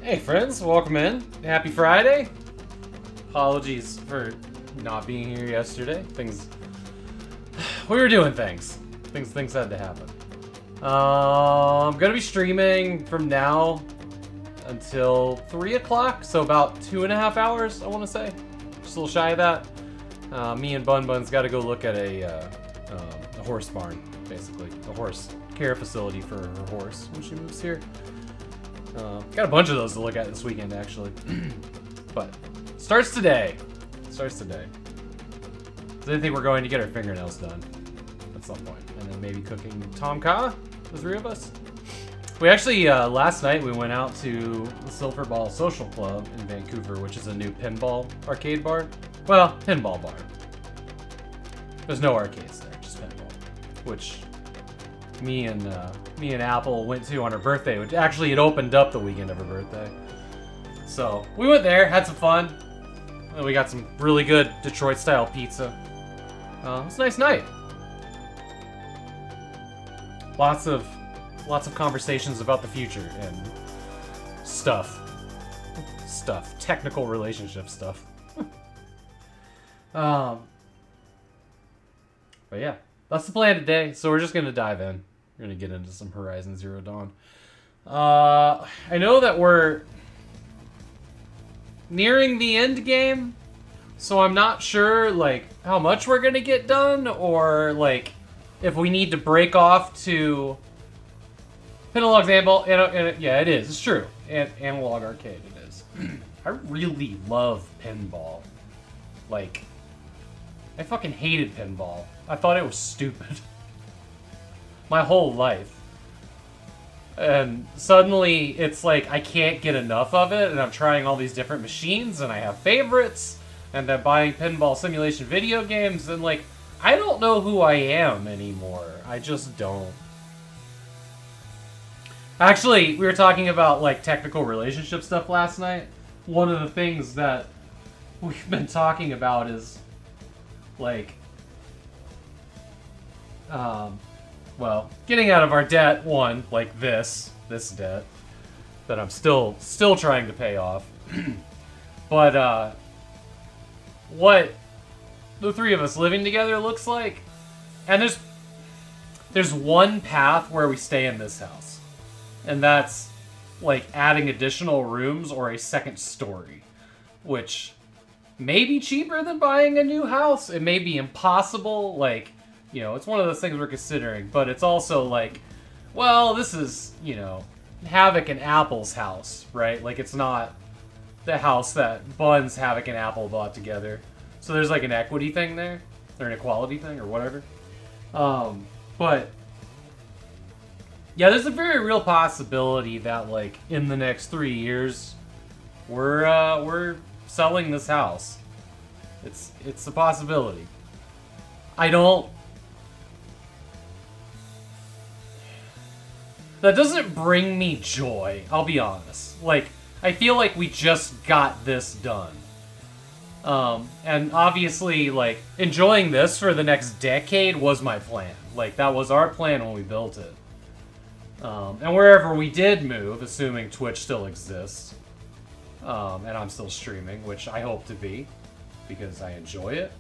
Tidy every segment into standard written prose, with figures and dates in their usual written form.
Hey friends, welcome in. Happy Friday. Apologies for not being here yesterday. We were doing things. Things had to happen. I'm gonna be streaming from now until 3 o'clock, so about 2.5 hours, I want to say. Just a little shy of that. Me and Bun's got to go look at a horse barn, basically. A horse care facility for her horse when she moves here. Got a bunch of those to look at this weekend, actually. But starts today. So I think we're going to get our fingernails done at some point, and then maybe cooking Tom Kha, the three of us. We actually last night we went out to the Silver Ball Social Club in Vancouver, which is a new pinball arcade bar. Well, pinball bar. There's no arcades there, just pinball, which me and Apple went to on her birthday, which actually it opened up the weekend of her birthday. So we went there, had some fun, and we got some really good Detroit-style pizza. It was a nice night. Lots of conversations about the future and stuff, technical relationship stuff. But yeah, that's the plan today. So we're just gonna dive in. We're gonna get into some Horizon Zero Dawn. I know that we're nearing the end game, so I'm not sure like how much we're gonna get done, or like if we need to break off to Analog example. Yeah, it is. It's true. Analog arcade, it is. I really love pinball. Like, I fucking hated pinball. I thought it was stupid. My whole life. And suddenly, it's like, I can't get enough of it, and I'm trying all these different machines, and I have favorites, and I'm buying pinball simulation video games, and like, I don't know who I am anymore. I just don't. Actually, we were talking about like technical relationship stuff last night. One of the things that we've been talking about is like, well, getting out of our debt. One, like this debt that I'm still trying to pay off. But what the three of us living together looks like, and there's one path where we stay in this house. And that's, like, adding additional rooms or a second story. Which may be cheaper than buying a new house. It may be impossible. Like, you know, it's one of those things we're considering. But it's also like, well, this is, you know, Havok and Apple's house, right? Like, it's not the house that Buns, Havok, and Apple bought together. So there's, like, an equity thing there. Or an equality thing, or whatever. But yeah, there's a very real possibility that, like, in the next 3 years, we're selling this house. It's a possibility. That doesn't bring me joy, I'll be honest. Like, I feel like we just got this done. And obviously, like, enjoying this for the next decade was my plan. Like, that was our plan when we built it. And wherever we did move, assuming Twitch still exists, and I'm still streaming, which I hope to be, because I enjoy it,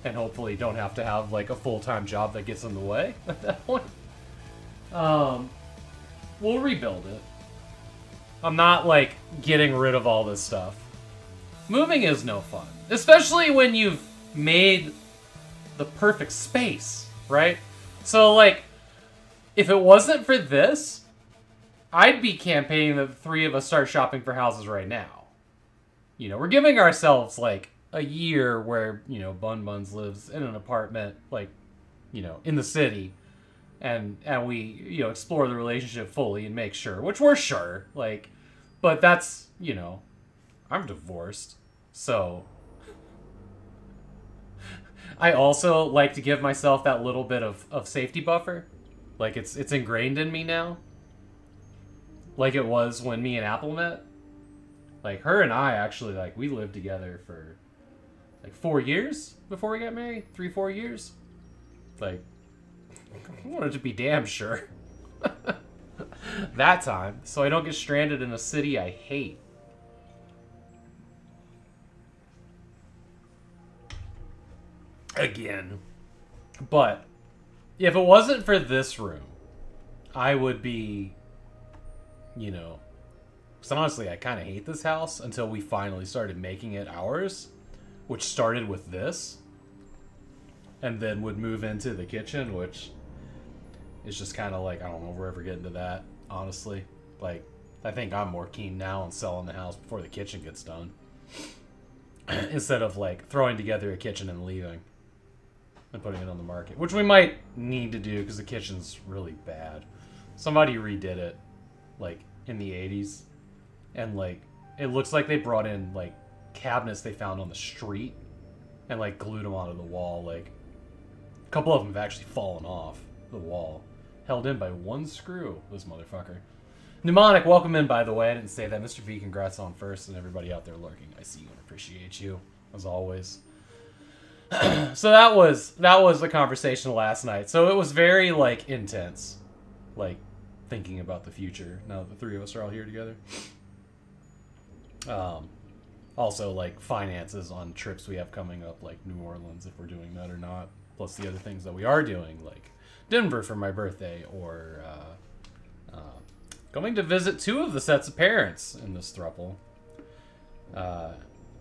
and hopefully don't have to have, like, a full-time job that gets in the way at that point, we'll rebuild it. I'm not, like, getting rid of all this stuff. Moving is no fun, especially when you've made the perfect space, right? So, like, if it wasn't for this, I'd be campaigning that the three of us start shopping for houses right now. You know, we're giving ourselves, like, a year where, you know, Buns lives in an apartment, like, you know, in the city. And we, you know, explore the relationship fully and make sure, which we're sure, like, but that's, you know, I'm divorced, so I also like to give myself that little bit of safety buffer. Like, it's ingrained in me now. Like it was when me and Apple met. Like, her and I actually, like, we lived together for, like, 4 years before we got married. 3-4 years. Like, I wanted to be damn sure. That time. So I don't get stranded in a city I hate. again. But if it wasn't for this room, I would be, you know, because honestly, I kind of hate this house until we finally started making it ours, which started with this, and then would move into the kitchen, which is just kind of like, I don't know if we're ever getting to that, honestly. Like, I think I'm more keen now on selling the house before the kitchen gets done. Instead of, like, throwing together a kitchen and leaving. And putting it on the market. Which we might need to do, because the kitchen's really bad. Somebody redid it, like, in the 80s. And, like, it looks like they brought in, like, cabinets they found on the street. And, like, glued them onto the wall. Like, a couple of them have actually fallen off the wall. Held in by one screw, this motherfucker. Mnemonic, welcome in, by the way. I didn't say that. Mr. V, congrats on first, and everybody out there lurking. I see you and appreciate you, as always. So that was the conversation last night. So it was very, like, intense. Like, thinking about the future, now that the three of us are all here together. Also, like, finances on trips we have coming up, like New Orleans, if we're doing that or not. Plus the other things that we are doing, like Denver for my birthday, or going to visit 2 of the sets of parents in this throuple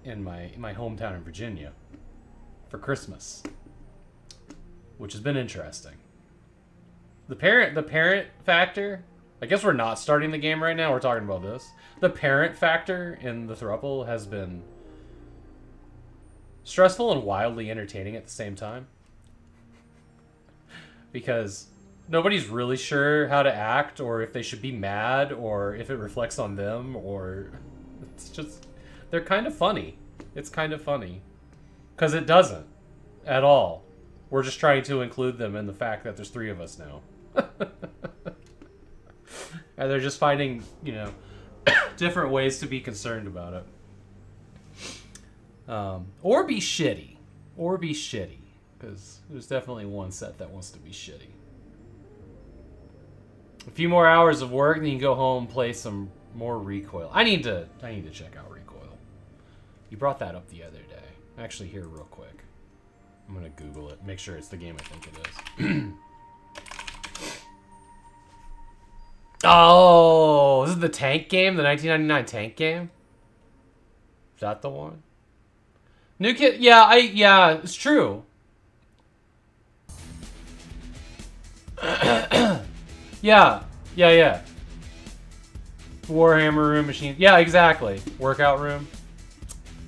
in my hometown in Virginia for Christmas, which has been interesting. The parent factor, I guess we're not starting the game right now, we're talking about this. The parent factor in the throuple has been stressful and wildly entertaining at the same time. Because nobody's really sure how to act, or if they should be mad, or if it reflects on them, or it's just, they're kind of funny. It's kind of funny. Because it doesn't. At all. We're just trying to include them in the fact that there's 3 of us now. And they're just finding, you know, different ways to be concerned about it. Or be shitty. Or be shitty. Because there's definitely one set that wants to be shitty. A few more hours of work, and then you can go home and play some more Recoil. I need to check out Recoil. You brought that up the other day. Actually, here real quick. I'm gonna Google it. Make sure it's the game I think it is. Oh, this is the tank game? The 1999 tank game? Is that the one? New Kid? Yeah, yeah, it's true. Yeah. Warhammer room machine. Yeah, exactly. Workout room.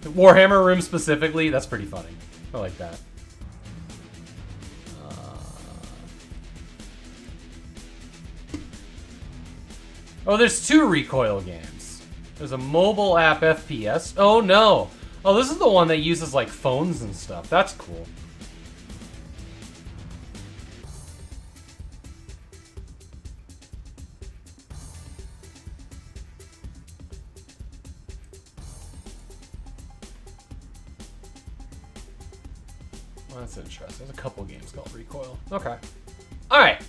Warhammer room specifically. That's pretty funny. I like that. Oh, there's 2 Recoil games. There's a mobile app FPS. Oh, no. Oh, this is the one that uses, like, phones and stuff. That's cool. Well, that's interesting. There's a couple games called Recoil. Okay. Alright.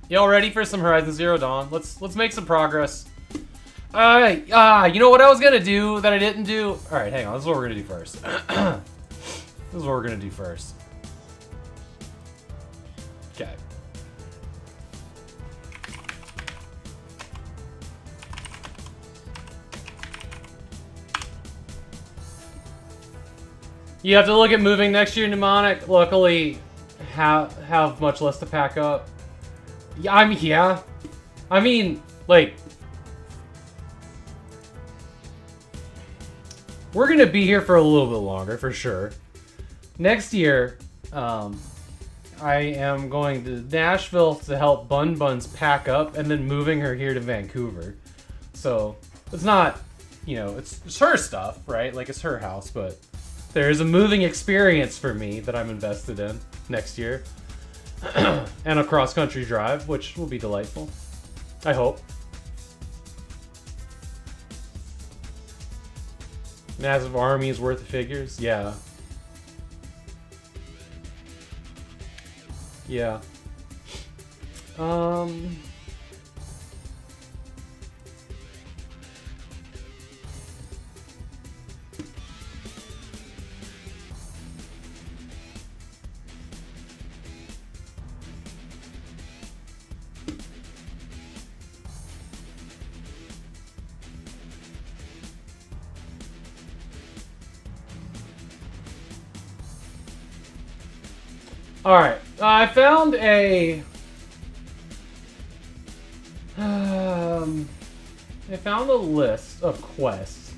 Y'all ready for some Horizon Zero Dawn? Let's make some progress. Alright, you know what I was gonna do that I didn't do? Alright, hang on, this is what we're gonna do first. This is what we're gonna do first. Okay. You have to look at moving next year, Mnemonic. Luckily, have much less to pack up. Yeah, I mean, like, we're gonna be here for a little bit longer, for sure. Next year, I am going to Nashville to help Bun Buns pack up, and then moving her here to Vancouver. So, it's not, you know, it's her stuff, right? Like, it's her house, but there is a moving experience for me that I'm invested in next year. And a cross-country drive, which will be delightful. I hope. Massive armies worth of figures? Yeah. Yeah. Alright, I found a... I found a list of quests.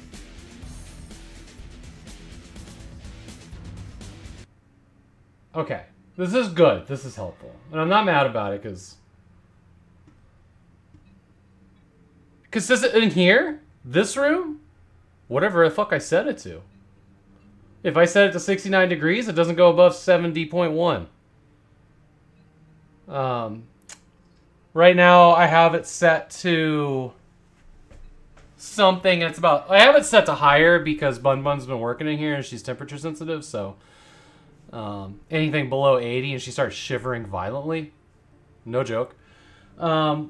Okay, this is good. This is helpful. And I'm not mad about it, because this in here, this room, whatever the fuck I set it to. If I set it to 69 degrees, it doesn't go above 70.1. Right now, I have it set to something. It's about... I have it set to higher because Bun Bun's been working in here and she's temperature sensitive, so... anything below 80 and she starts shivering violently. No joke. I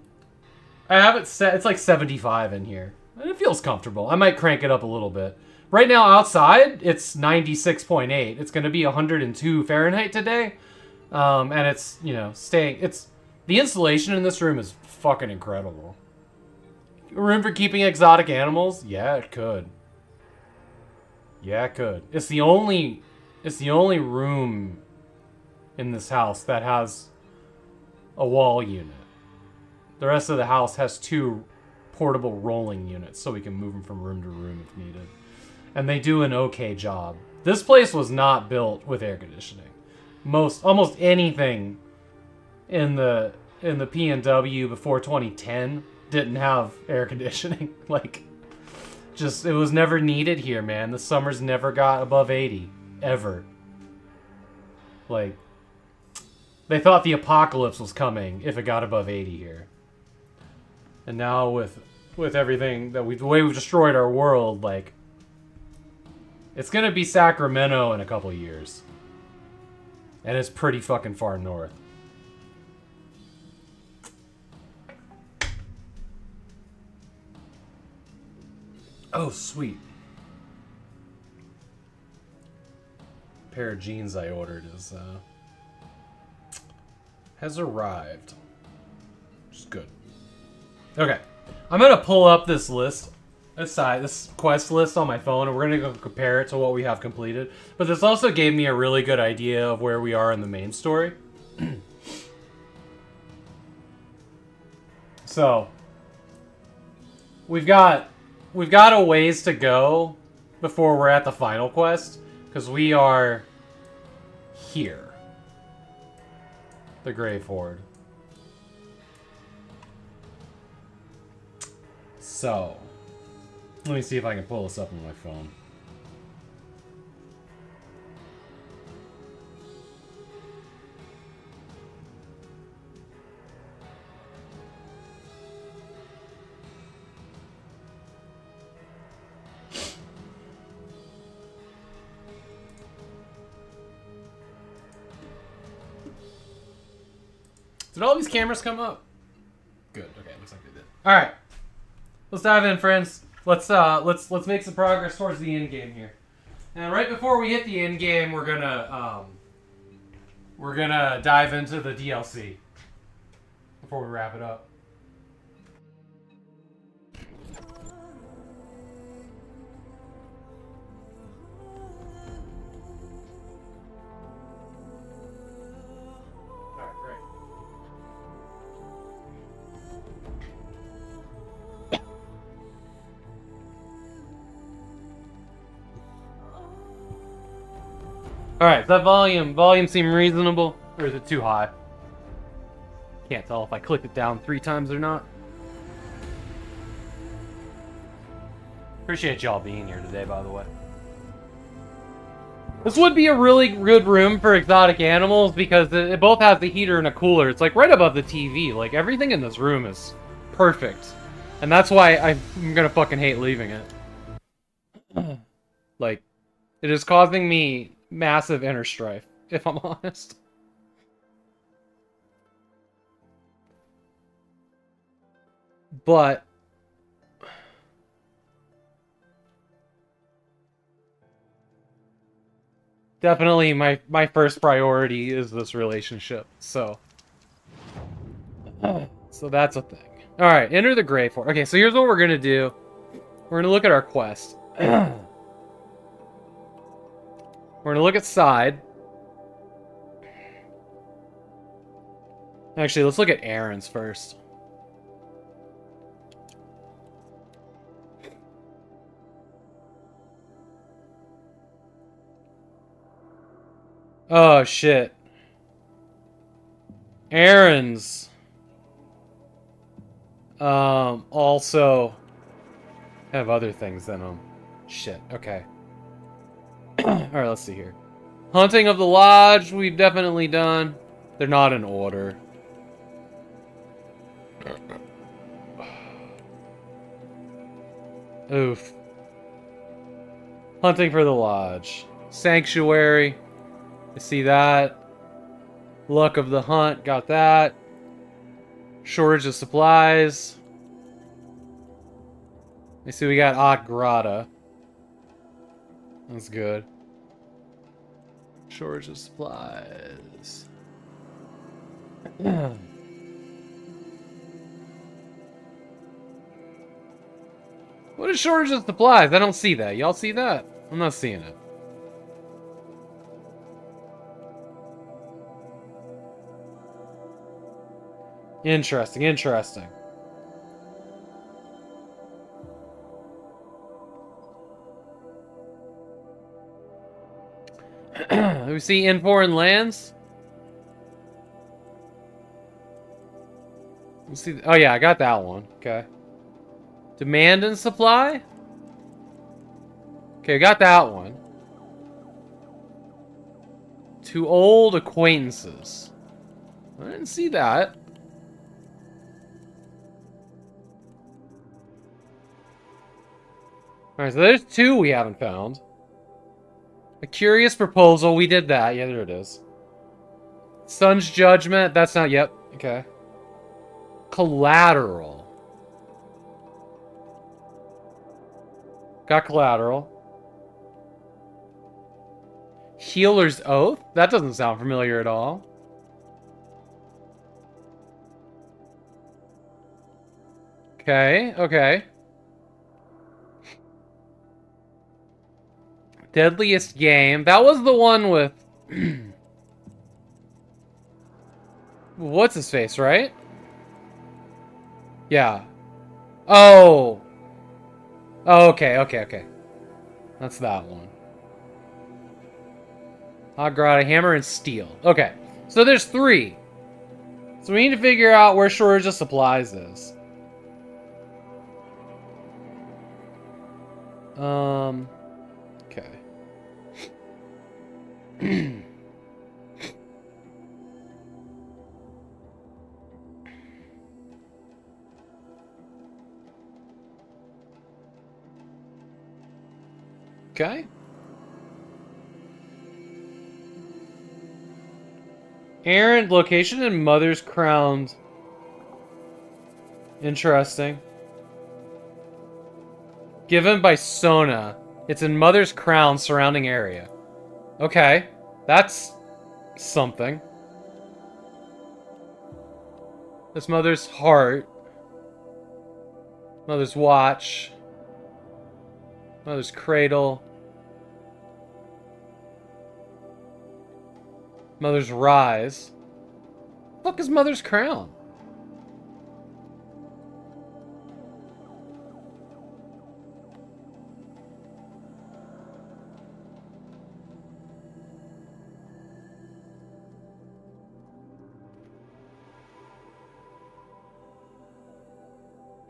have it set... It's like 75 in here. And it feels comfortable. I might crank it up a little bit. Right now, outside, it's 96.8. It's going to be 102 Fahrenheit today. And it's, you know, staying... It's... The insulation in this room is fucking incredible. Room for keeping exotic animals? Yeah, it could. Yeah, it could. It's the only room in this house that has a wall unit. The rest of the house has 2 portable rolling units, so we can move them from room to room if needed. And they do an okay job. This place was not built with air conditioning. Almost anything in the P&W before 2010 didn't have air conditioning. Like, just, it was never needed here, man. The summers never got above 80. Ever. Like, they thought the apocalypse was coming if it got above 80 here. And now with everything that the way we've destroyed our world, like, it's gonna be Sacramento in a couple years. And it's pretty fucking far north. Oh, sweet. Pair of jeans I ordered has arrived. Which is good. Okay. I'm gonna pull up this list, this quest list on my phone, and we're gonna go compare it to what we have completed. But this also gave me a really good idea of where we are in the main story. So we've got a ways to go before we're at the final quest, because we are here. The Grave Horde. So, let me see if I can pull this up on my phone. Did all these cameras come up? Good. Okay, looks like they did. All right, let's dive in, friends. Let's make some progress towards the end game here. And right before we hit the end game, we're gonna dive into the DLC before we wrap it up. Alright, does that volume seem reasonable? Or is it too high? Can't tell if I clicked it down 3 times or not. Appreciate y'all being here today, by the way. This would be a really good room for exotic animals because it both has the heater and a cooler. It's like right above the TV. Like, everything in this room is perfect. And that's why I'm gonna fucking hate leaving it. Like, it is causing me massive inner strife, if I'm honest. But definitely my first priority is this relationship, so that's a thing. Alright, enter the Grave Horde. Okay, so here's what we're gonna do. We're gonna look at our quest. We're gonna look at side. Actually, let's look at errands first. Oh, shit. Errands. Also have other things in them. Shit, okay. Alright, let's see here. Hunting of the Lodge, we've definitely done. They're not in order. Oof. Hunting for the Lodge. Sanctuary. You see that. Luck of the Hunt, got that. Shortage of supplies. You see we got Ot Grata. That's good. Shortage of supplies. What is shortage of supplies? I don't see that. Y'all see that? I'm not seeing it. Interesting, interesting. We see in foreign lands. Let's see. Oh yeah, I got that one. Okay. Demand and supply. Okay, got that one. To old acquaintances. I didn't see that. Alright, so there's two we haven't found. A curious proposal, we did that. Yeah, there it is. Sun's Judgment, that's not yet. Okay. Collateral. Got collateral. Healer's Oath? That doesn't sound familiar at all. Okay, okay. Deadliest Game. That was the one with... What's his face, right? Yeah. Oh. Oh, okay, okay, okay. That's that one. Agrada, Hammer, and Steel. Okay. So there's three. So we need to figure out where shortage of supplies is. Okay. Okay. Errant location in Mother's Crown. Interesting. Given by Sona. It's in Mother's Crown surrounding area. Okay. That's something. That's Mother's Heart. Mother's Watch. Mother's Cradle. Mother's Rise. What the fuck is Mother's Crown?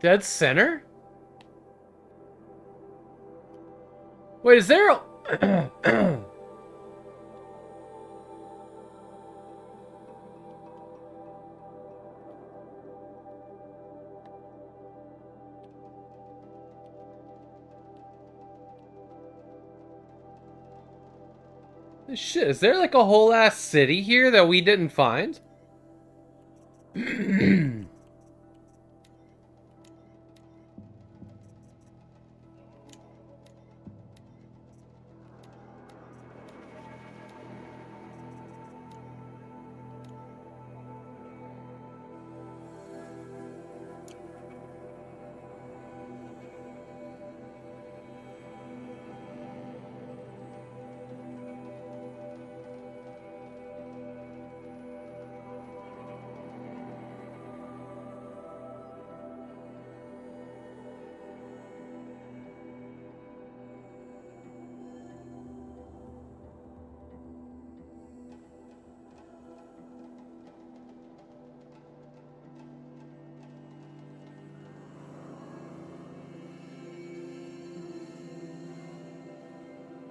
Dead center? Wait, is there a... Shit, is there like a whole ass city here that we didn't find?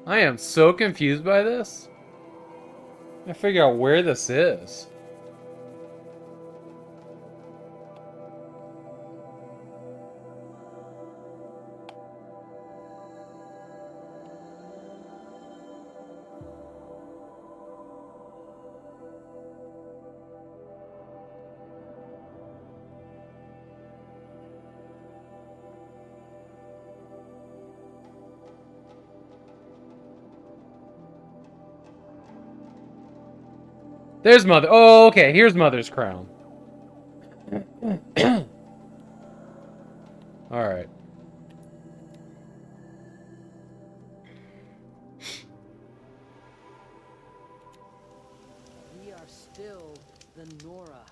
I am so confused by this. I figure out where this is. There's Mother. Oh, okay. Here's Mother's crown. Alright. We are still the Nora.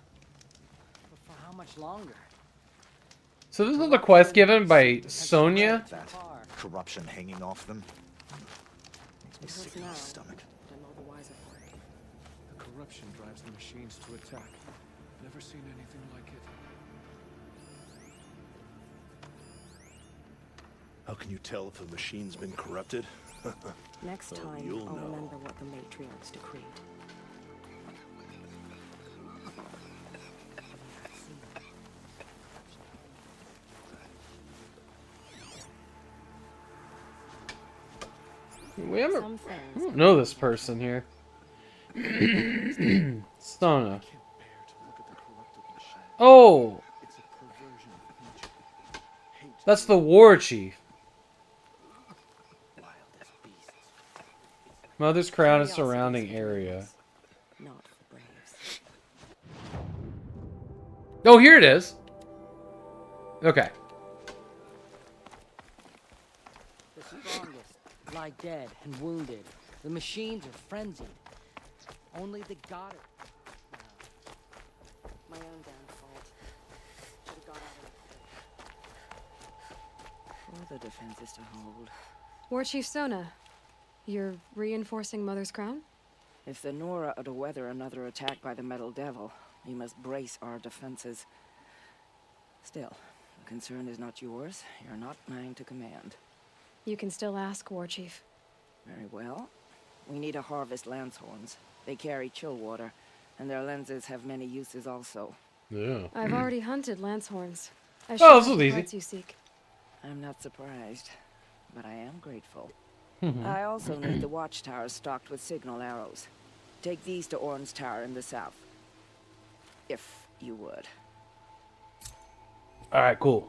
But for how much longer? So this is the quest given by Sonia? That corruption hanging off them makes me sick in my stomach. The corruption drives the machines to attack. Never seen anything like it. How can you tell if a machine's been corrupted? Next Oh, time, you'll I'll know. remember what the matriarchs decreed. We haven't. Some I things don't know this person here. Sona. Oh! It's a perversion of nature. Hate That's the war chief. Wild as beasts. Mother's crown and Curiosity is surrounding for area. braves, not for braves. Oh, here it is. Okay. The strongest lie dead and wounded. The machines are frenzied. Only the goddess. My own downfall. Should have got out of it. All the defenses to hold. War Chief Sona, you're reinforcing Mother's crown? If the Nora are to weather another attack by the Metal Devil, we must brace our defenses. Still, the concern is not yours. You're not mine to command. You can still ask, War Chief. Very well. We need to harvest lance horns. They carry chill water, and their lenses have many uses also. Yeah. I've already hunted lance horns. I Oh, should this have was the easy. parts you seek. I'm not surprised, but I am grateful. I also need the watchtowers stocked with signal arrows. Take these to Orn's Tower in the south. If you would. Alright, cool.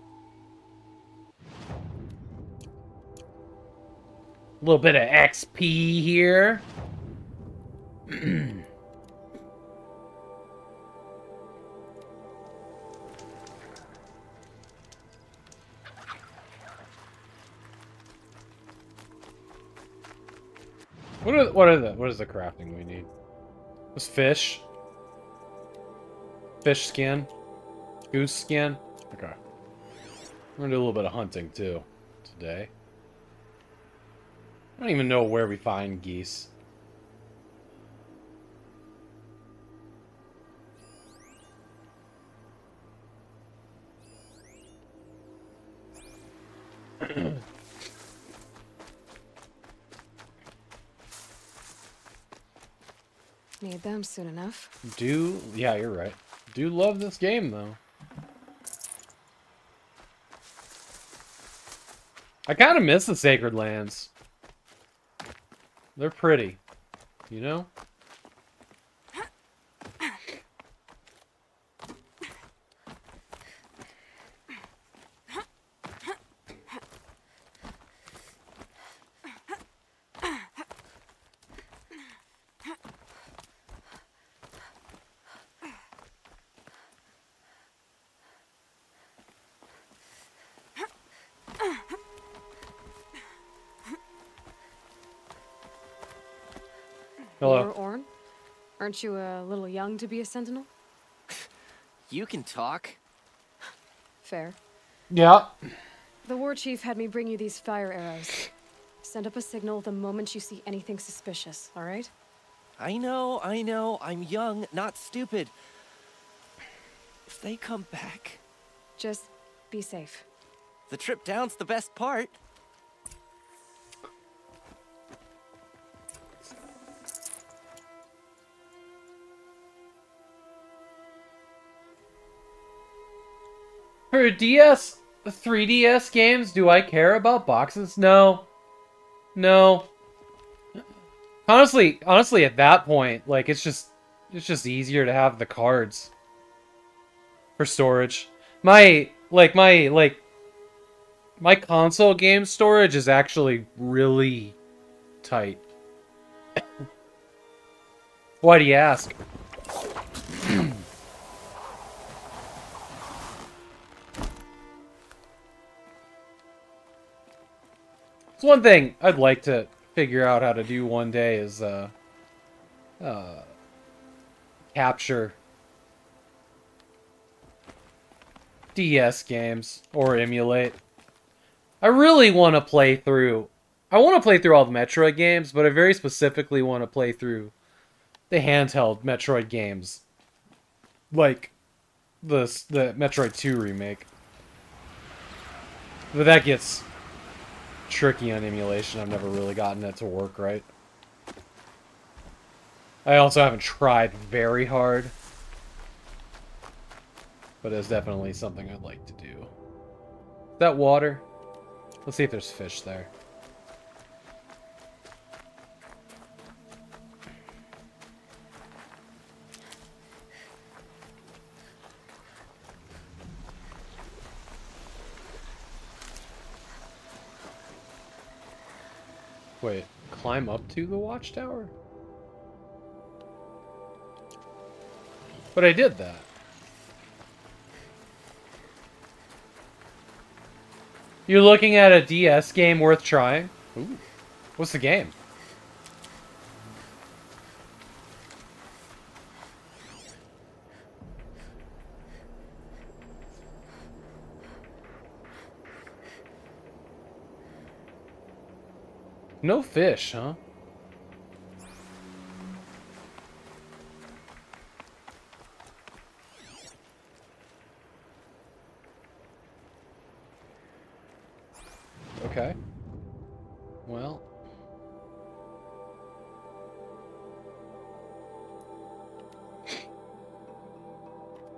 A little bit of XP here. What is the crafting we need? This fish? Fish skin? Goose skin? Okay. We're gonna do a little bit of hunting too today. I don't even know where we find geese. Need them soon enough. Yeah, you're right. Do love this game though. I kind of miss the Sacred Lands. They're pretty, you know? Hello. You're Orn? Aren't you a little young to be a sentinel? You can talk. Fair. Yeah. The War Chief had me bring you these fire arrows. Send up a signal the moment you see anything suspicious, alright? I know. I'm young, not stupid. If they come back, Just be safe. the trip down's the best part. For DS, 3DS games, do I care about boxes? No. No. Honestly, at that point, like, it's just easier to have the cards for storage. My console game storage is actually really tight. Why do you ask? It's one thing I'd like to figure out how to do one day is capture DS games or emulate. I really want to play through. I want to play through all the Metroid games, but I very specifically want to play through the handheld Metroid games, like the Metroid 2 remake. But that gets tricky on emulation. I've never really gotten it to work right. I also haven't tried very hard, but it's definitely something I'd like to do. Is that water? Let's see if there's fish there. Wait, climb up to the watchtower? But I did that. You're looking at a DS game worth trying? Ooh. What's the game? No fish, huh? Okay. Well.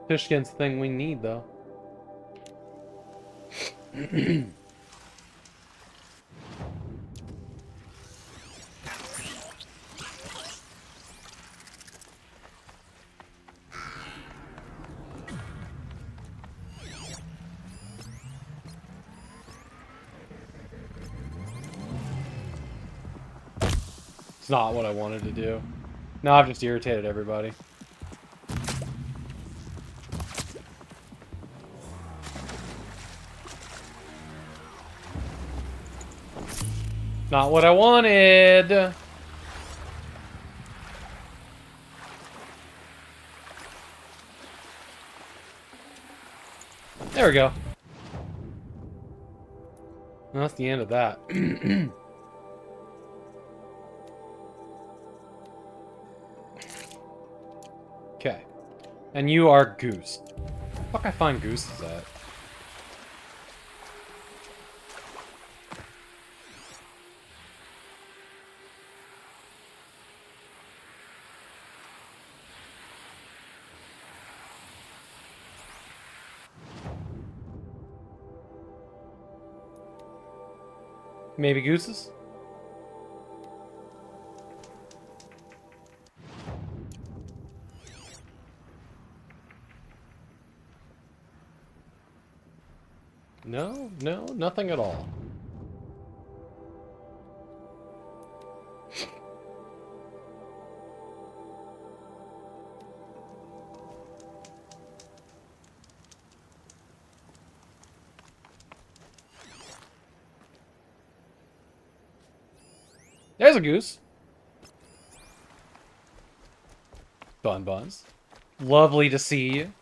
Fish skin's the thing we need, though. It's not what I wanted to do. No, I've just irritated everybody. Not what I wanted! There we go. Well, that's the end of that. Okay. And you are Goose. Fuck I find Gooses at? Maybe Gooses? No, no, nothing at all. There's a goose. Bun buns. Lovely to see you.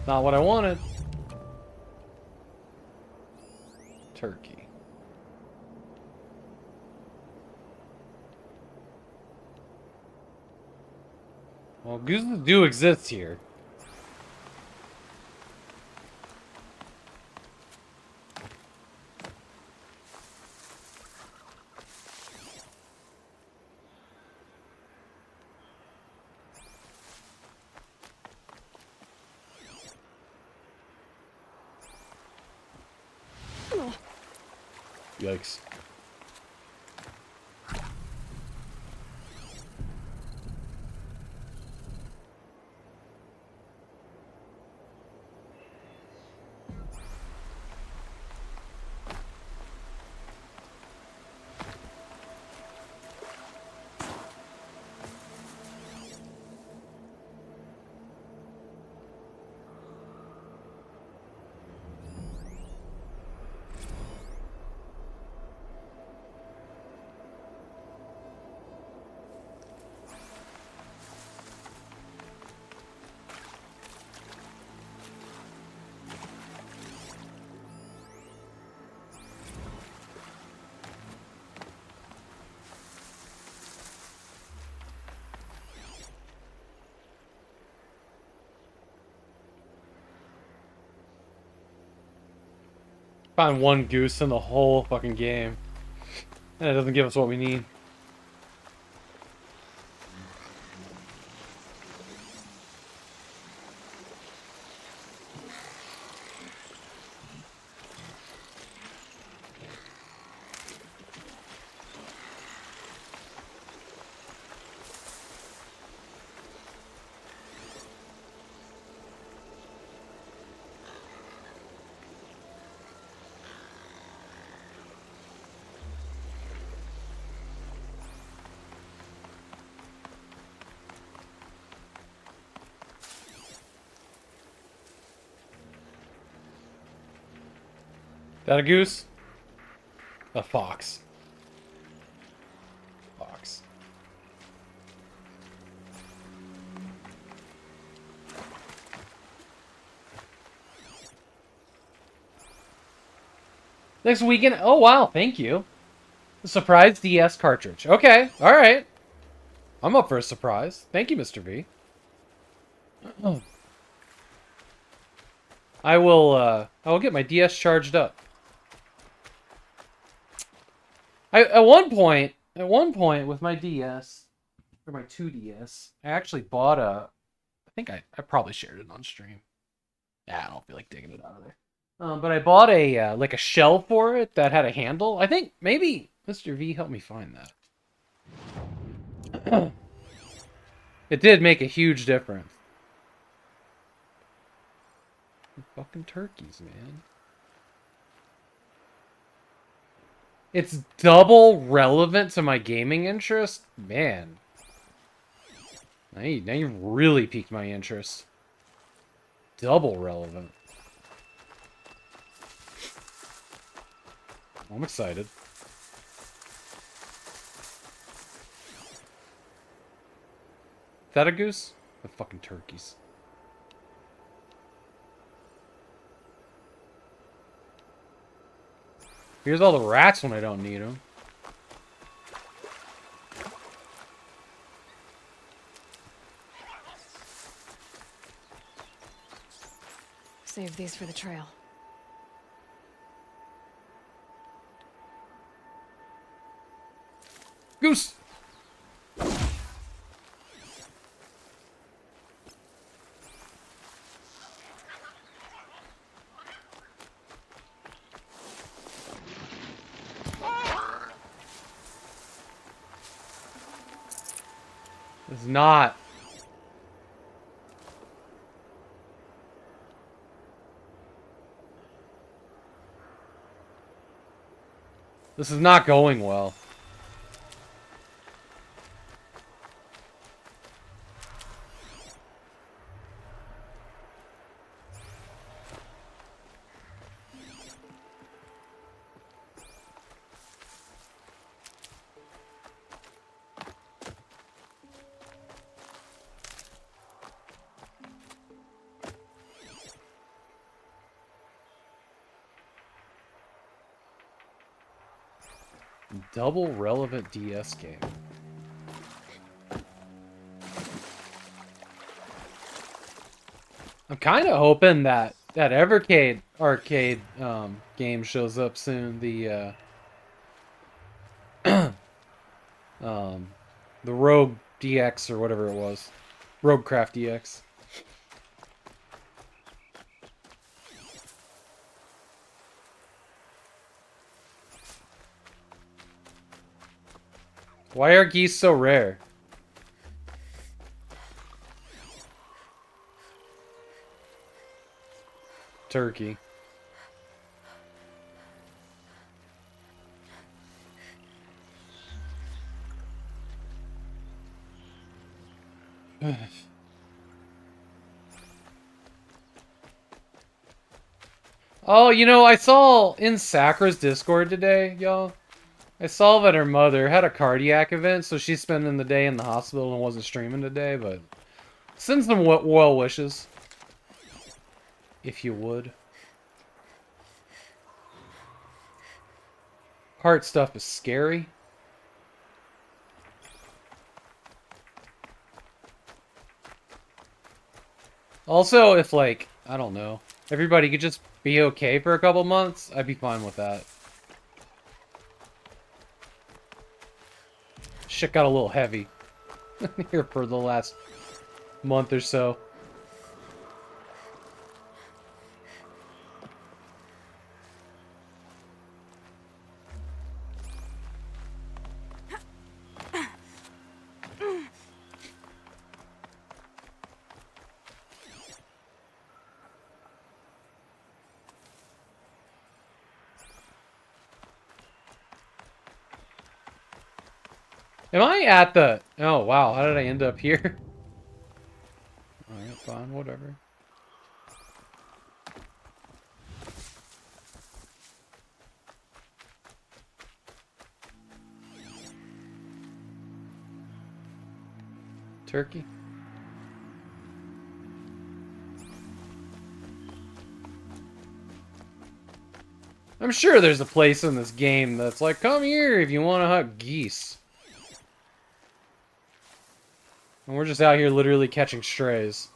Not what I wanted. Turkey. Well, gooses do exist here. Yikes. Find one goose in the whole fucking game. And it doesn't give us what we need. That a goose? A fox. Fox. Next weekend. Oh wow, thank you. A surprise DS cartridge. Okay, alright. I'm up for a surprise. Thank you, Mr. V. I will get my DS charged up. At one point with my DS, or my 2DS, I actually bought a, I think I probably shared it on stream. Yeah, I don't feel like digging it out of there. But I bought a, like a shell for it that had a handle. I think maybe Mr. V helped me find that. It did make a huge difference. Fucking turkeys, man. It's double relevant to my gaming interest? Man. Now you really piqued my interest. Double relevant. I'm excited. Is that a goose? The fucking turkeys. Here's all the rats when I don't need them. Save these for the trail. Goose! It's not. This is not going well. Double relevant DS game. I'm kind of hoping that Evercade arcade game shows up soon. The the Rogue DX or whatever it was, Roguecraft DX. Why are geese so rare? Turkey. Oh, you know, I saw in Sakra's Discord today, y'all. I saw that her mother had a cardiac event, so she's spending the day in the hospital and wasn't streaming today, but send some well wishes. If you would. Heart stuff is scary. Also, if, like, I don't know, everybody could just be okay for a couple months, I'd be fine with that. Shit got a little heavy here for the last month or so. Am I at the... Oh, wow. How did I end up here? Alright, fine. Whatever. Turkey? I'm sure there's a place in this game that's like, come here if you want to hunt geese. And we're just out here literally catching strays.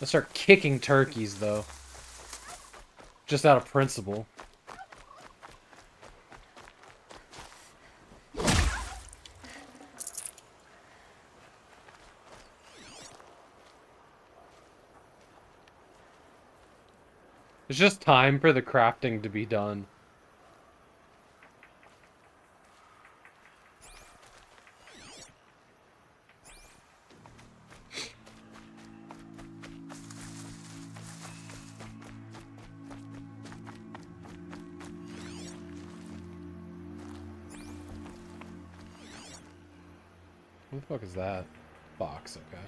Let's start kicking turkeys, though. Just out of principle. It's just time for the crafting to be done. What the fuck is that? Box, okay.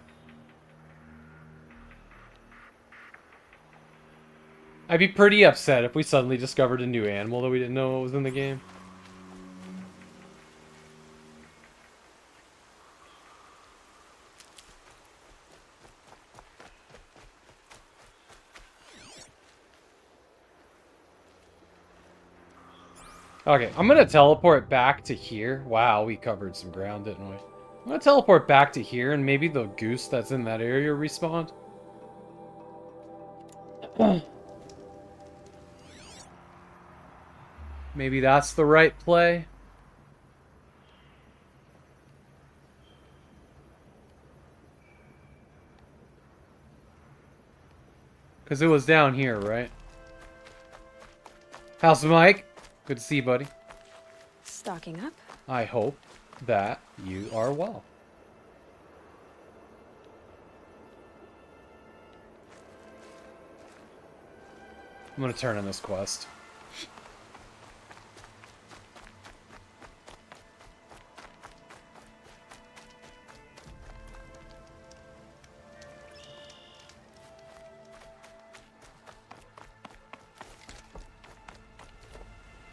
I'd be pretty upset if we suddenly discovered a new animal that we didn't know was in the game. Okay, I'm gonna teleport back to here. Wow, we covered some ground, didn't we? I'm gonna teleport back to here, and maybe the goose that's in that area respawned. Maybe that's the right play. Because it was down here, right? How's Mike? Good to see you, buddy. Stocking up? I hope that you are well. I'm gonna turn on this quest.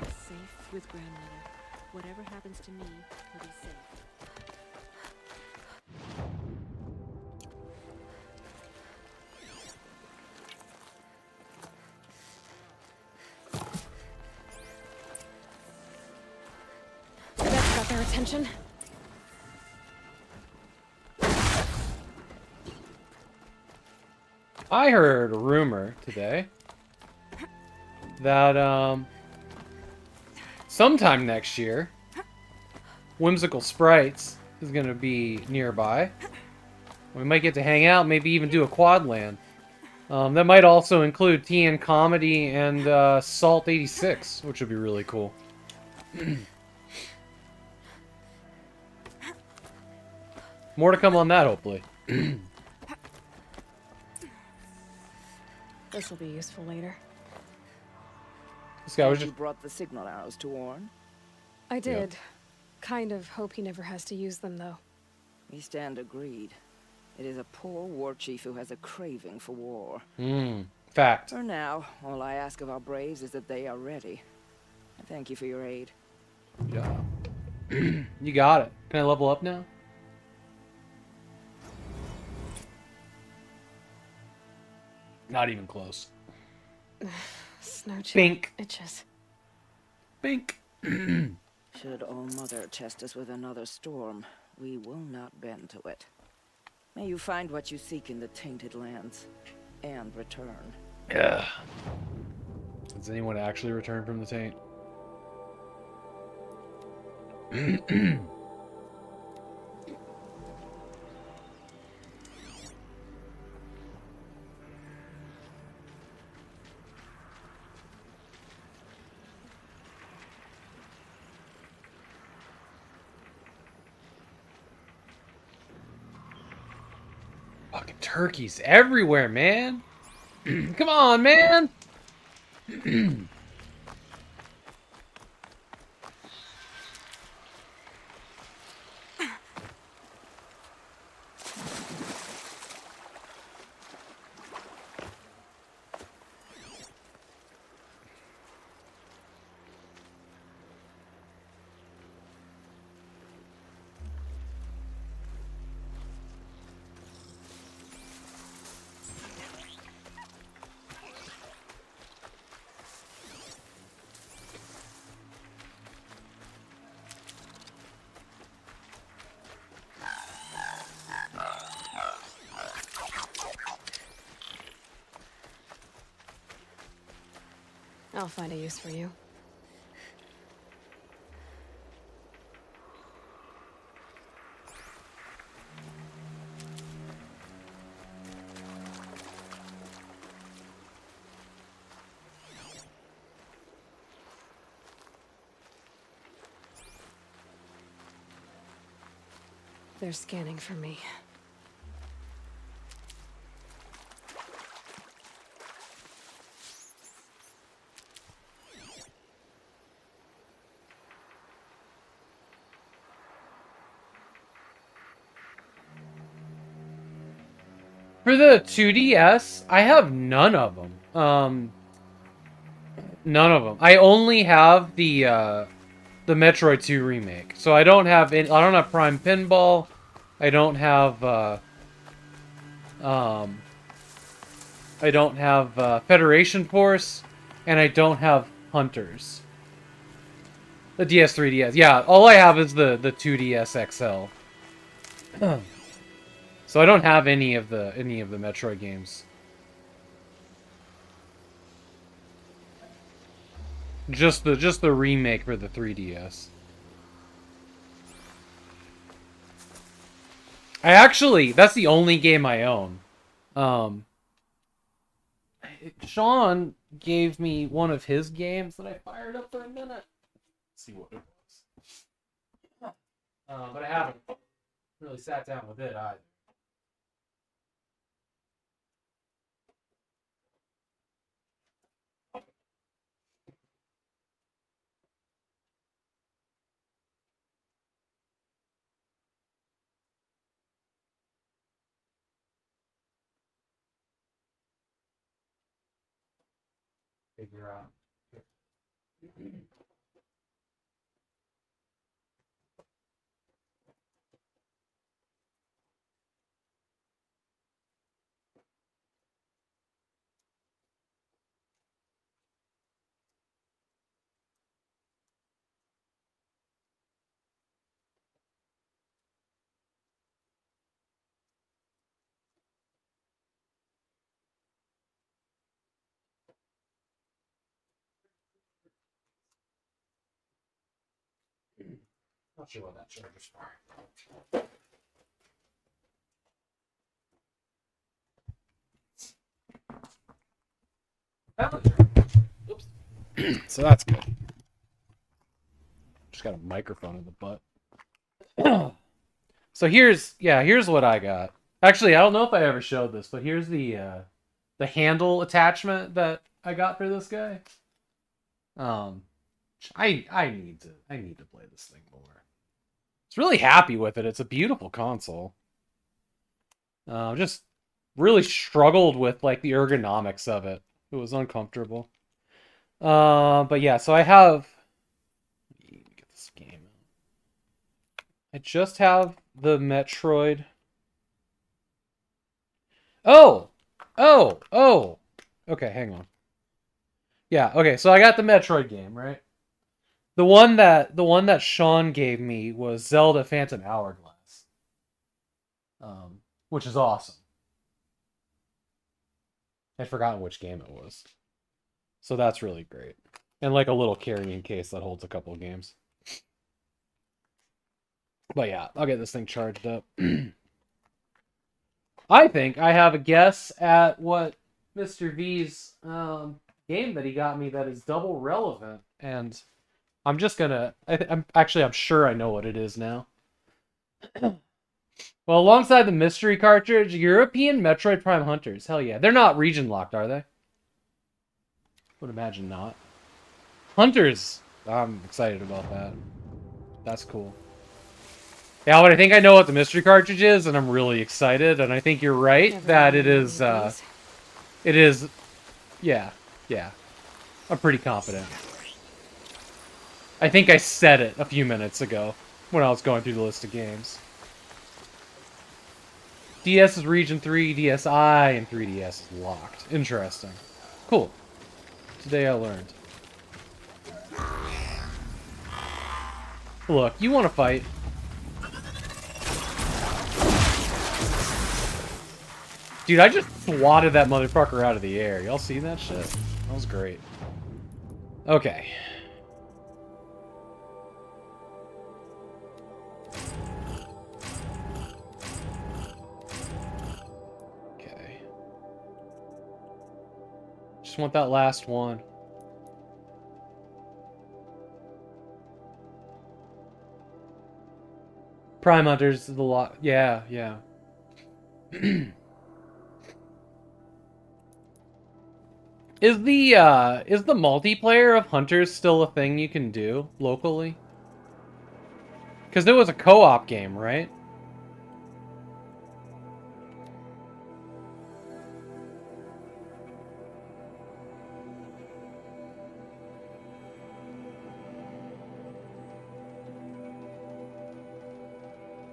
Safe with grandmother. Whatever happens to me, will be safe. That's got their attention. I heard a rumor today that sometime next year, Whimsical Sprites is gonna be nearby. We might get to hang out, maybe even do a quad land. That might also include TN Comedy and Salt 86, which would be really cool. More to come on that, hopefully. This will be useful later. This guy was You just... brought the signal arrows to Orn? I did. Kind of hope he never has to use them, though. We stand agreed. It is a poor war chief who has a craving for war. Fact. For now, all I ask of our braves is that they are ready. I thank you for your aid. Yeah. You got it. Can I level up now? Not even close. Snow chill Bink. itches. Bink. Should All Mother test us with another storm, we will not bend to it. May you find what you seek in the Tainted Lands, and return. Yeah. Does anyone actually return from the taint? Fucking turkeys everywhere, man. Come on, man. I'll find a use for you. They're scanning for me. For the 2DS, I have none of them. None of them. I only have the Metroid 2 remake. So I don't have any, I don't have Prime Pinball. I don't have Federation Force, and I don't have Hunters. The DS 3DS. Yeah, all I have is the 2DS XL. So I don't have any of the Metroid games. Just the remake for the 3DS. That's the only game I own. Sean gave me one of his games that I fired up for a minute. Let's see what it was. But I haven't really sat down with it either. Figure out. Not sure what that charger's for. Oops. So that's good. Just got a microphone in the butt. So here's what I got. Actually, I don't know if I ever showed this, but here's the handle attachment that I got for this guy. I need to play this thing more. I was really happy with it. It's a beautiful console. Just really struggled with like the ergonomics of it. It was uncomfortable. But yeah, so I have. Let me get this game. I just have the Metroid. Oh! Okay, hang on. Yeah, okay, so I got the Metroid game, right? The one that Sean gave me was Zelda Phantom Hourglass. Which is awesome. I'd forgotten which game it was. So that's really great. And like a little carrying case that holds a couple of games. But yeah, I'll get this thing charged up. I think I have a guess at what Mr. V's game that he got me that is double relevant. And I'm just gonna... I'm sure I know what it is now. Well, alongside the mystery cartridge, European Metroid Prime Hunters. Hell yeah. They're not region locked, are they? Would imagine not. Hunters. I'm excited about that. That's cool. Yeah, but I think I know what the mystery cartridge is, and I'm really excited. And I think you're right that it is. It is. Yeah. I'm pretty confident. I think I said it a few minutes ago when I was going through the list of games. DS is Region 3, DSi, and 3DS is locked. Interesting. Cool. Today I learned. Look, you want to fight. Dude, I just swatted that motherfucker out of the air. Y'all seen that shit? That was great. Okay. Just want that last one. Prime Hunters is the lot. Yeah. Is the multiplayer of Hunters still a thing you can do locally? Because it was a co-op game, right?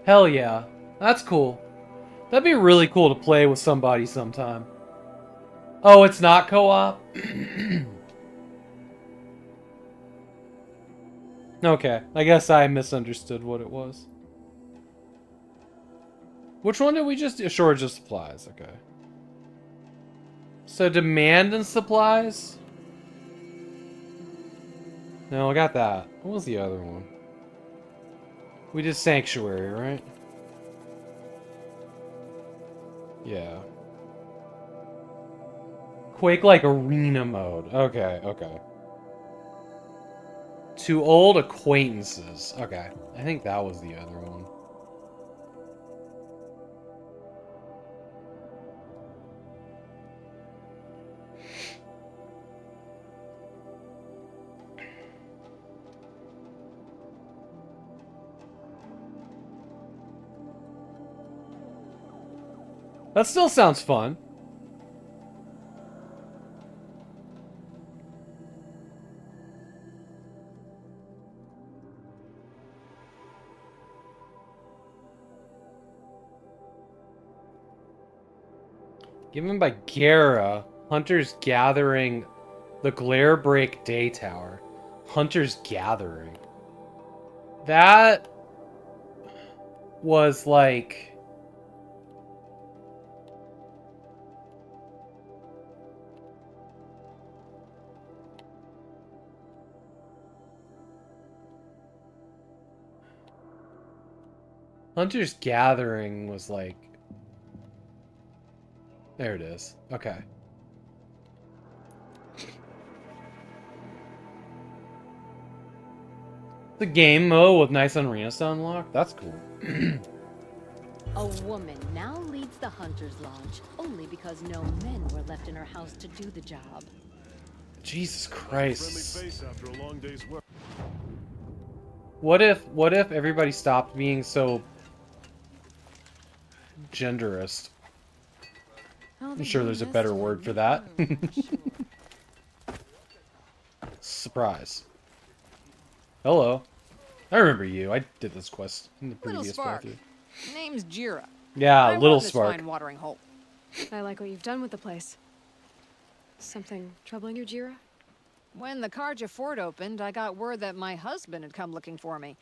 Hell yeah. That's cool. That'd be really cool to play with somebody sometime. Oh, it's not co-op? Okay, I guess I misunderstood what it was. Which one did we just do? Sure, just supplies, okay. So demand and supplies? No, I got that. What was the other one? We did Sanctuary, right? Yeah. Quake-like arena mode. Okay. To old acquaintances. Okay. I think that was the other one. That still sounds fun. Given by Gara, Hunter's Gathering, the Glare Break Day Tower. Hunter's Gathering. That was like... Hunter's Gathering was like... There it is. Okay. The game mode with nice arenas to unlock. That's cool. A woman now leads the Hunter's Lodge only because no men were left in her house to do the job. Jesus Christ. What if everybody stopped being so genderist? I'm sure there's a better word for that. Surprise. Hello. I remember you. I did this quest in the previous playthrough. Name's Jira. Yeah, I Little run this Spark. fine watering hole. I like what you've done with the place. Something troubling you, Jira? When the Karja fort opened, I got word that my husband had come looking for me.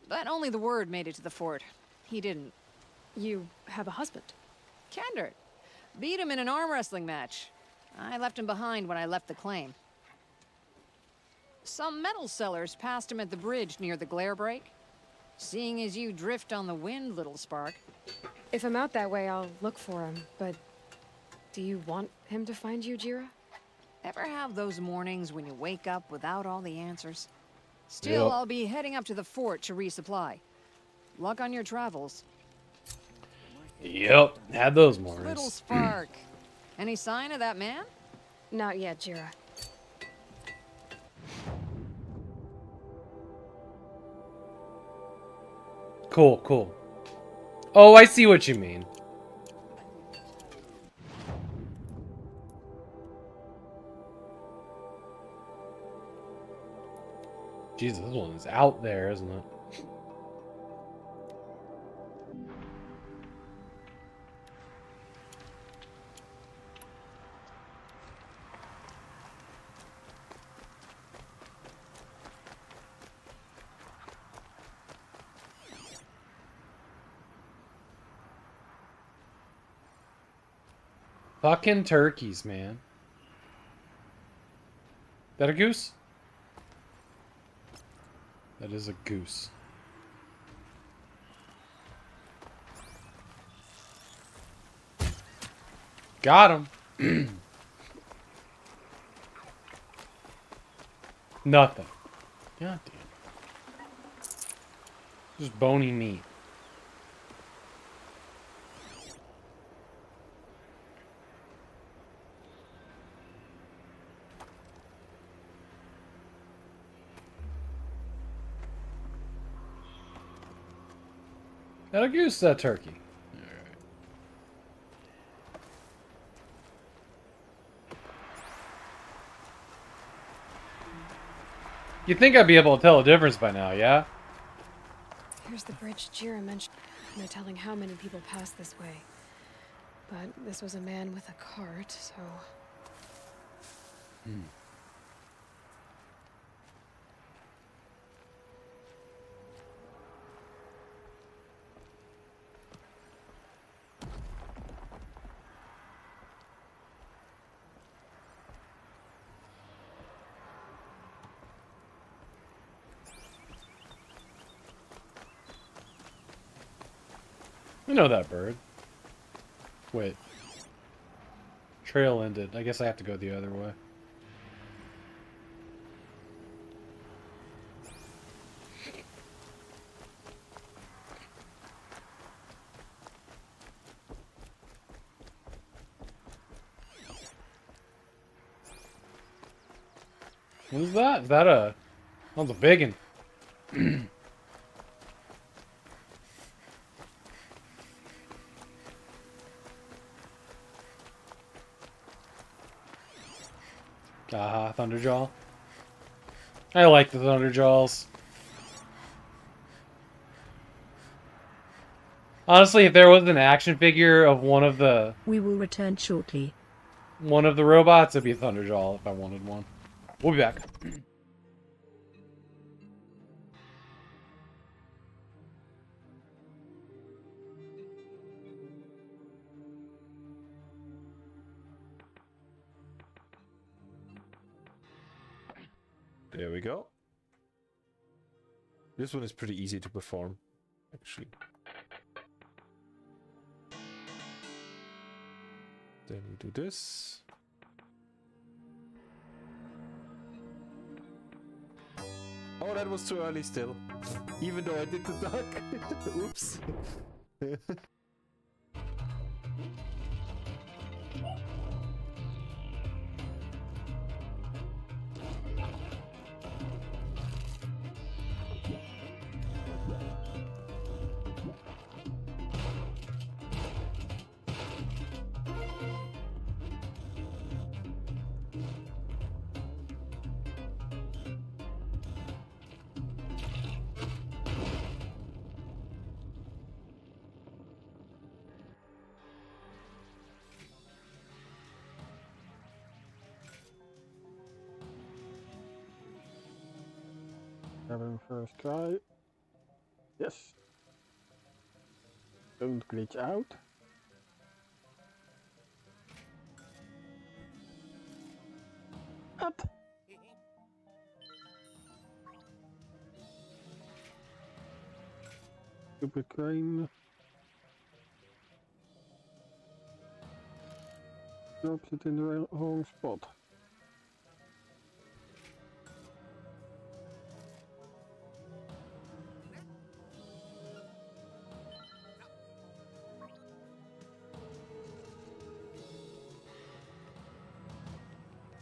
But only the word made it to the fort. He didn't. You have a husband? Kendrick. Beat him in an arm wrestling match. I left him behind when I left the claim. Some metal sellers passed him at the bridge near the glare break. Seeing as you drift on the wind, Little Spark. If I'm out that way, I'll look for him, but do you want him to find you, Jira? Ever have those mornings when you wake up without all the answers? Still, Yep. I'll be heading up to the fort to resupply. Luck on your travels. Yep, had those mornings. Little Spark. Any sign of that man? Not yet, Jira. Cool, cool. Oh, I see what you mean. Jesus, this one is out there, isn't it? Fucking turkeys, man. That a goose? That is a goose. Got him. Nothing. God damn. Just bony meat. That a goose, that turkey. Alright. You'd think I'd be able to tell a difference by now, yeah? Here's the bridge Jira mentioned. No telling how many people pass this way. But this was a man with a cart, so... I know that bird. Wait. Trail ended. I guess I have to go the other way. What is that? Is that a... That was a big one. Aha, Thunderjaw. I like the Thunderjaws. Honestly, if there was an action figure of one of the... We will return shortly. One of the robots, it'd be a Thunderjaw if I wanted one. We'll be back. There we go. This one is pretty easy to perform, actually. Then we do this. Oh, that was too early still. Even though I did the duck. Oops. Having first try. Yes. Don't glitch out. Up. Stupid crane. Drops it in the wrong spot.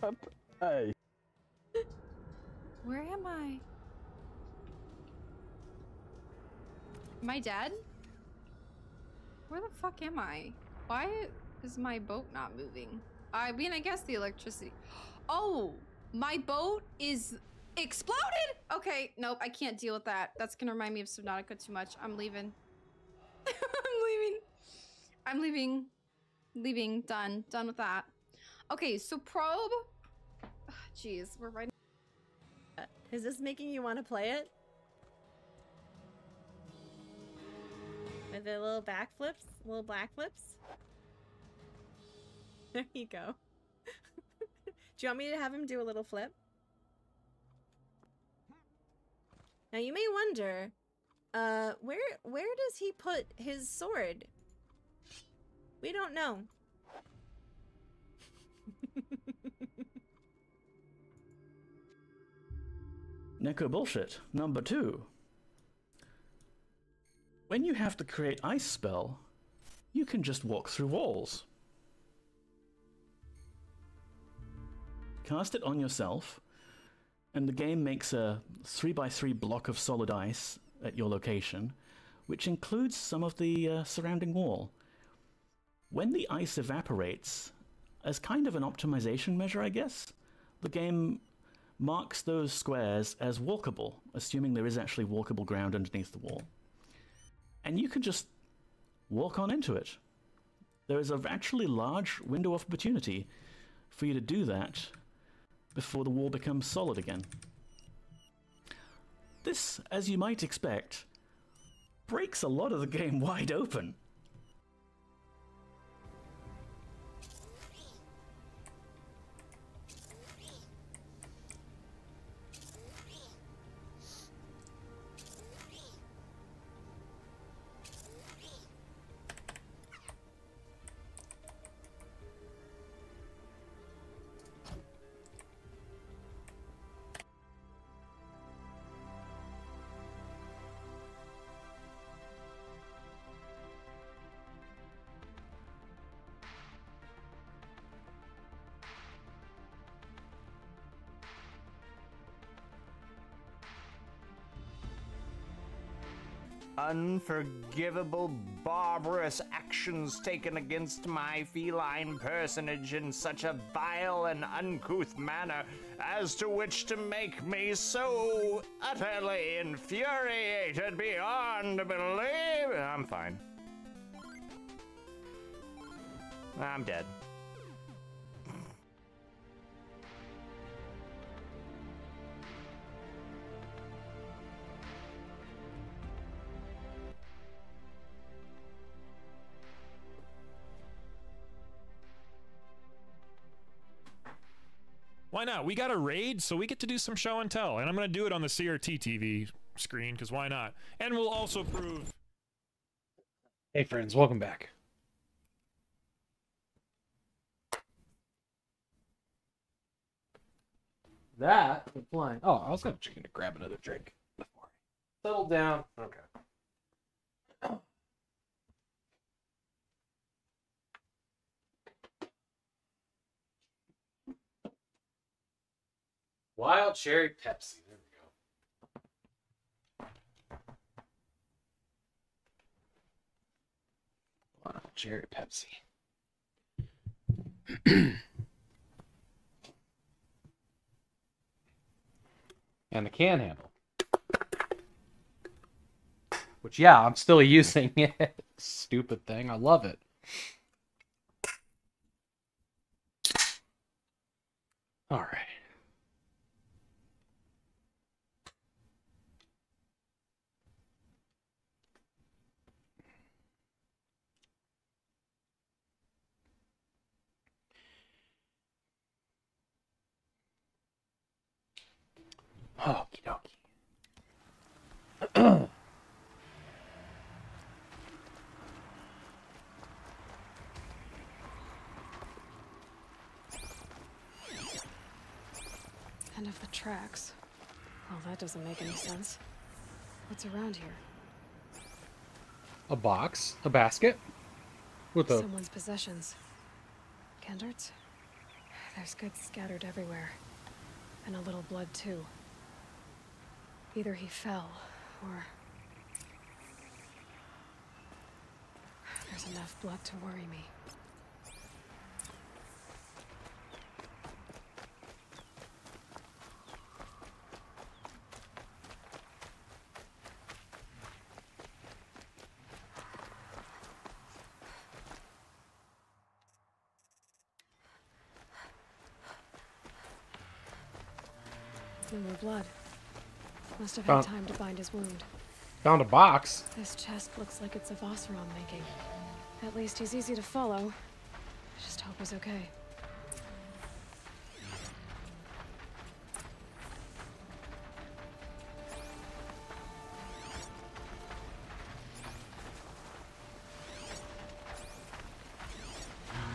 Up. Hey. Where am I? Am I dead? Where the fuck am I? Why is my boat not moving? I mean, I guess the electricity. Oh, my boat is exploded? Okay, nope, I can't deal with that. That's gonna remind me of Subnautica too much. I'm leaving. I'm leaving. Leaving. Done. Done with that. Okay, so probe. Jeez, we're right. Is this making you want to play it? With the little backflips? Little black flips? There you go. Do you want me to have him do a little flip? Now you may wonder, where does he put his sword? We don't know. Neko bullshit. Number 2. When you have to create ice spell, you can just walk through walls. Cast it on yourself, and the game makes a 3x3 block of solid ice at your location, which includes some of the surrounding wall. When the ice evaporates, as kind of an optimization measure, I guess, the game marks those squares as walkable, assuming there is actually walkable ground underneath the wall. And you can just walk on into it. There is a actually large window of opportunity for you to do that before the wall becomes solid again. This, as you might expect, breaks a lot of the game wide open. Unforgivable, barbarous actions taken against my feline personage in such a vile and uncouth manner as to which to make me so utterly infuriated beyond belief. I'm fine. I'm dead. Why not? We got a raid, so we get to do some show and tell. And I'm going to do it on the CRT TV screen, because why not? And we'll also prove... Hey friends, welcome back. that and flying. Oh, I was gonna grab another drink before. Settle down. Okay. Wild cherry Pepsi. There we go. Wild cherry Pepsi. And the can handle. Which, yeah, I'm still using it. Stupid thing. I love it. All right. Okie dokie. End of the tracks. Well, that doesn't make any sense. What's around here? A box, a basket, with a Someone's possessions. Kendart's? There's goods scattered everywhere. And a little blood, too. Either he fell, or... There's enough blood to worry me. No more blood. Must have had time to bind his wound. Found a box. This chest looks like it's of Oseram making. At least he's easy to follow. Just hope he's okay.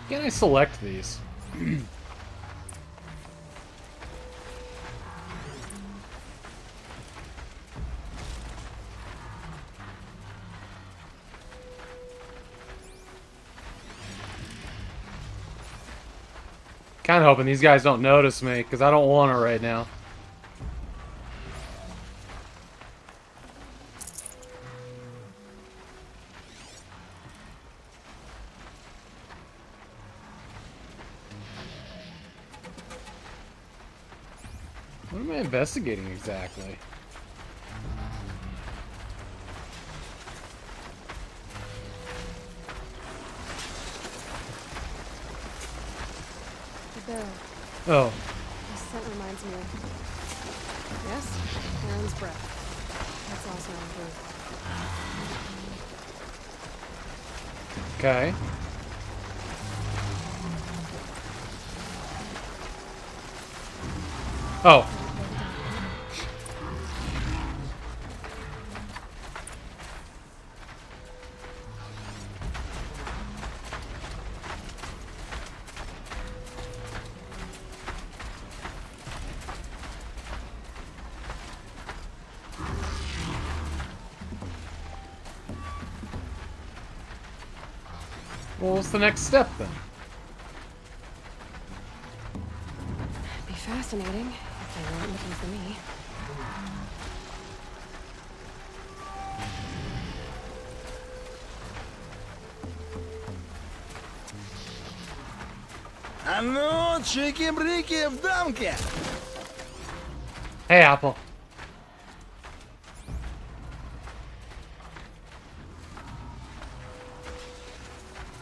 Can I select these? Kind of hoping these guys don't notice me, because I don't want it right now. What am I investigating exactly? Oh. This scent reminds me of... Yes? Aaron's breath. That's also on blue. Okay. Oh. Well, what's the next step then? Be fascinating if they weren't looking for me. А ну, чики-брики в дамке! Hey, Apple.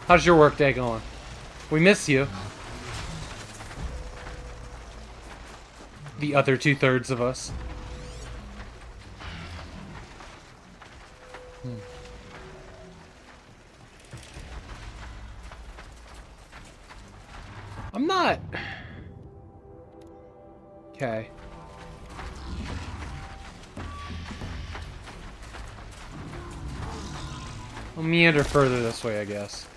How's your work day going? We miss you. The other 2/3 of us. I'm not... Okay. I'll meander further this way, I guess.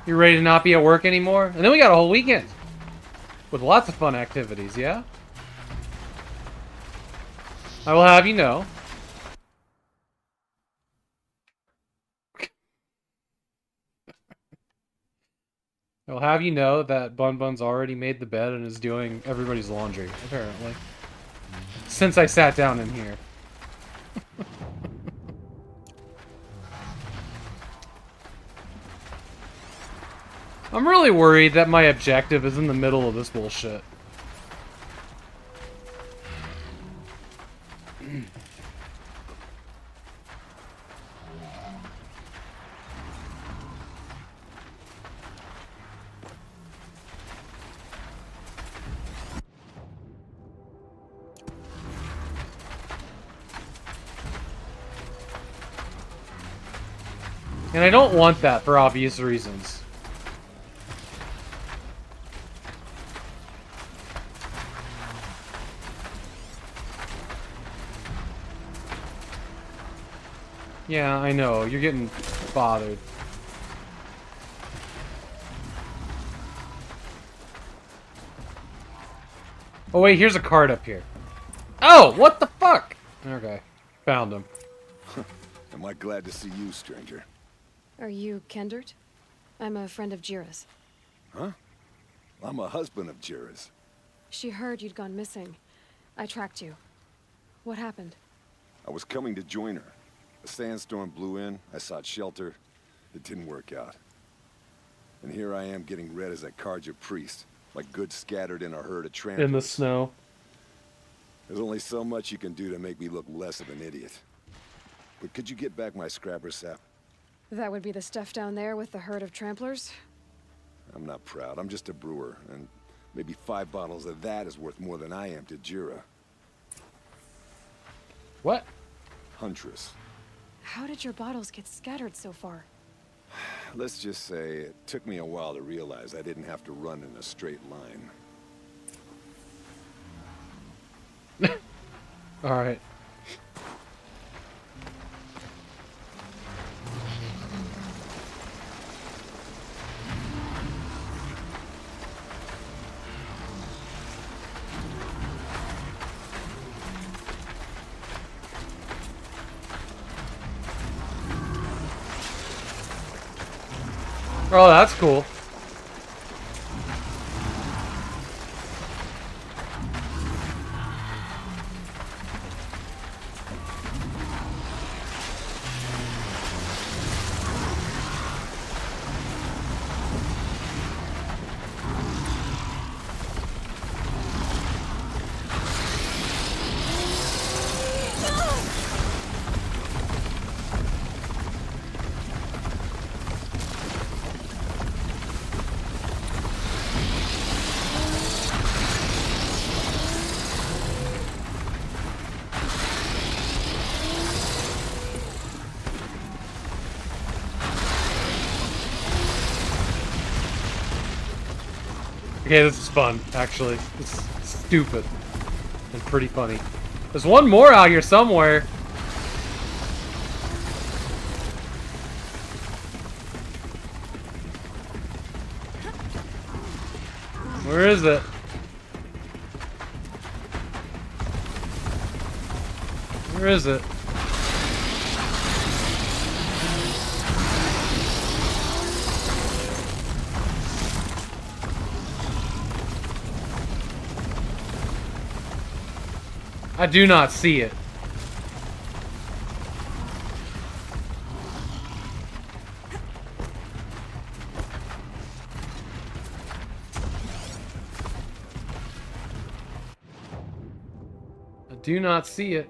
You ready to not be at work anymore? And then we got a whole weekend. With lots of fun activities, yeah? I will have you know. I will have you know that Bun Bun's already made the bed and is doing everybody's laundry, apparently. Since I sat down in here. I'm really worried that my objective is in the middle of this bullshit. And I don't want that for obvious reasons. Yeah, I know. You're getting bothered. Oh wait, here's a card up here. Oh, what the fuck? Okay, found him. Am I glad to see you, stranger? Are you Kendert? I'm a friend of Jira's. Huh? I'm a husband of Jira's. She heard you'd gone missing. I tracked you. What happened? I was coming to join her. A sandstorm blew in, I sought shelter. It didn't work out. And here I am getting read as a Karja priest, my goods scattered in a herd of tramplers. In the snow. There's only so much you can do to make me look less of an idiot. But could you get back my scrapper sap? That would be the stuff down there with the herd of tramplers? I'm not proud, I'm just a brewer, and maybe 5 bottles of that is worth more than I am to Jira. What? Huntress. How did your bottles get scattered so far? Let's just say it took me a while to realize I didn't have to run in a straight line. Alright. Oh, that's cool. Okay, this is fun, actually. This is stupid. And pretty funny. There's one more out here somewhere. Where is it? Where is it? I do not see it. I do not see it.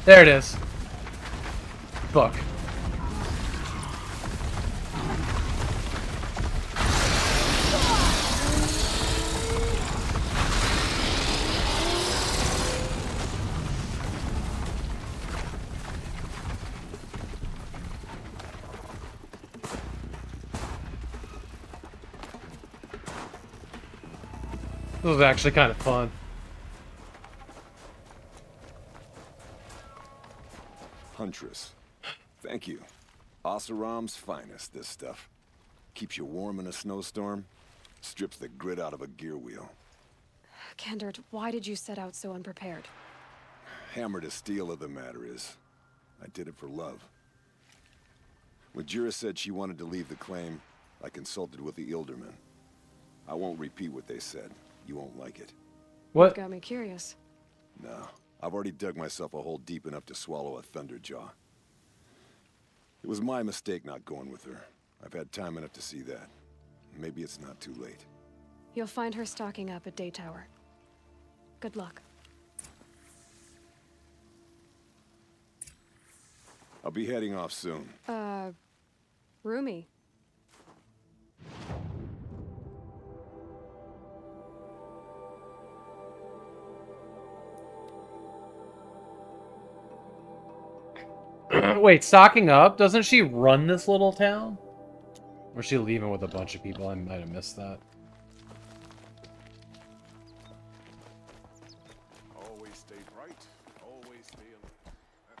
There it is. Fuck. was actually kind of fun. Huntress. Thank you. Oseram's finest, this stuff. Keeps you warm in a snowstorm, strips the grit out of a gear wheel. Kendert, why did you set out so unprepared? Hammer to steel of the matter is, I did it for love. When Jura said she wanted to leave the claim, I consulted with the Ilderman. I won't repeat what they said. You won't like it. What? Got me curious. No, I've already dug myself a hole deep enough to swallow a thunderjaw. It was my mistake not going with her. I've had time enough to see that. Maybe it's not too late. You'll find her stocking up at Day Tower. Good luck. I'll be heading off soon. Roomy. Wait, stocking up? Doesn't she run this little town? Or is she leaving with a bunch of people? I might have missed that. Always stay bright. Always stay alert.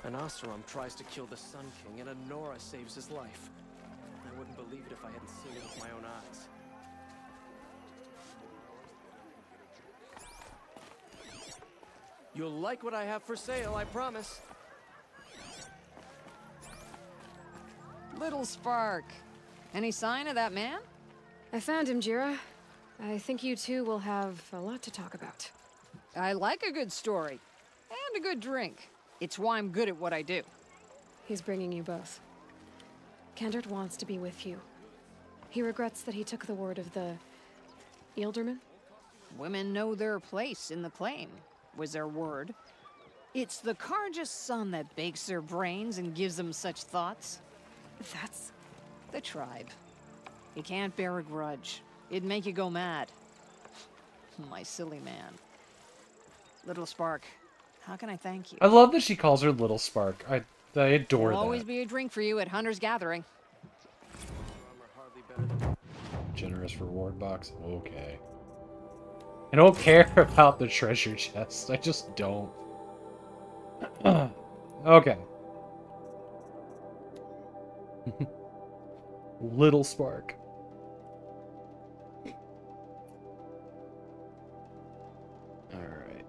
An Oseram tries to kill the Sun King, and a Nora saves his life. I wouldn't believe it if I hadn't seen it with my own eyes. You'll like what I have for sale, I promise. Little Spark. Any sign of that man? I found him, Jira. I think you two will have a lot to talk about. I like a good story. And a good drink. It's why I'm good at what I do. He's bringing you both. Kendert wants to be with you. He regrets that he took the word of the Ilderman. Women know their place in the claim, was their word. It's the Karja's son that bakes their brains and gives them such thoughts. That's the tribe. You can't bear a grudge. It'd make you go mad. My silly man. Little Spark, how can I thank you? I love that she calls her Little Spark. I adore There'll that. always be a drink for you at Hunter's Gathering. Generous reward box. Okay. I don't care about the treasure chest. I just don't. Okay. Little Spark. Alright.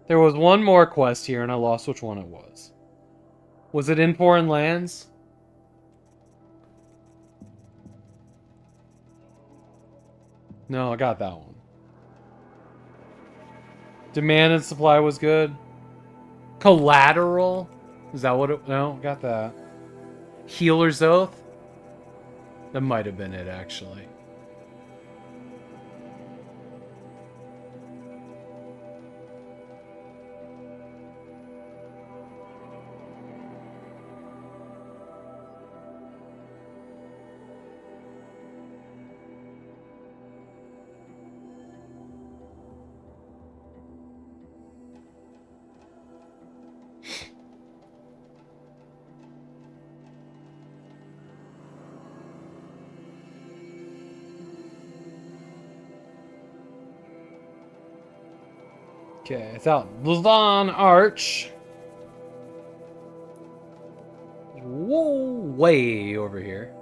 There was one more quest here, and I lost which one it was. Was it in Foreign Lands? No, I got that one. Demand and supply was good. Collateral? Is that what it... No, got that. Healer's Oath? That might have been it, actually. Okay, it's out. Blazon Arch. Whoa, way over here.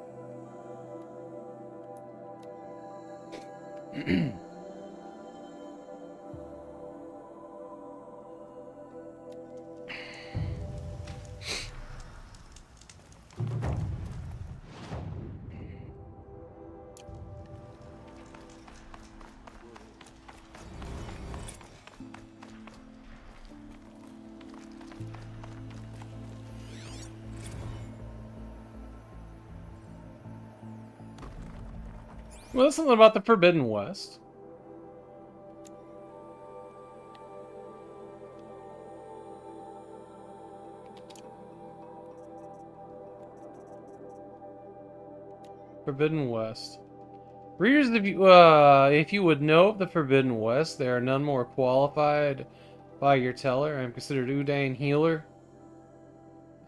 Well, there's something about the Forbidden West. Forbidden West. Readers, if you would know of the Forbidden West, there are none more qualified by your teller. I am considered Udain Healer.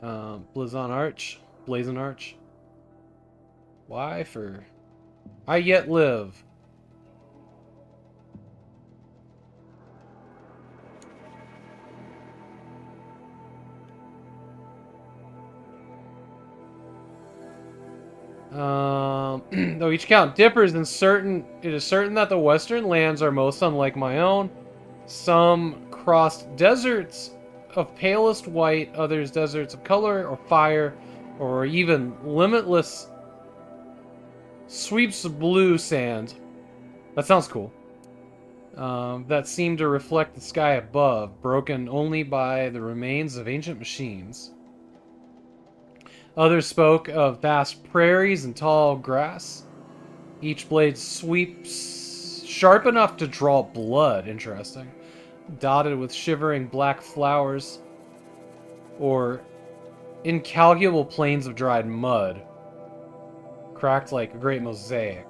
Blazon Arch. Y for I yet live. Though each account differs in certain, it is certain that the western lands are most unlike my own. Some crossed deserts of palest white, others deserts of color or fire, or even limitless sweeps of blue sand. That sounds cool. That seem to reflect the sky above, broken only by the remains of ancient machines. Others spoke of vast prairies and tall grass. Each blade sweeps sharp enough to draw blood. Interesting. Dotted with shivering black flowers, or incalculable plains of dried mud, cracked like a great mosaic.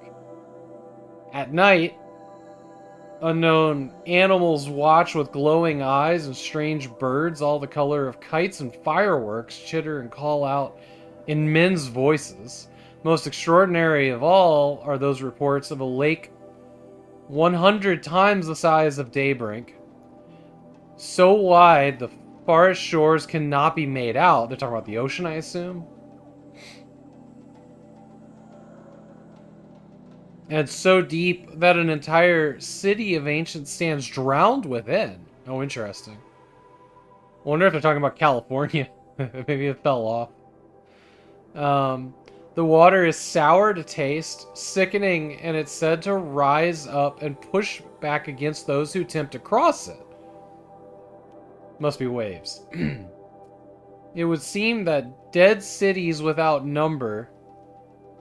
At night, unknown animals watch with glowing eyes, and strange birds, all the color of kites and fireworks, chitter and call out in men's voices. Most extraordinary of all are those reports of a lake 100 times the size of Daybreak, so wide the farthest shores cannot be made out. They're talking about the ocean, I assume. And so deep that an entire city of ancient stands drowned within. Oh, interesting. I wonder if they're talking about California. Maybe it fell off. The water is sour to taste, sickening, and it's said to rise up and push back against those who attempt to cross it. Must be waves. It would seem that dead cities without number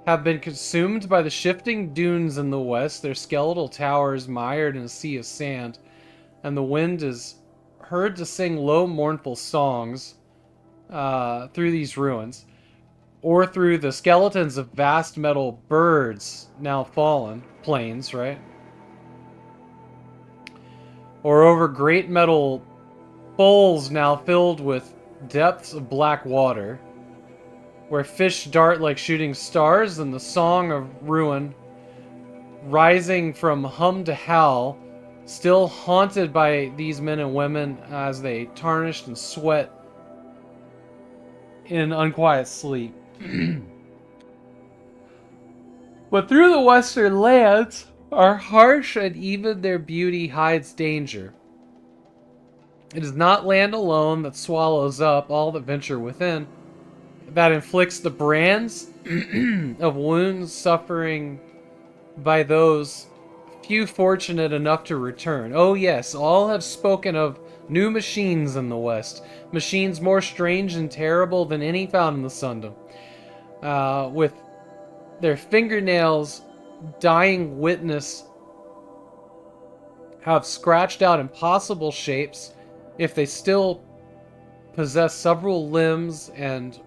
have been consumed by the shifting dunes in the west, their skeletal towers mired in a sea of sand, and the wind is heard to sing low mournful songs through these ruins, or through the skeletons of vast metal birds now fallen, planes, right? Or over great metal bowls now filled with depths of black water, where fish dart like shooting stars, and the song of ruin, rising from hum to howl, still haunted by these men and women as they tarnished and sweat in unquiet sleep. But through the western lands are harsh, and even their beauty hides danger. It is not land alone that swallows up all that venture within, that inflicts the brands of wounds suffering by those few fortunate enough to return. Oh yes, all have spoken of new machines in the West, machines more strange and terrible than any found in the Sundom, with their fingernails dying witness have scratched out impossible shapes, if they still possess several limbs and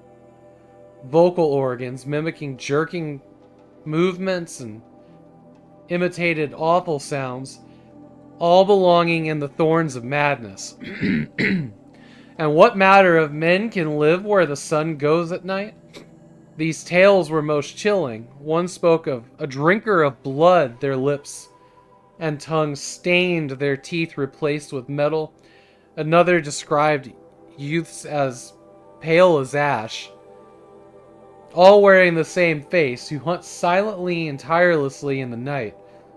vocal organs, mimicking jerking movements and imitated awful sounds, all belonging in the thorns of madness. And what matter if men can live where the sun goes at night? These tales were most chilling. One spoke of a drinker of blood, their lips and tongues stained, their teeth replaced with metal. Another described youths as pale as ash, all wearing the same face, who hunt silently and tirelessly in the night.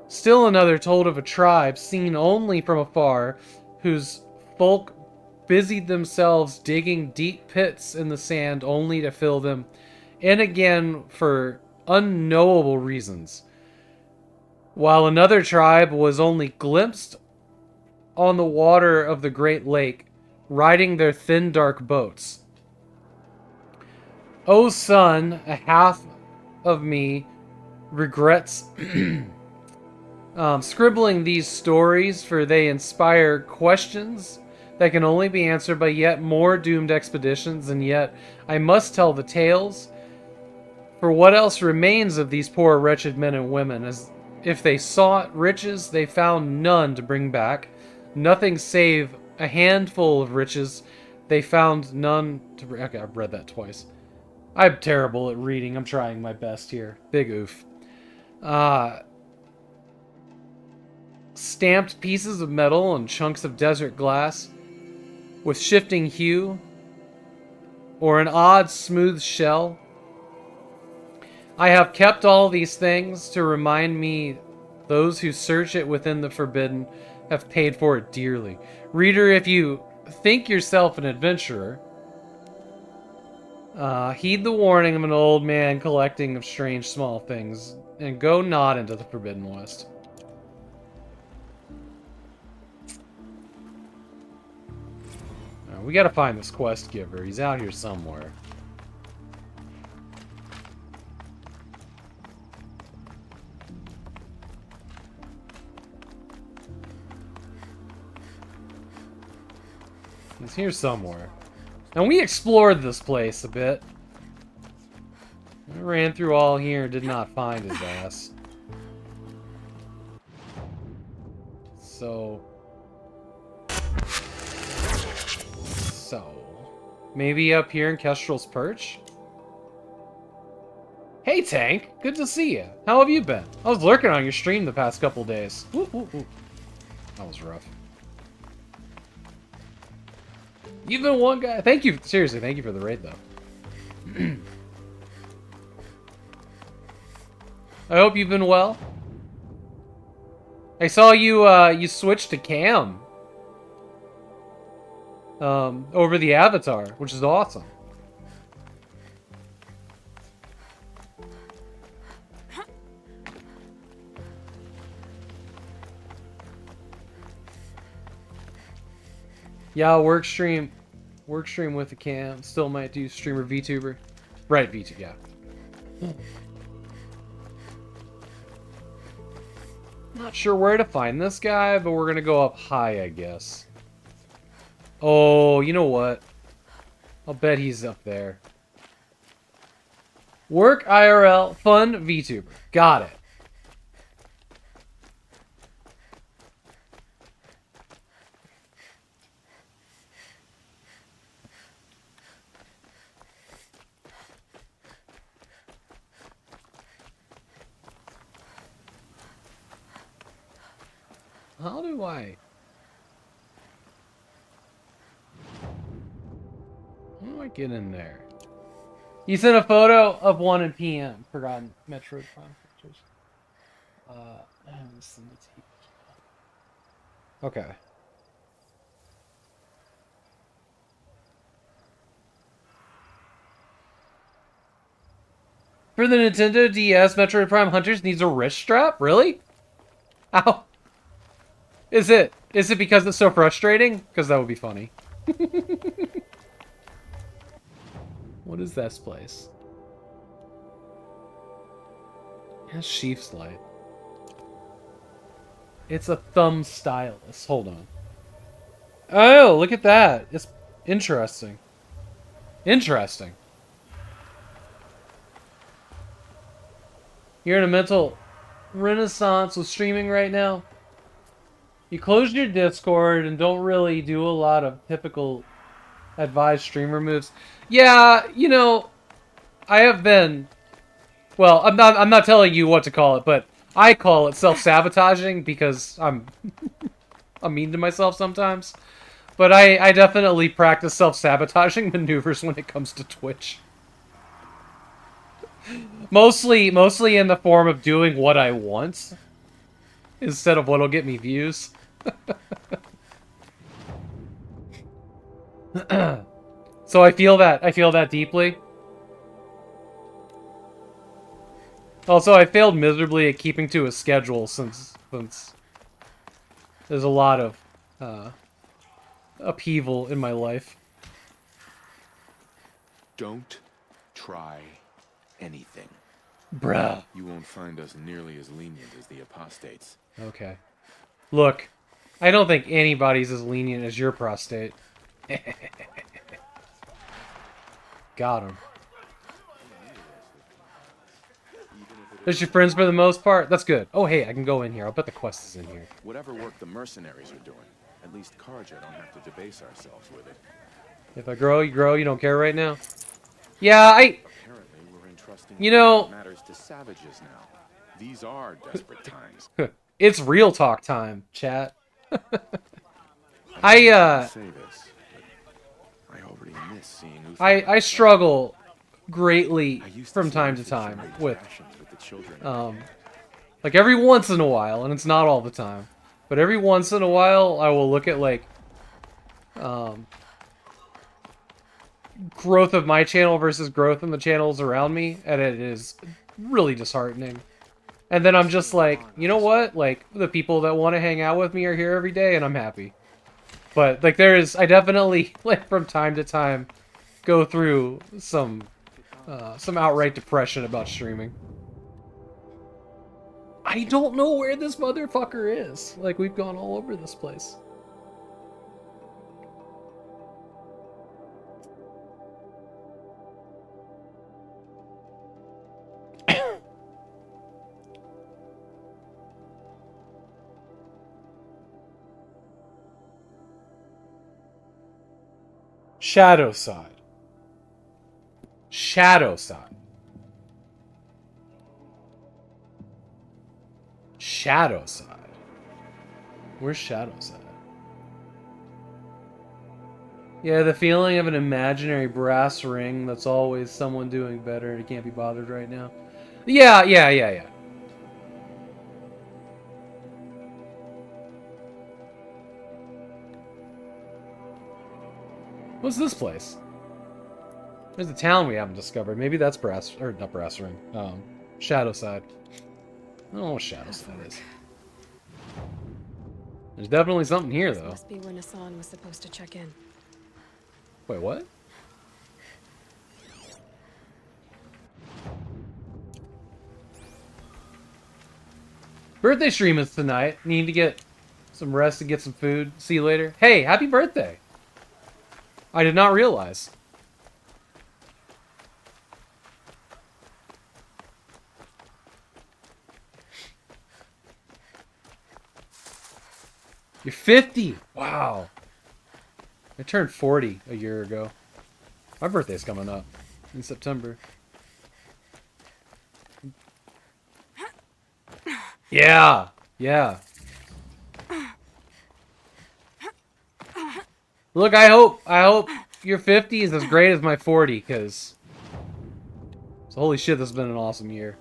Still another told of a tribe seen only from afar, whose folk busied themselves digging deep pits in the sand only to fill them in again for unknowable reasons, while another tribe was only glimpsed on the water of the great lake, riding their thin dark boats. O son, a half of me regrets scribbling these stories, for they inspire questions that can only be answered by yet more doomed expeditions, and yet I must tell the tales, for what else remains of these poor wretched men and women? As if they sought riches, they found none to bring back, nothing save a handful of riches, they found none to... Okay, I've read that twice. I'm terrible at reading. I'm trying my best here. Big oof. Stamped pieces of metal and chunks of desert glass with shifting hue, or an odd smooth shell. I have kept all these things to remind me those who search it within the forbidden have paid for it dearly. Reader, if you think yourself an adventurer, heed the warning of an old man collecting of strange small things, and go not into the Forbidden West. We gotta find this quest giver. He's out here somewhere. He's here somewhere. And we explored this place a bit. I ran through all here and did not find his ass. So... maybe up here in Kestrel's Perch? Hey, Tank! Good to see you. How have you been? I was lurking on your stream the past couple days. Woo, woo, woo. That was rough. You've been one guy. Thank you. Seriously, thank you for the raid, though. I hope you've been well. I saw you, you switched to cam. Over the avatar, which is awesome. Yeah, work stream with the cam. Still might do streamer VTuber. Right, VTuber, yeah. Not sure where to find this guy, but we're gonna go up high, I guess. Oh, you know what? I'll bet he's up there. Work IRL, fun VTuber. Got it. How do I... how do I get in there? You sent a photo of 1 in PM. Forgotten Metroid Prime pictures. Okay. For the Nintendo DS, Metroid Prime Hunters needs a wrist strap? Really? Ow. Is it because it's so frustrating? Because that would be funny. What is this place? It has Sheaf's light. It's a thumb stylus. Hold on. Oh, look at that. It's interesting. Interesting. You're in a mental renaissance with streaming right now. You closed your Discord and don't really do a lot of typical advised streamer moves. Yeah, you know, I have been... well, I'm not telling you what to call it, but I call it self-sabotaging because I'm mean to myself sometimes. But I definitely practice self-sabotaging maneuvers when it comes to Twitch. Mostly in the form of doing what I want instead of what'll get me views. So I feel that deeply. Also, I failed miserably at keeping to a schedule since there's a lot of upheaval in my life. Don't try anything. Bruh. You won't find us nearly as lenient as the apostates. Okay. Look, I don't think anybody's as lenient as your prostate. Got him. There's your friends for the most part? That's good. Oh, hey, I can go in here. I'll bet the quest is in here. Whatever work the mercenaries are doing, at least Karja don't have to debase ourselves with it. If I grow, you grow. You don't care right now? Yeah, trusting You know, matters to savages now. These are desperate times. it's real talk time, chat. I say this, but I already miss seeing Uther. I struggle greatly from time to seriously time trade with rations with the children. like every once in a while, and it's not all the time, but every once in a while I will look at like growth of my channel versus growth in the channels around me, and it is really disheartening. And then I'm just like, you know what? Like, the people that want to hang out with me are here every day, and I'm happy. But, like, I definitely, like, from time to time, go through some outright depression about streaming. I don't know where this motherfucker is. Like, we've gone all over this place. Shadow side. Shadow side. Shadow side. Where's Shadow side? Yeah, the feeling of an imaginary brass ring that's always someone doing better and it can't be bothered right now. Yeah. What's this place? There's a town we haven't discovered. Maybe that's brass, or not brass ring. Shadow side. I don't know what Shadow side is. There's definitely something here, though. Must be where Nassan was supposed to check in. Wait, what? Birthday stream is tonight. Need to get some rest and get some food. See you later. Hey, happy birthday! I did not realize. You're 50! Wow. I turned 40 a year ago. My birthday's coming up in September. Yeah! Look, I hope your 50 is as great as my 40, because holy shit, this has been an awesome year.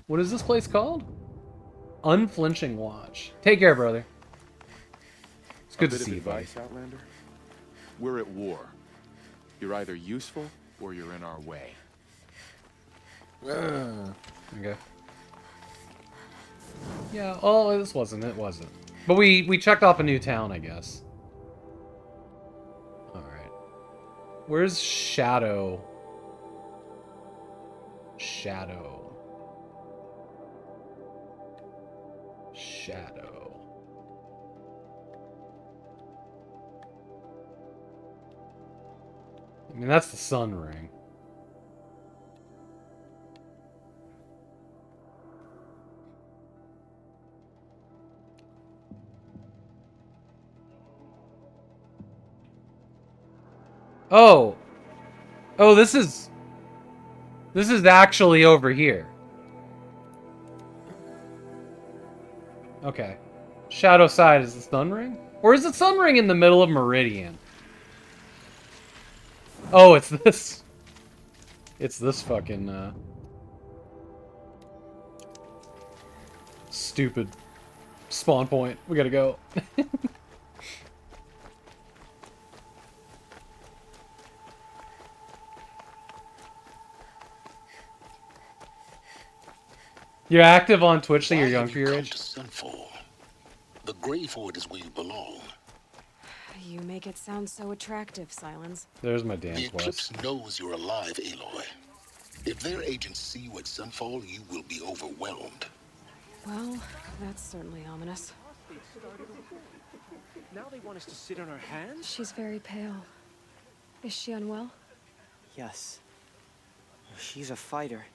What is this place called? Unflinching Watch. Take care, brother. It's good to see you, buddy. Outlander? We're at war. You're either useful or you're in our way. Okay. Yeah, oh, this wasn't. It wasn't. But we checked off a new town, I guess. Alright. Where's Shadow? Shadow. I mean, that's the sun ring. Oh, this is actually over here. Okay. Shadow side is the sun ring? Or is the sun ring in the middle of Meridian? Oh, it's this. It's this fucking, stupid spawn point. We gotta go. You're active on Twitch, so you're young for your age? The grave hoard is where you belong. You make it sound so attractive, Silence. There's my damn The quest. Eclipse knows you're alive, Aloy. If their agents see you at Sunfall, you will be overwhelmed. Well, that's certainly ominous. Now they want us to sit on our hands? She's very pale. Is she unwell? Yes. She's a fighter,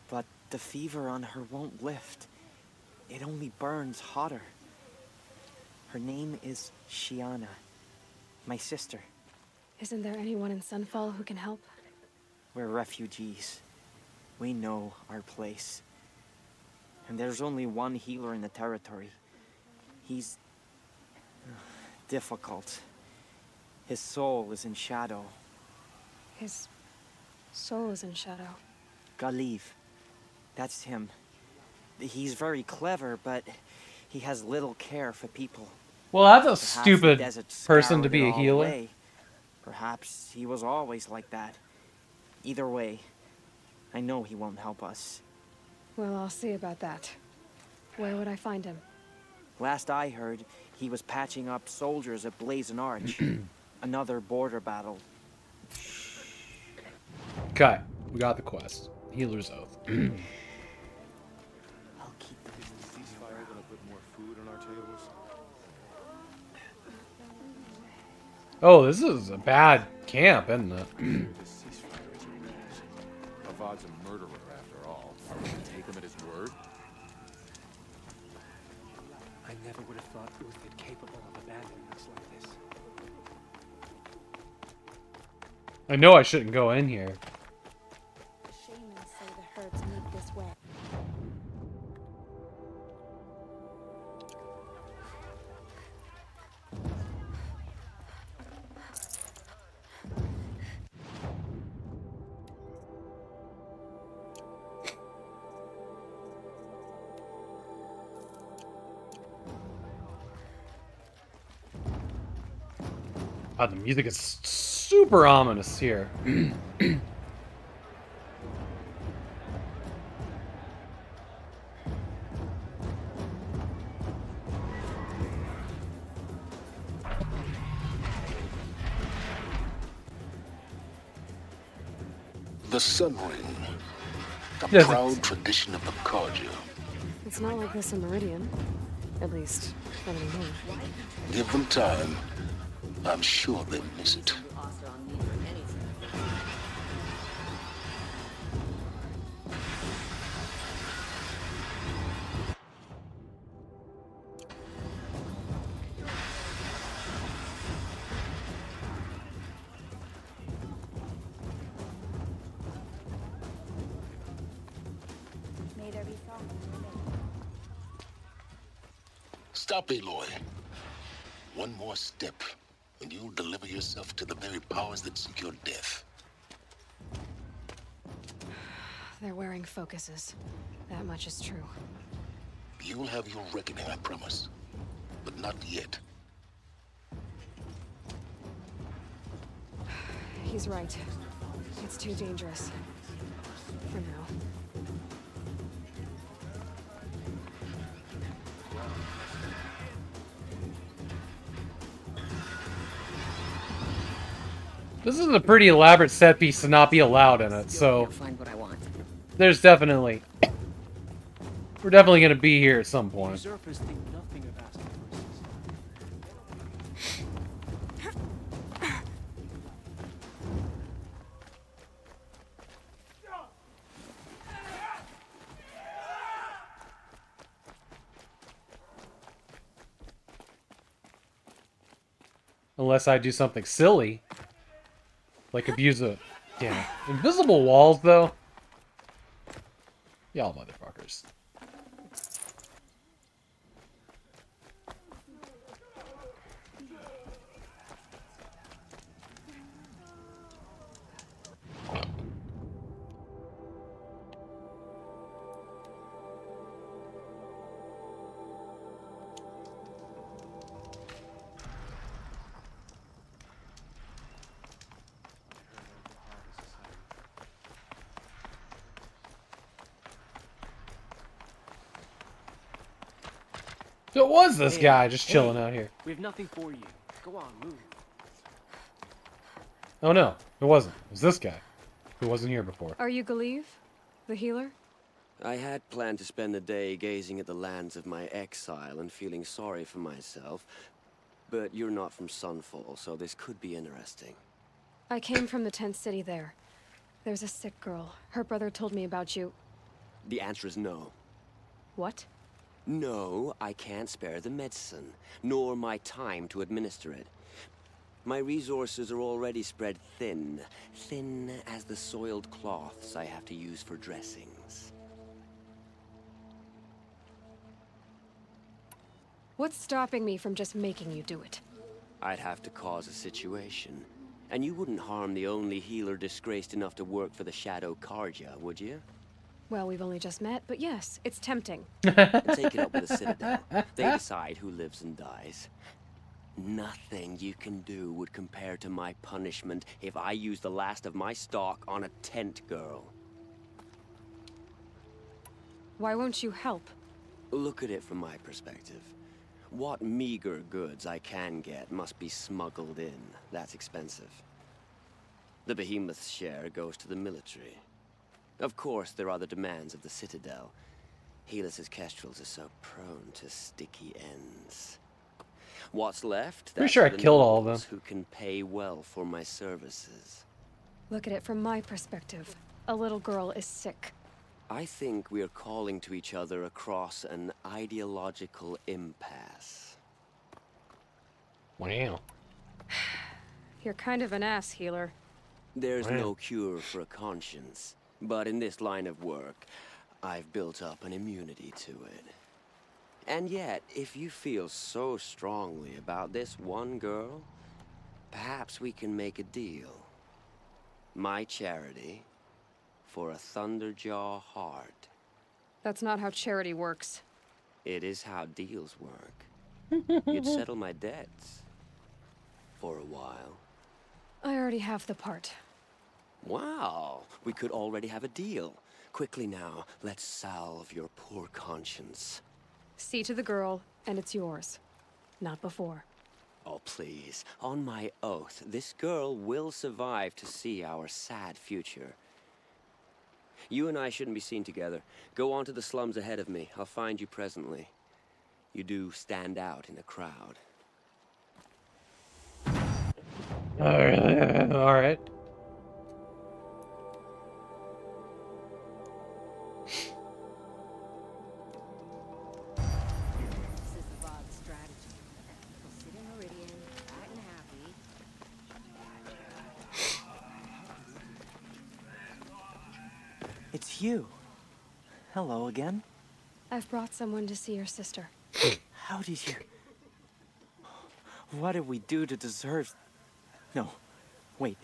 but the fever on her won't lift. It only burns hotter. Her name is Shiana. My sister. Isn't there anyone in Sunfall who can help? We're refugees. We know our place. And there's only one healer in the territory. He's difficult. His soul is in shadow. His soul is in shadow. Galiv. That's him. He's very clever, but he has little care for people. Well, that's a Perhaps stupid the desert person to scoured be it a all healer. away. Perhaps he was always like that. Either way, I know he won't help us. Well, I'll see about that. Where would I find him? Last I heard, he was patching up soldiers at Blazing Arch. Another border battle. Okay, we got the quest. Healer's Oath. Ceasefire gonna put more food on our tables? Oh, this is a bad camp, isn't it? Havok's a murderer after all. Are we gonna take him at his word? I never would have thought Uthid capable of abandoning us like this. I know I shouldn't go in here. Shamans say the herds meet this way. God, the music is super ominous here. The Sun Ring, a Yes, proud tradition of the Carja. It's not like this in Meridian. At least, not anymore. Give them time. I'm sure they'll miss it. May there be song. Stop, Aloy. One more step, and you'll deliver yourself to the very powers that seek your death. They're wearing focuses. That much is true. You'll have your reckoning, I promise. But not yet. He's right. It's too dangerous. For now. This is a pretty elaborate set piece to not be allowed in it, so Find what I want. there's definitely... We're definitely going to be here at some point. Usurpers think nothing of asking for assistance. Unless I do something silly. Like abuse a... Damn it. Invisible walls, though? Y'all motherfuckers. So it was this guy just chilling out here. We have nothing for you. Go on, move. Oh no, it wasn't. It was this guy, who wasn't here before. Are you Galiv? The healer? I had planned to spend the day gazing at the lands of my exile and feeling sorry for myself, but you're not from Sunfall, so this could be interesting. I came from the tent city there. There's a sick girl. Her brother told me about you. The answer is no. What? No, I can't spare the medicine, nor my time to administer it. My resources are already spread thin. Thin as the soiled cloths I have to use for dressings. What's stopping me from just making you do it? I'd have to cause a situation. And you wouldn't harm the only healer disgraced enough to work for the Shadow Karja, would you? Well, we've only just met, but yes, it's tempting. Take it up with the Citadel. They decide who lives and dies. Nothing you can do would compare to my punishment if I use the last of my stock on a tent girl. Why won't you help? Look at it from my perspective. What meager goods I can get must be smuggled in. That's expensive. The Behemoth's share goes to the military. Of course, there are the demands of the Citadel. Helis's kestrels are so prone to sticky ends. What's left? Pretty sure I killed all of them. Who can pay well for my services. Look at it from my perspective. A little girl is sick. I think we are calling to each other across an ideological impasse. Wow. You're kind of an ass, healer. There's no cure for a conscience, but in this line of work, I've built up an immunity to it. And yet, if you feel so strongly about this one girl, perhaps we can make a deal. My charity for a Thunderjaw heart. That's not how charity works. It is how deals work. You'd settle my debts. For a while. I already have the part. Wow, we could already have a deal. Quickly now, let's salve your poor conscience. See to the girl, and it's yours. Not before. Oh, please. On my oath, this girl will survive to see our sad future. You and I shouldn't be seen together. Go on to the slums ahead of me. I'll find you presently. You do stand out in a crowd. All right. It's you. Hello again. I've brought someone to see your sister. How did you... What did we do to deserve... No, wait.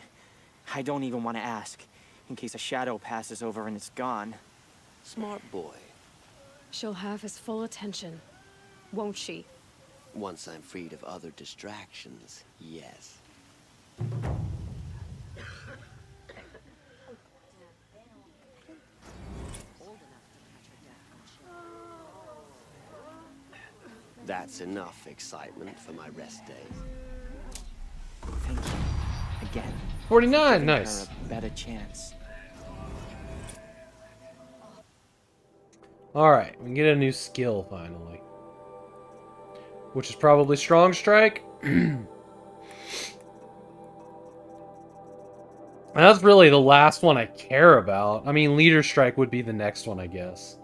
I don't even want to ask, in case a shadow passes over and it's gone. Smart boy. She'll have his full attention, won't she? Once I'm freed of other distractions, yes. That's enough excitement for my rest day. Thank you. Again. 49, nice. A better chance. Alright, we can get a new skill finally. Which is probably Strong Strike. And that's really the last one I care about. I mean, Leader Strike would be the next one, I guess.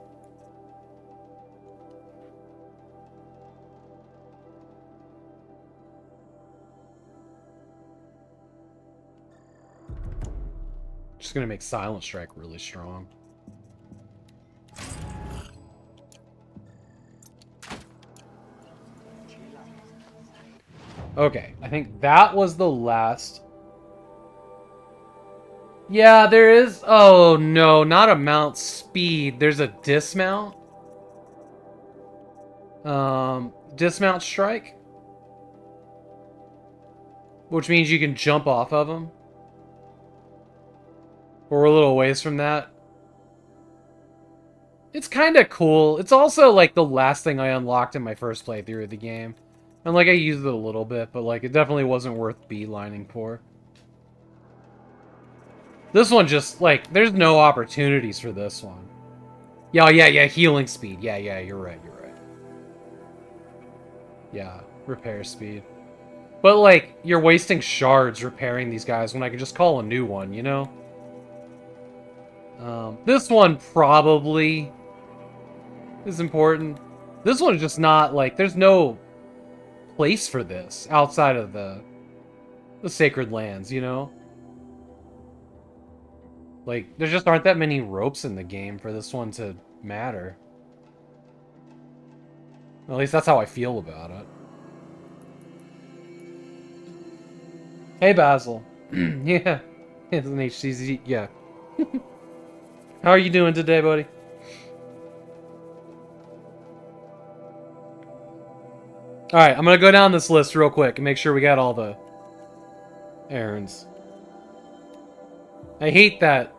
Just gonna make Silent Strike really strong. Okay, I think that was the last. Yeah, there is. Oh no, not a mount speed. There's a dismount. Dismount strike, which means you can jump off of them. We're a little ways from that. It's kind of cool. It's also like the last thing I unlocked in my first playthrough of the game. And like I used it a little bit, but like it definitely wasn't worth beelining for. This one just like there's no opportunities for this one. Yeah, healing speed. Yeah, you're right. Yeah, repair speed. But like you're wasting shards repairing these guys when I could just call a new one, you know? This one probably is important. This one's just not, like, there's no place for this outside of the the sacred lands, you know? Like, there just aren't that many ropes in the game for this one to matter. At least that's how I feel about it. Hey, Basil. Yeah. It's an HCZ. Yeah. How are you doing today, buddy? Alright, I'm gonna go down this list real quick and make sure we got all the errands. I hate that.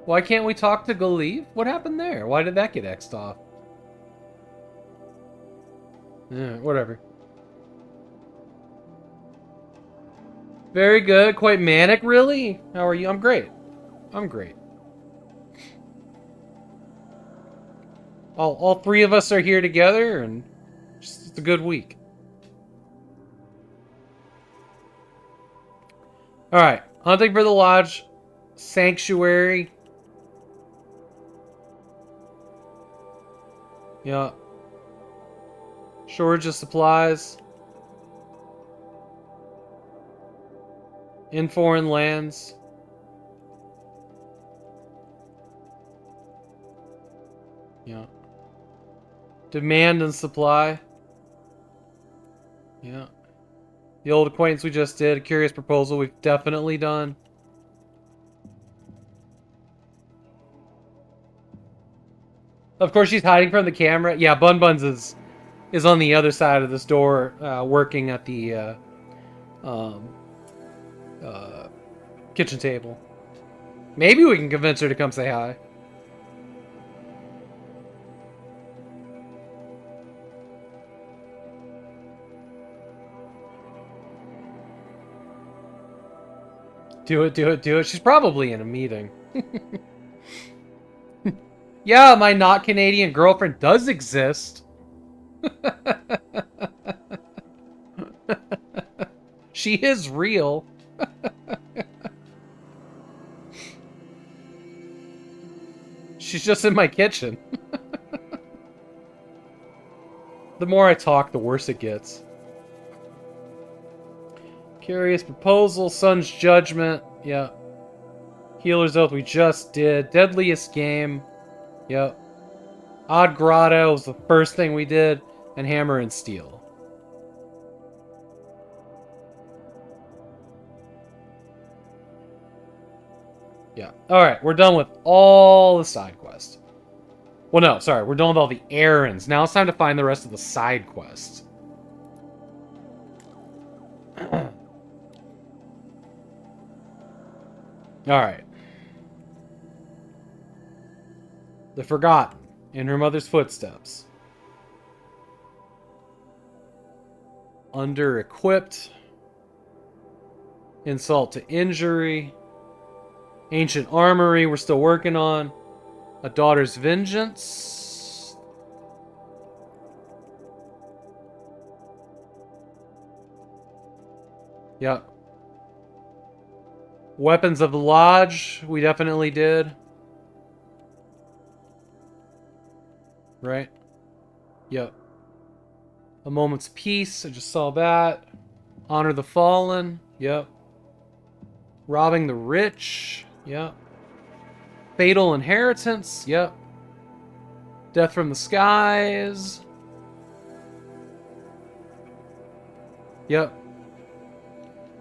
Why can't we talk to Galeev? What happened there? Why did that get X'd off? Yeah, whatever. Very good. Quite manic, really? How are you? I'm great. I'm great. All three of us are here together, and it's a good week. Alright. Hunting for the Lodge. Sanctuary. Yeah. Shortage of supplies. In foreign lands. Yeah. Demand and supply. Yeah. The old acquaintance we just did. A curious proposal we've definitely done. Of course she's hiding from the camera. Yeah, Bun Buns is on the other side of this door, working at the kitchen table. Maybe we can convince her to come say hi. Do it, do it, do it. She's probably in a meeting. Yeah, my not Canadian girlfriend does exist. She is real. She's just in my kitchen. The more I talk, the worse it gets. Curious proposal, Sun's Judgment. Yeah. Healer's Oath we just did. Deadliest Game. Yep. Odd Grotto was the first thing we did. And Hammer and Steel. Yeah. Alright, we're done with all the side quests. Well, no, sorry. We're done with all the errands. Now it's time to find the rest of the side quests. Alright. The Forgotten. In her mother's footsteps. Under-equipped. Insult to injury. Ancient Armory we're still working on. A Daughter's Vengeance. Yep. Weapons of the Lodge, we definitely did. Right? Yep. A Moment's Peace, I just saw that. Honor the Fallen, yep. Robbing the Rich, yep. Fatal Inheritance, yep. Death from the Skies. Yep.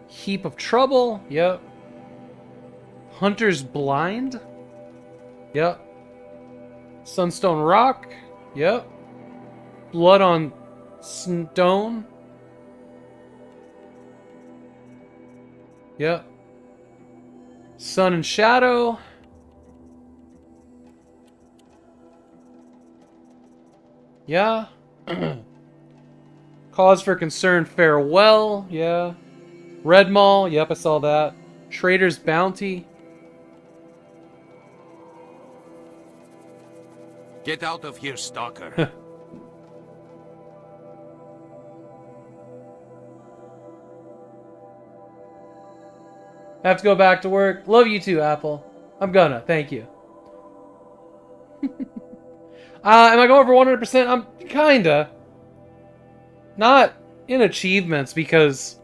Heap of Trouble, yep. Hunter's Blind. Yep. Sunstone Rock. Yep. Blood on Stone. Yep. Sun and Shadow. Yeah. Cause for Concern, Farewell. Yeah. Red Mall. Yep, I saw that. Trader's Bounty. Get out of here, stalker. Have to go back to work. Love you too, Apple. I'm gonna. Thank you. Am I going for 100%? I'm kinda. Not in achievements, because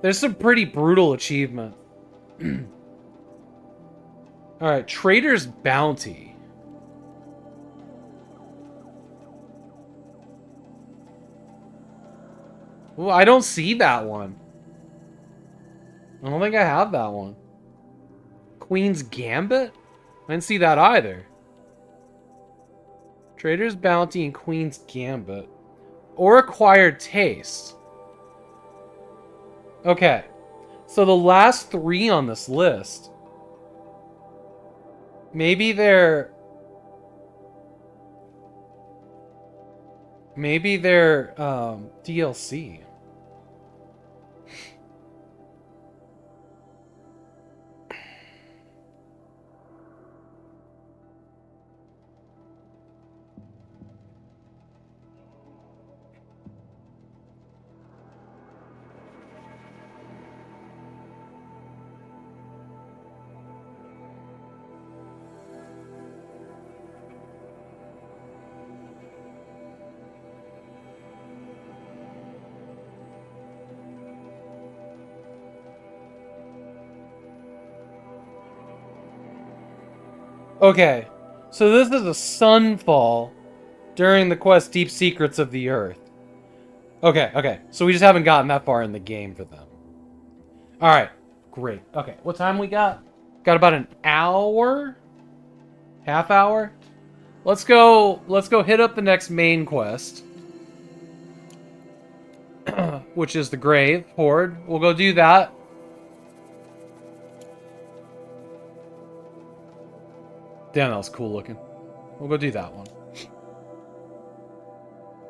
there's some pretty brutal achievement. Alright, Trader's Bounty. Well, I don't see that one. I don't think I have that one. Queen's Gambit? I didn't see that either. Trader's Bounty and Queen's Gambit. Or Acquired Taste. Okay. So the last 3 on this list. Maybe they're DLC. Okay, so this is a sunfall during the quest Deep Secrets of the Earth. Okay, so we just haven't gotten that far in the game for them. Alright, great. Okay, what time we got? Got about an hour? Half hour? Let's go hit up the next main quest. Which is the Grave Horde. We'll go do that. Damn, that was cool looking. We'll go do that one.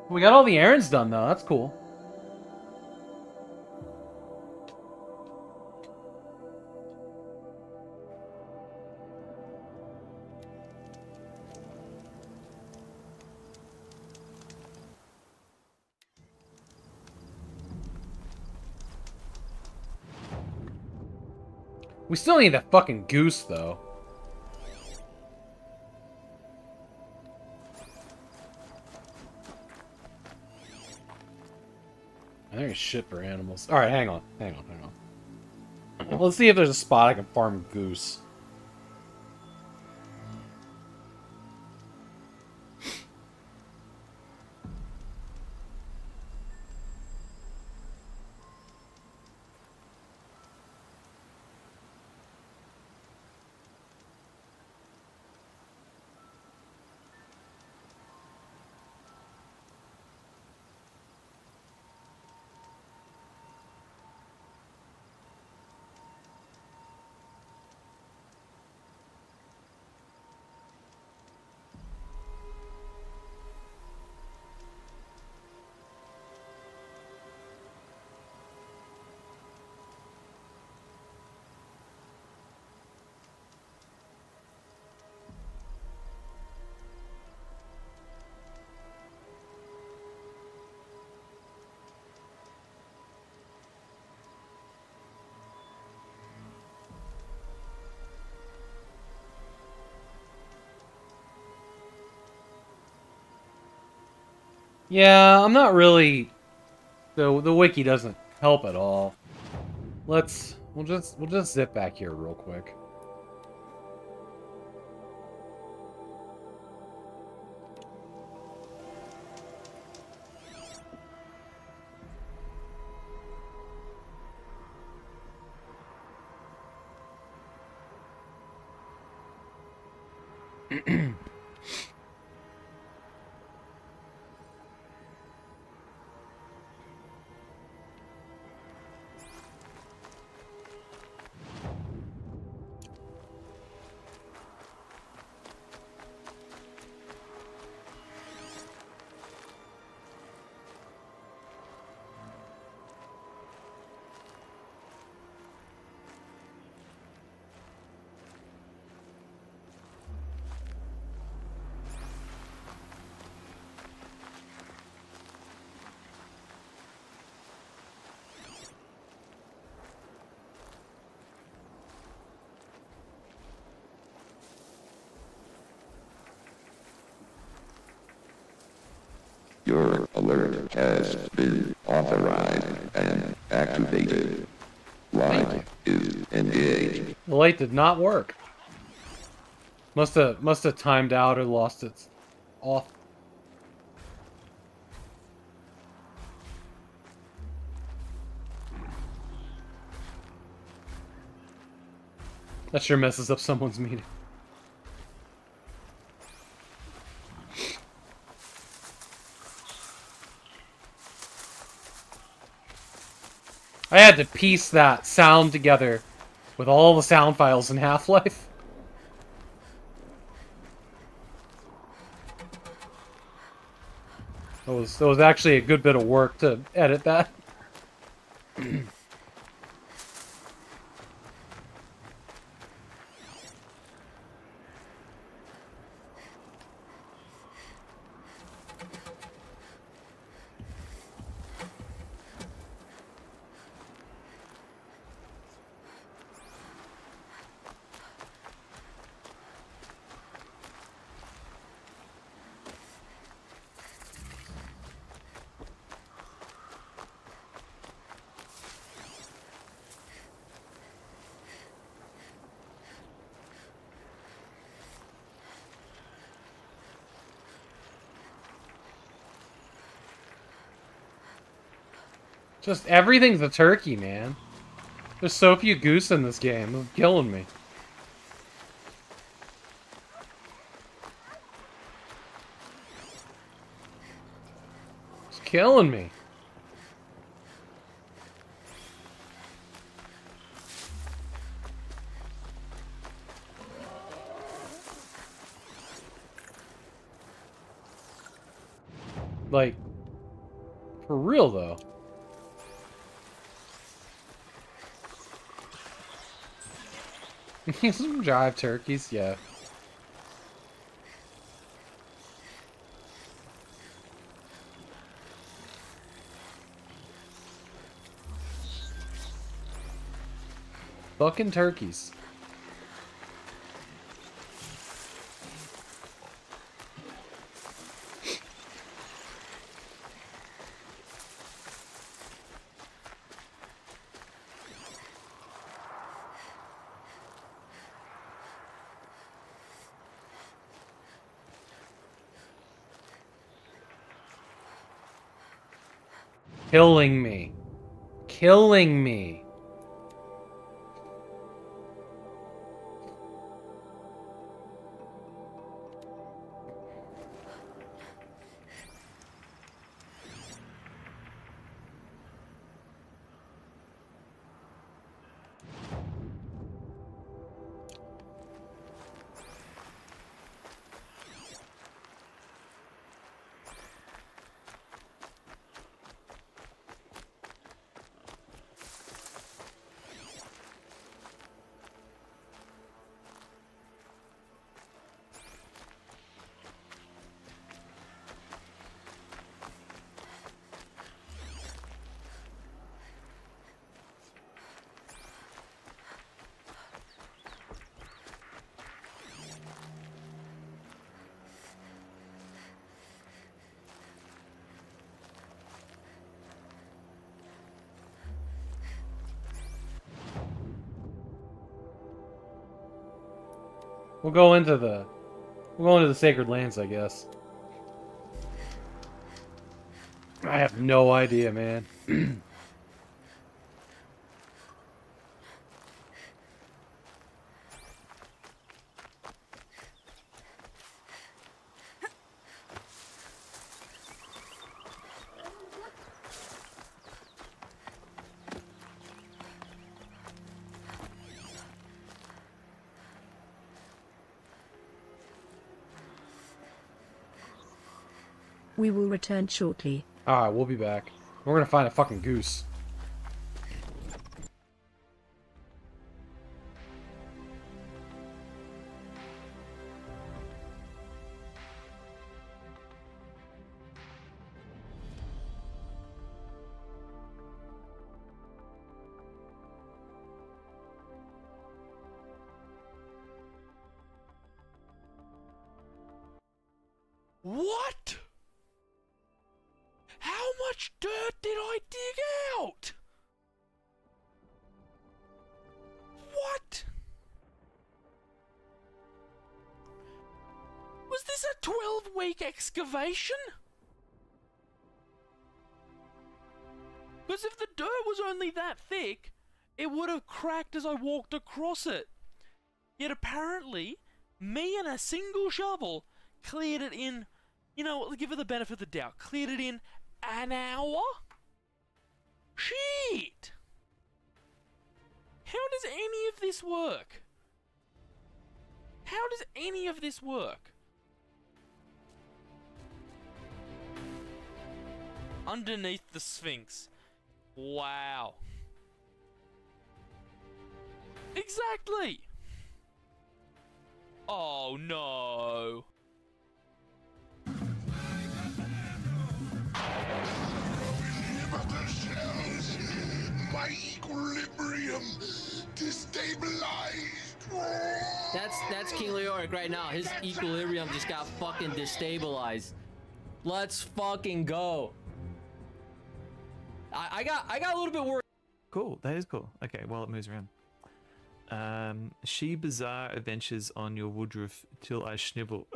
We got all the errands done, though. That's cool. We still need that fucking goose, though. There's shit for animals. Alright, hang on. Let's see if there's a spot I can farm goose. Yeah, I'm not really... The wiki doesn't help at all. We'll just zip back here real quick. has been authorized and activated. Light is engaged. The light did not work. Must have timed out or lost its off. That sure messes up someone's meeting. I had to piece that sound together with all the sound files in Half-Life. That was actually a good bit of work to edit that. Just everything's a turkey, man. There's so few goose in this game. It's killing me. It's killing me. Like, for real though. Some jive turkeys, yeah. Fucking turkeys. Killing me. Killing me. We'll go into the Sacred Lands, I guess. I have no idea, man. We will return shortly. Alright, we'll be back. We're gonna find a fucking goose. What? How 12-week excavation? Because if the dirt was only that thick, it would have cracked as I walked across it. Yet apparently, me and a single shovel cleared it in, you know, give it the benefit of the doubt, cleared it in an hour? Shit! How does any of this work? How does any of this work? Underneath the Sphinx. Wow. Exactly! Oh no. My equilibrium destabilized. That's King Leoric right now. His equilibrium just got fucking destabilized. Let's fucking go. I got a little bit worried. Cool, that is cool. Okay, while it moves around. She bizarre adventures on your woodroof till I schnibble.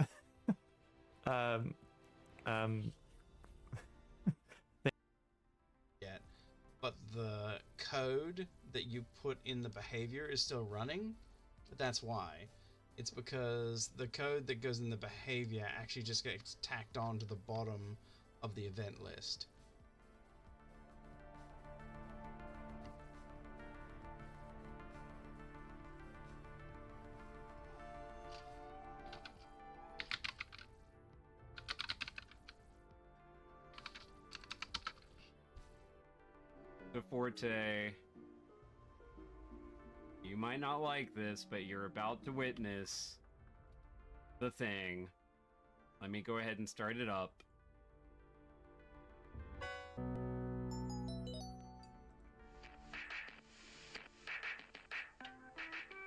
Yet, but the code that you put in the behavior is still running. But that's why. It's because the code that goes in the behavior actually just gets tacked on to the bottom of the event list. Forte, you might not like this, but you're about to witness the thing. Let me go ahead and start it up.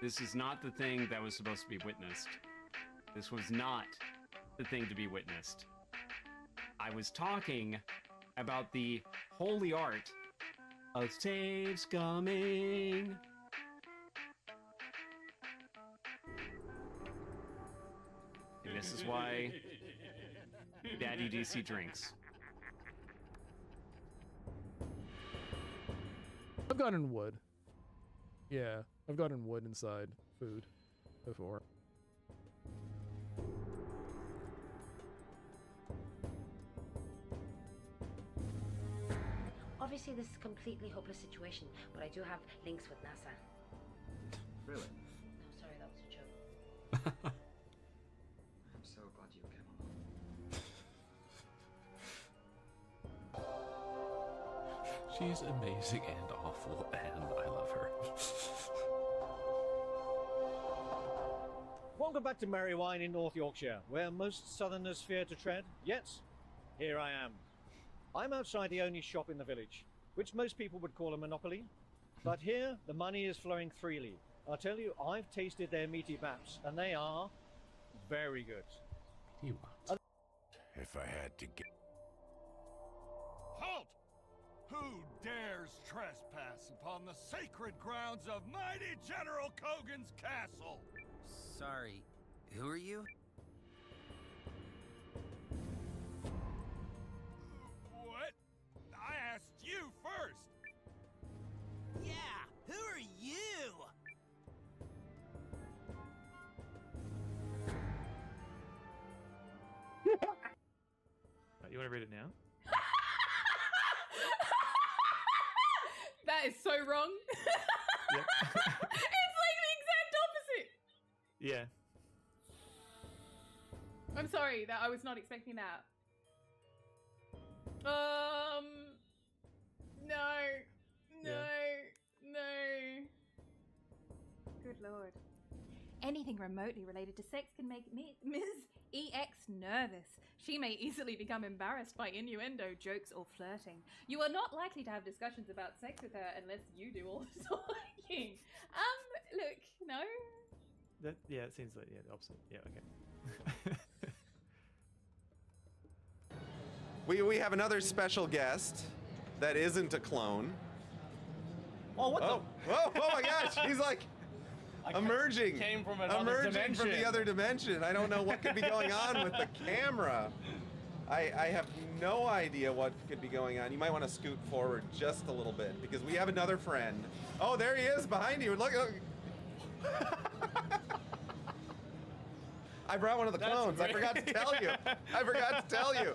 This is not the thing that was supposed to be witnessed. This was not the thing to be witnessed. I was talking about the holy art of saves coming. And this is why Daddy DC drinks. I've gotten wood. Yeah, I've gotten wood inside food before. Obviously, this is a completely hopeless situation, but I do have links with NASA. Really? No, sorry, that was a joke. I'm so glad you came along. She's amazing and awful, and I love her. Welcome back to Merry Wine in North Yorkshire, where most southerners fear to tread. Yet, here I am. I'm outside the only shop in the village, which most people would call a monopoly. But here, the money is flowing freely. I'll tell you, I've tasted their meaty baps, and they are very good. If I had to get... Halt! Who dares trespass upon the sacred grounds of mighty General Kogan's castle? Sorry, who are you? What? I asked you first! Yeah, who are you? You want to read it now? That is so wrong. Yep. It's like the exact opposite. Yeah. I'm sorry that I was not expecting that. No. Good lord. Anything remotely related to sex can make Ms. EX nervous. She may easily become embarrassed by innuendo, jokes, or flirting. You are not likely to have discussions about sex with her unless you do all the talking. Look, no. Yeah, it seems like the opposite. Yeah, okay. We have another special guest that isn't a clone. Oh, what the? Oh my gosh, he's like... emerging. Came from another Emerging dimension. from the other dimension. I don't know what could be going on with the camera. I have no idea what could be going on. You might want to scoot forward just a little bit because we have another friend. Oh, there he is behind you. Look. I brought one of the clones. I forgot to tell you. I forgot to tell you.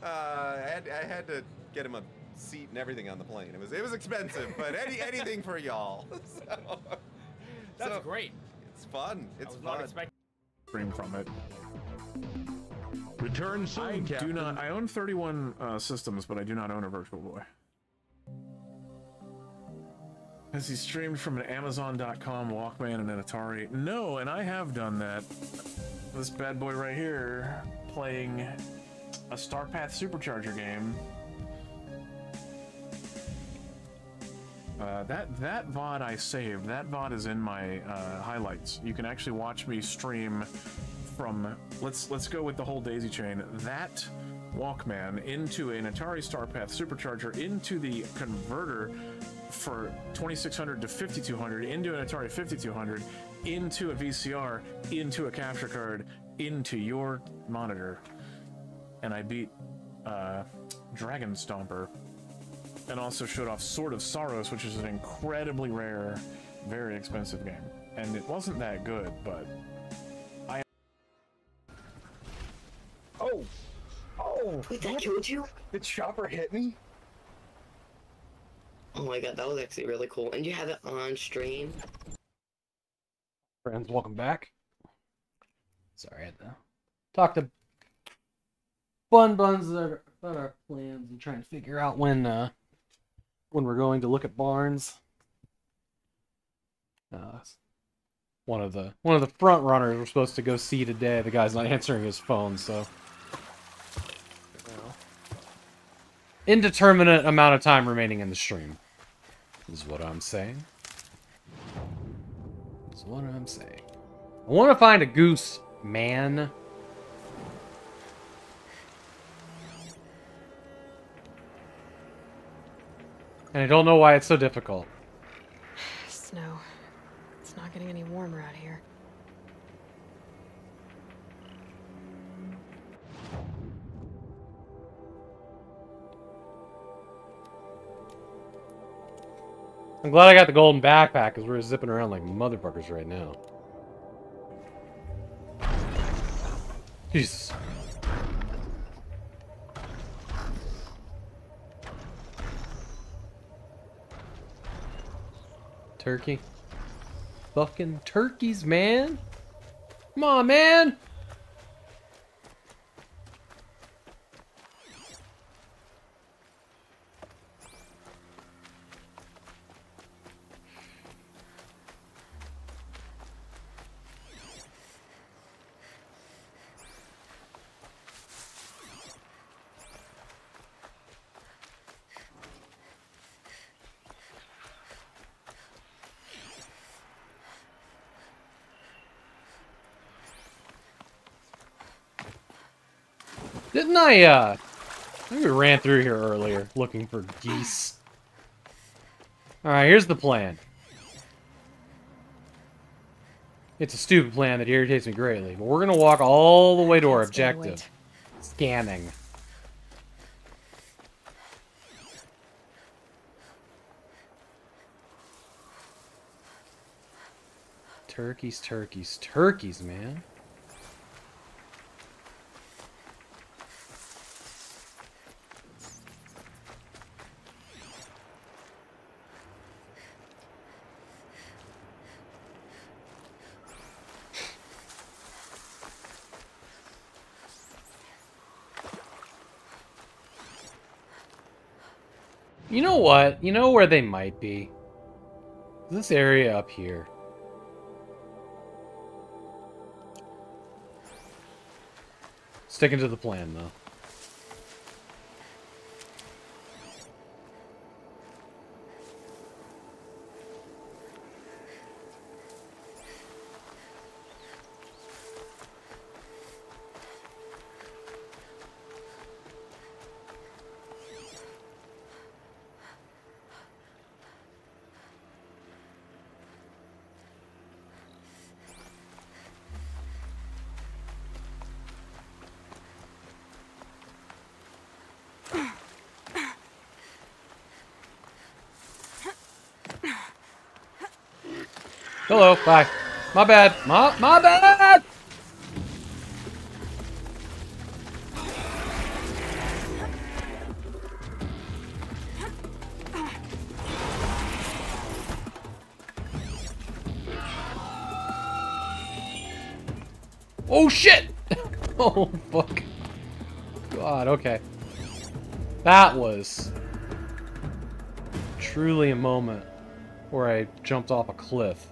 I had to get him a seat and everything on the plane. It was expensive, but anything for y'all. That's great. It's fun. It's fun. Stream from it. Return soon, Captain. I own 31 systems, but I do not own a Virtual Boy. Has he streamed from an Amazon.com Walkman and an Atari? No, and I have done that. This bad boy right here, playing a Starpath Supercharger game. That VOD I saved. That VOD is in my highlights. You can actually watch me stream from, let's go with the whole daisy chain, that Walkman into an Atari Starpath Supercharger, into the converter for 2600 to 5200, into an Atari 5200, into a VCR, into a capture card, into your monitor. And I beat Dragon Stomper, and also showed off Sword of Sorrows, which is an incredibly rare, very expensive game. And it wasn't that good, but Oh! Wait, that killed you? The chopper hit me? Oh my god, that was actually really cool. And you have it on stream? Friends, welcome back. Sorry, I had to talk to Buns about our plans and trying to figure out when we're going to look at barns. One of the front runners we're supposed to go see today. The guy's not answering his phone, so indeterminate amount of time remaining in the stream is what I'm saying. Is what I'm saying. I want to find a goose, man. And I don't know why it's so difficult. Snow. It's not getting any warmer out here. I'm glad I got the golden backpack because we're zipping around like motherfuckers right now. Jesus. Turkey. Fucking turkeys, man. Come on, man. Didn't I think we ran through here earlier looking for geese. Alright, here's the plan. It's a stupid plan that irritates me greatly, but we're gonna walk all the way to our objective. Scanning. Turkeys, turkeys, turkeys, man. You know what? You know where they might be? This area up here. Sticking to the plan, though. Hello, bye. My bad. My bad! Oh shit! Oh fuck. God, okay. That was truly a moment where I jumped off a cliff.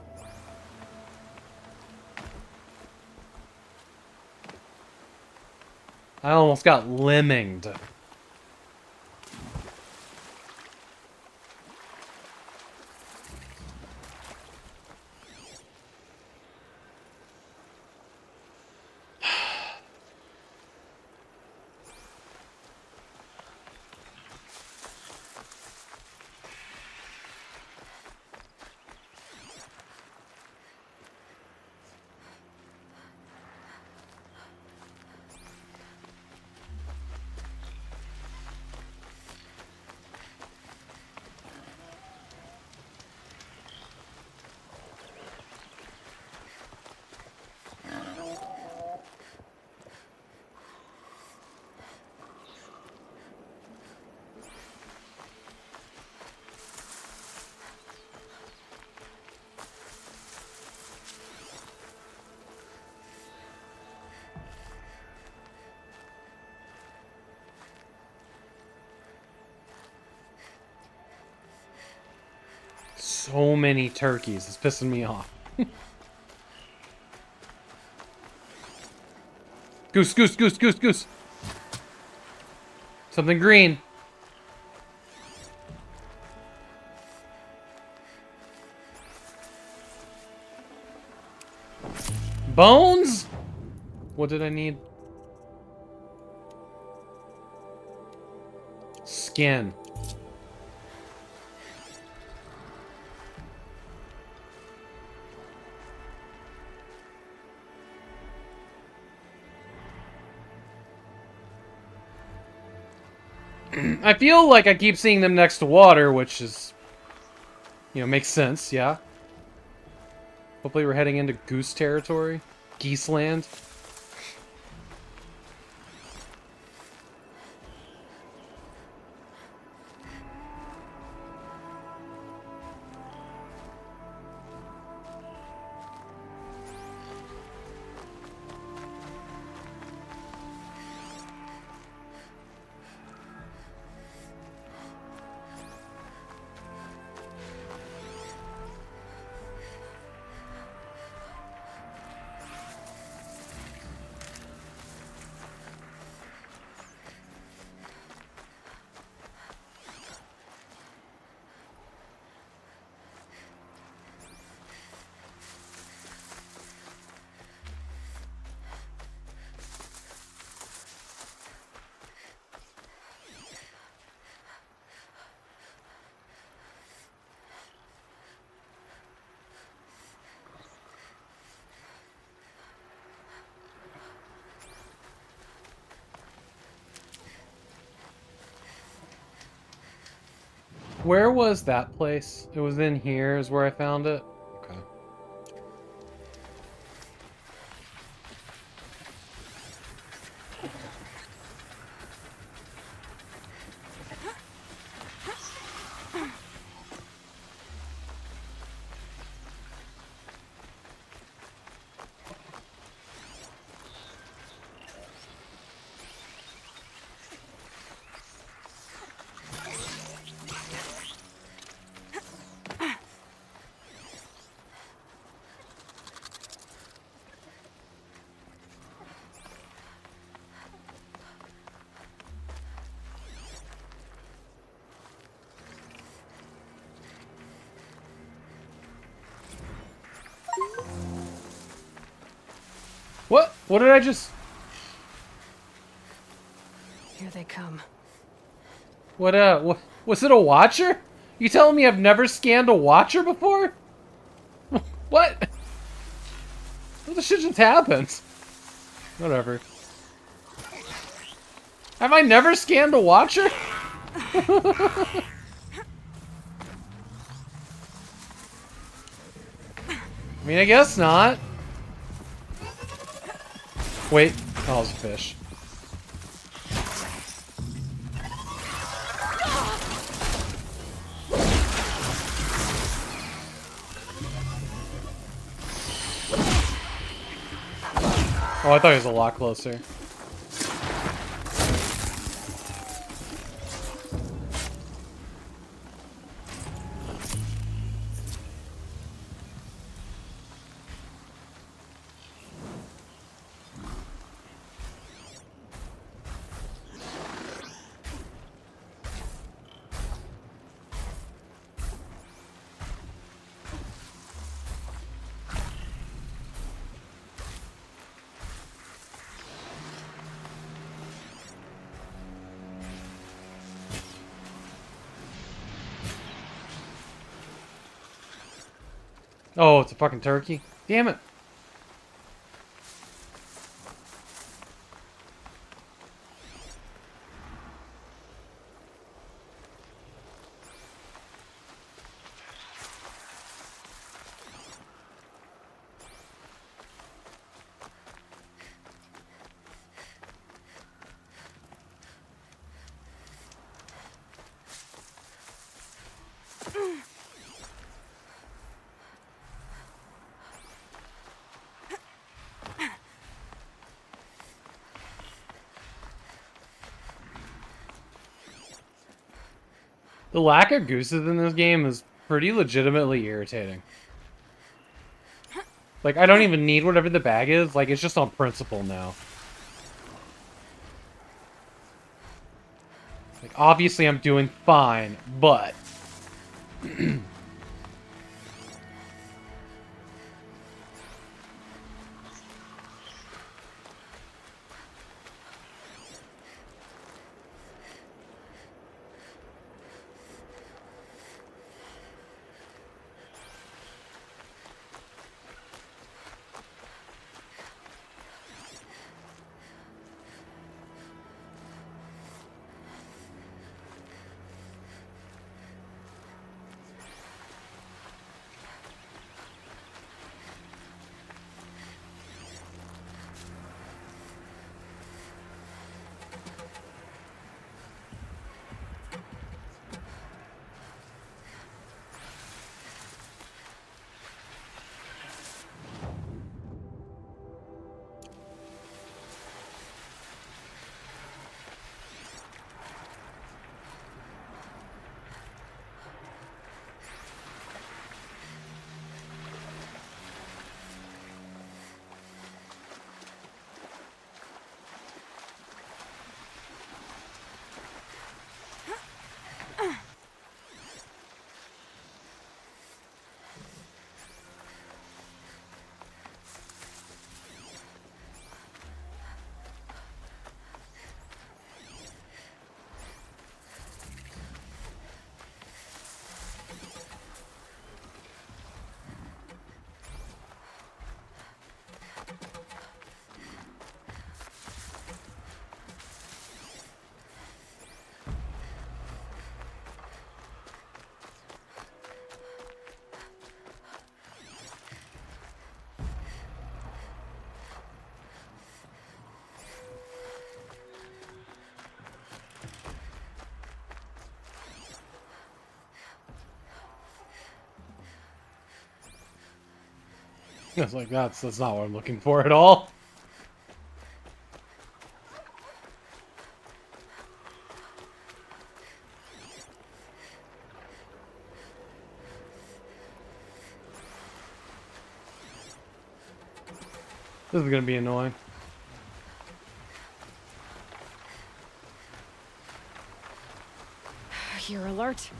I almost got lemminged. So many turkeys. It's pissing me off. Goose, goose, goose, goose, goose. Something green. Bones? What did I need? Skin. I feel like I keep seeing them next to water, which is, you know, makes sense, yeah. Hopefully we're heading into goose territory. Geese land. Where was that place? It was in here is where I found it. Okay. What? What did I just... Here they come. What, was it a watcher? You telling me I've never scanned a watcher before? What? What the shit just happened? Whatever. Have I never scanned a watcher? I mean, I guess not. Wait. Oh, it's a fish. Oh, I thought he was a lot closer. Oh, it's a fucking turkey. Damn it. The lack of gooses in this game is pretty legitimately irritating. Like, I don't even need whatever the bag is. Like, it's just on principle now. Like, obviously I'm doing fine, but... It's like, that's not what I'm looking for at all. This is gonna be annoying. You're alert.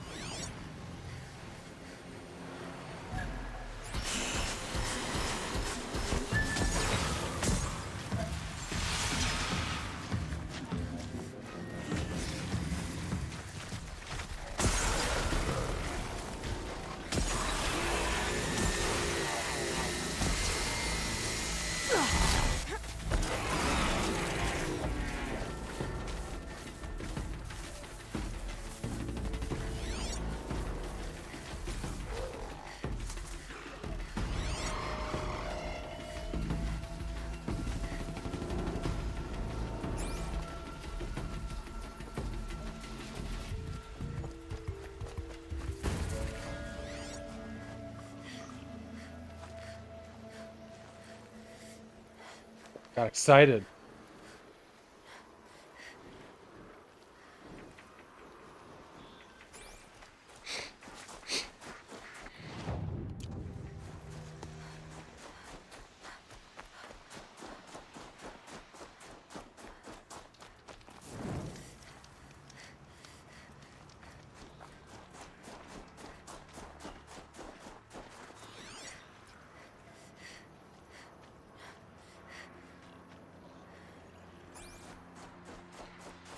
Got excited.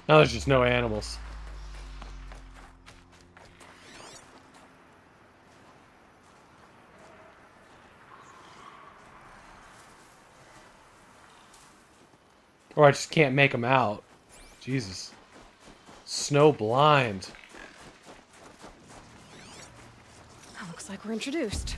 Now there's just no animals. Or I just can't make them out. Jesus. Snow blind. That looks like we're introduced.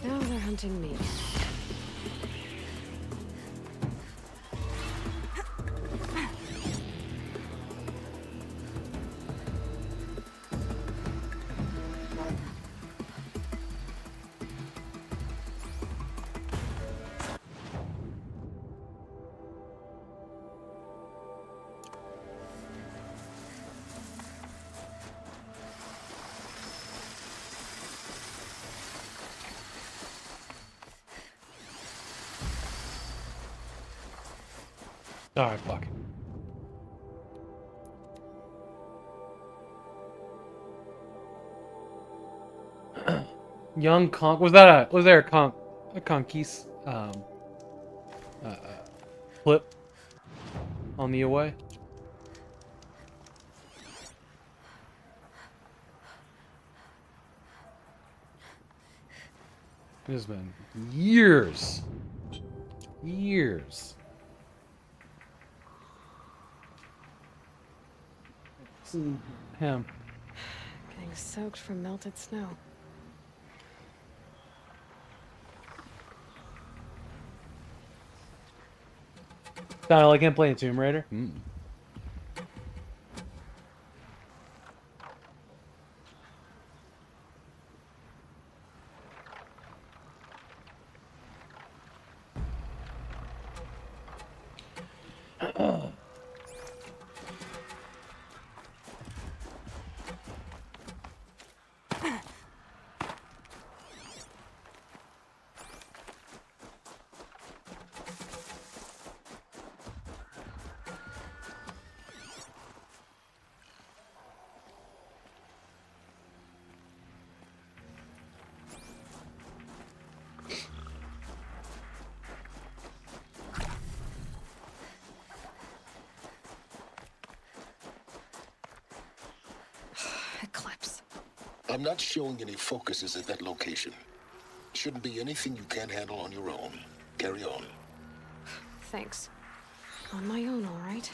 Now they're hunting me. Alright, fuck. Young conch, was there a conquist flip on the away? It has been years. Years. Him. Getting soaked from melted snow. Kinda like him playing Tomb Raider. Eclipse. I'm not showing any focuses at that location. Shouldn't be anything you can't handle on your own. Carry on. Thanks. On my own, all right.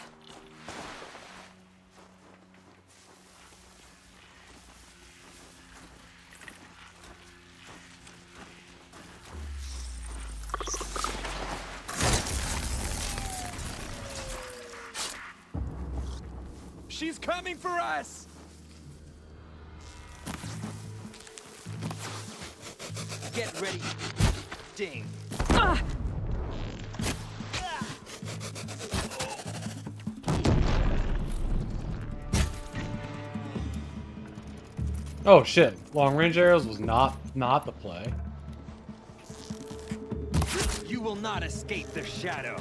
She's coming for us! Get ready. Ding. Oh shit! Long range arrows was not the play. You will not escape the shadow.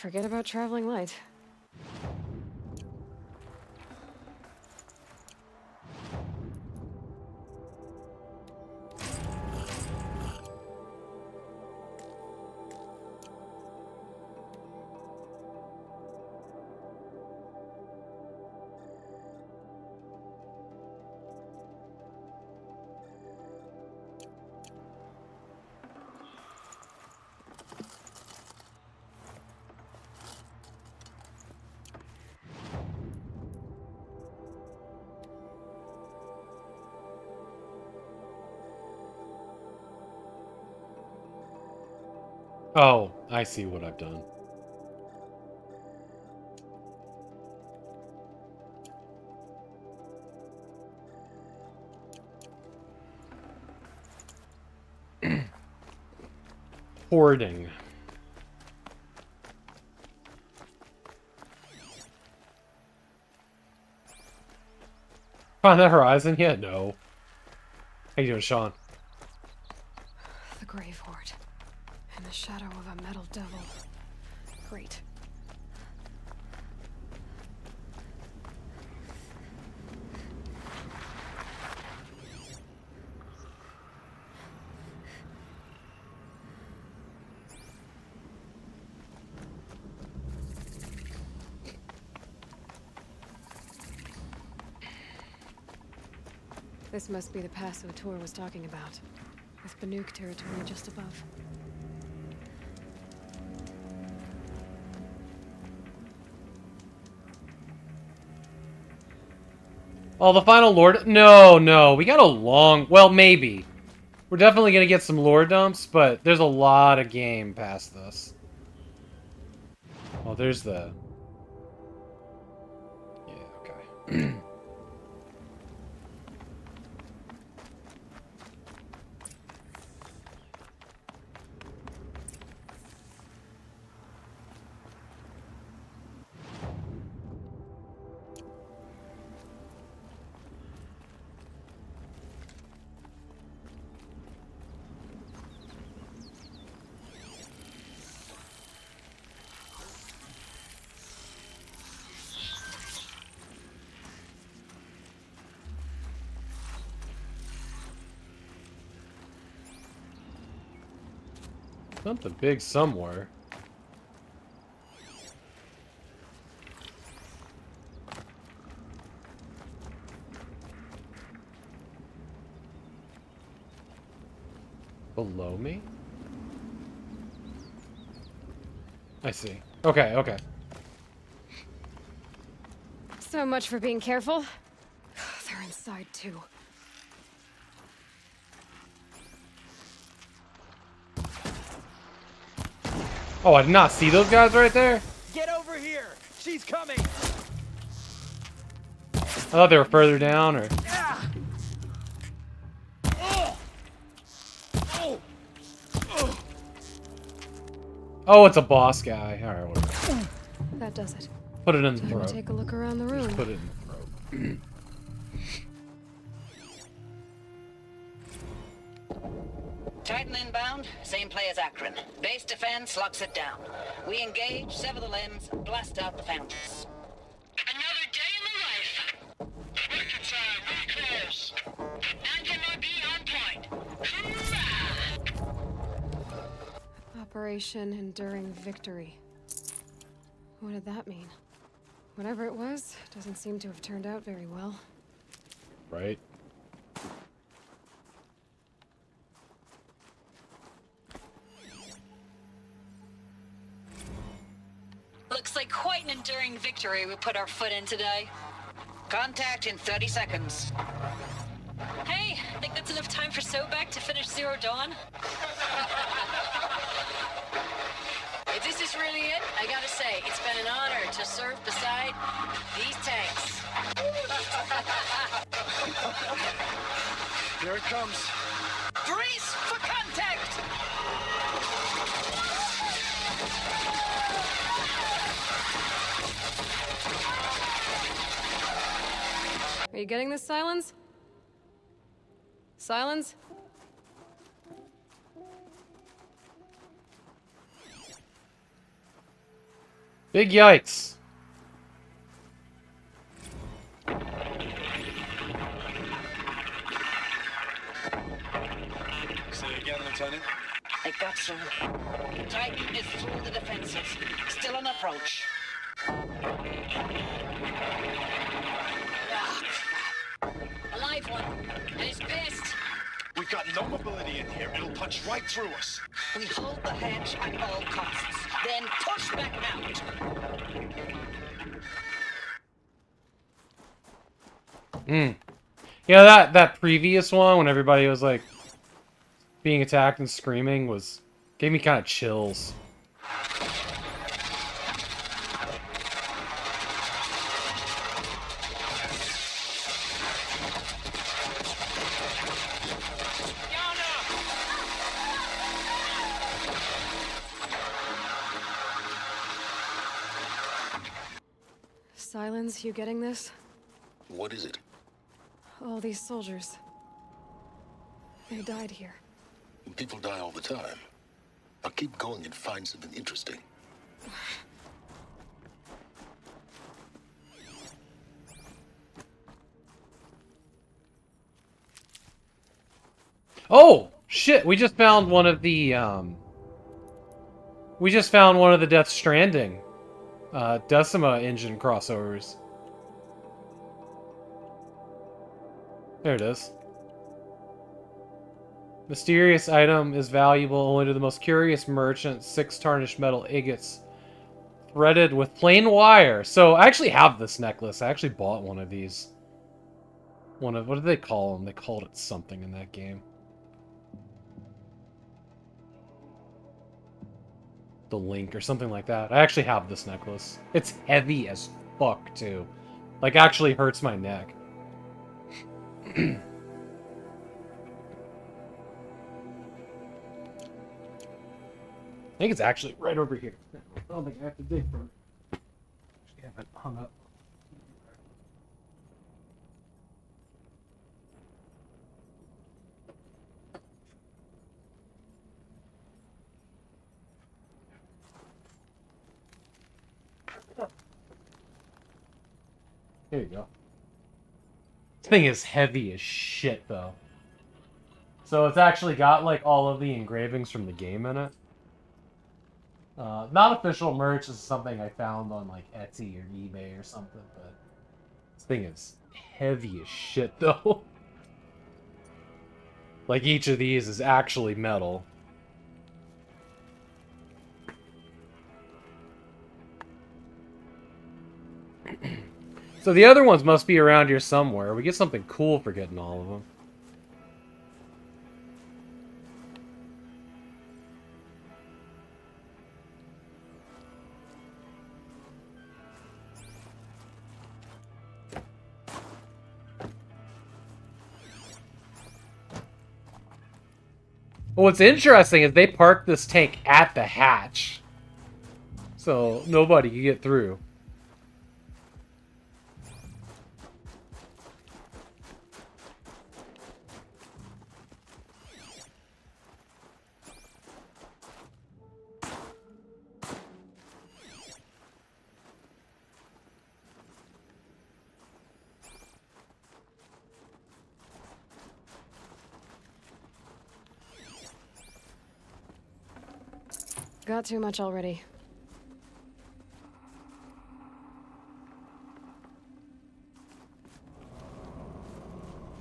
Forget about traveling light. Oh, I see what I've done. Hoarding. Find that horizon yet? No. How you doing, Sean? The grave hoard. In the shadow of a metal devil. Great. This must be the pass O'Toole was talking about. With Banuk territory just above. Oh, the final lord... No, we got a long... Well, maybe. We're definitely gonna get some lore dumps, but there's a lot of game past this. Oh, there's the... Yeah, okay. Something big somewhere. Below me? I see. Okay, okay. So much for being careful. They're inside too. Oh, I did not see those guys right there? Get over here! She's coming! I thought they were further down, or... Oh, it's a boss guy. Alright, whatever. That does it. Put it in the Time to throat. take a look around the room. Just put it in the throat. Titan inbound, same play as Akron. Base defense locks it down. We engage, sever the limbs, blast out the fountains. Another day in the life. Reconcile, we close. 910 be on point. Hoorah! Operation Enduring Victory. What did that mean? Whatever it was, doesn't seem to have turned out very well. Right. Looks like quite an enduring victory we put our foot in today. Contact in 30 seconds. Hey, think that's enough time for Sobek to finish Zero Dawn? If this is really it, I gotta say, it's been an honor to serve beside these tanks. Here it comes. Brace for contact! Are you getting this, Silence? Silence? Big yikes. Say again, Lieutenant. I got you. Titan is through the defenses. Still on approach. Ah, crap. A live one. And he's pissed. We've got no mobility in here. It'll punch right through us. We hold the hedge at all costs. Then push back out. Yeah, that previous one when everybody was like being attacked and screaming was Gave me kind of chills. Silence, you getting this? What is it? All these soldiers. They died here. People die all the time. Now keep going and find something interesting. Oh shit! We just found one of the Death Stranding Decima engine crossovers. There it is. Mysterious item is valuable only to the most curious merchant. 6 tarnished metal agates threaded with plain wire. So I actually have this necklace. I actually bought one of these. What did they call them? They called it something in that game. The Link or something like that. I actually have this necklace. It's heavy as fuck too. Like actually hurts my neck. I think it's actually right over here. I don't think I have to dig for it. Actually haven't hung up. There you go. This thing is heavy as shit, though. So it's actually got, like, all of the engravings from the game in it. Not official merch. This is something I found on, like, Etsy or eBay or something, but this thing is heavy as shit, though. Like, each of these is actually metal. So the other ones must be around here somewhere. We get something cool for getting all of them. Well, what's interesting is they parked this tank at the hatch. So nobody can get through. Got too much already.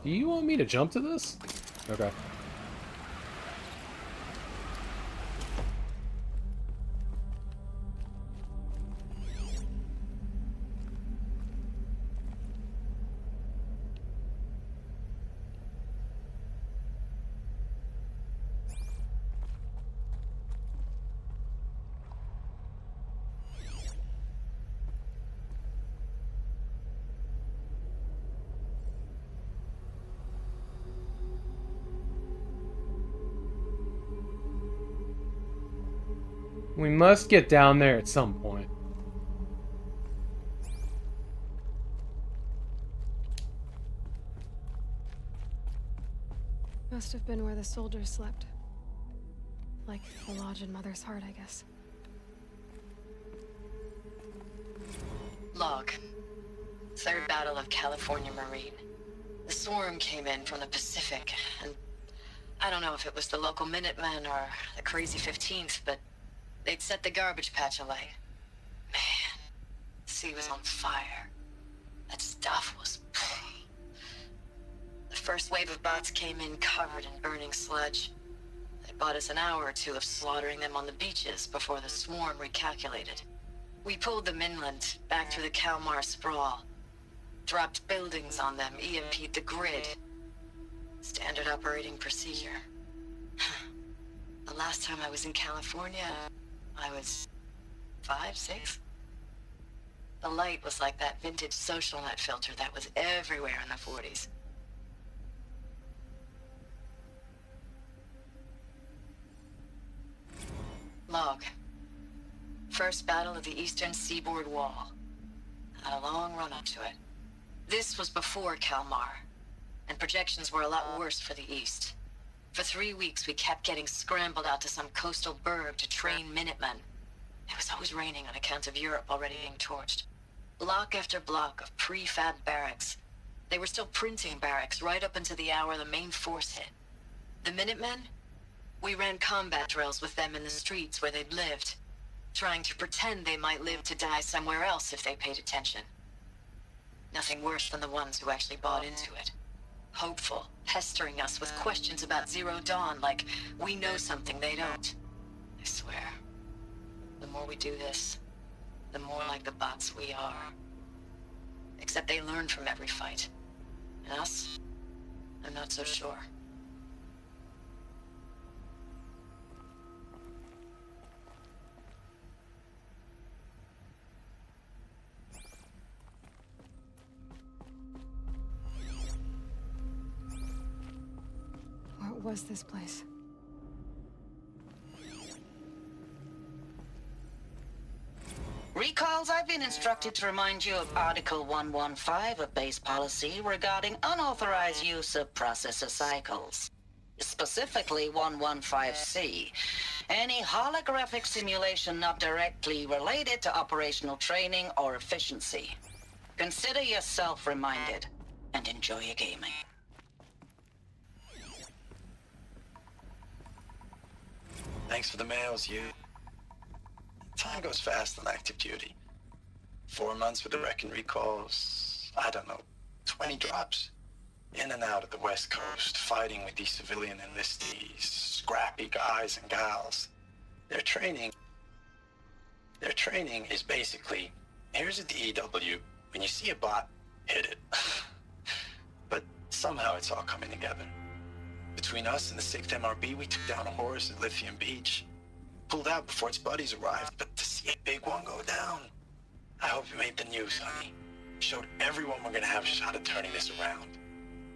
Do you want me to jump to this? Okay. We must get down there at some point. Must have been where the soldiers slept. Like the lodge in Mother's Heart, I guess. Log. 3rd Battle of California Marine. The swarm came in from the Pacific, and I don't know if it was the local Minutemen or the crazy 15th, but they'd set the garbage patch alight. Man, the sea was on fire. That stuff was... The first wave of bots came in covered in burning sludge. They bought us an hour or two of slaughtering them on the beaches before the swarm recalculated. We pulled them inland, back through the Kalmar sprawl. Dropped buildings on them, EMP'd the grid. Standard operating procedure. The last time I was in California, I was 5, 6. The light was like that vintage social net filter that was everywhere in the 40s. Log. First battle of the Eastern Seaboard Wall. Had a long run up to it. This was before Kalmar, and projections were a lot worse for the East. For 3 weeks, we kept getting scrambled out to some coastal burg to train Minutemen. It was always raining on account of Europe already being torched. Block after block of prefab barracks. They were still printing barracks right up until the hour the main force hit. The Minutemen? We ran combat drills with them in the streets where they'd lived, trying to pretend they might live to die somewhere else if they paid attention. Nothing worse than the ones who actually bought into it. Hopeful, pestering us with questions about Zero Dawn like we know something they don't. I swear, the more we do this, the more like the bots we are. Except they learn from every fight. And us? I'm not so sure. What was this place? Recalls, I've been instructed to remind you of Article 115 of base policy regarding unauthorized use of processor cycles. Specifically 115C. Any holographic simulation not directly related to operational training or efficiency. Consider yourself reminded and enjoy your gaming. Thanks for the mails, you. Time goes fast on active duty. 4 months with the wrecking recalls, I don't know, 20 drops. In and out of the West Coast, fighting with these civilian enlistees, scrappy guys and gals. Their training is basically, here's a DEW, when you see a bot, hit it. But somehow it's all coming together. Between us and the 6th MRB, we took down a horse at Lithium Beach. Pulled out before its buddies arrived, but to see a big one go down. I hope you made the news, honey. Showed everyone we're gonna have a shot at turning this around.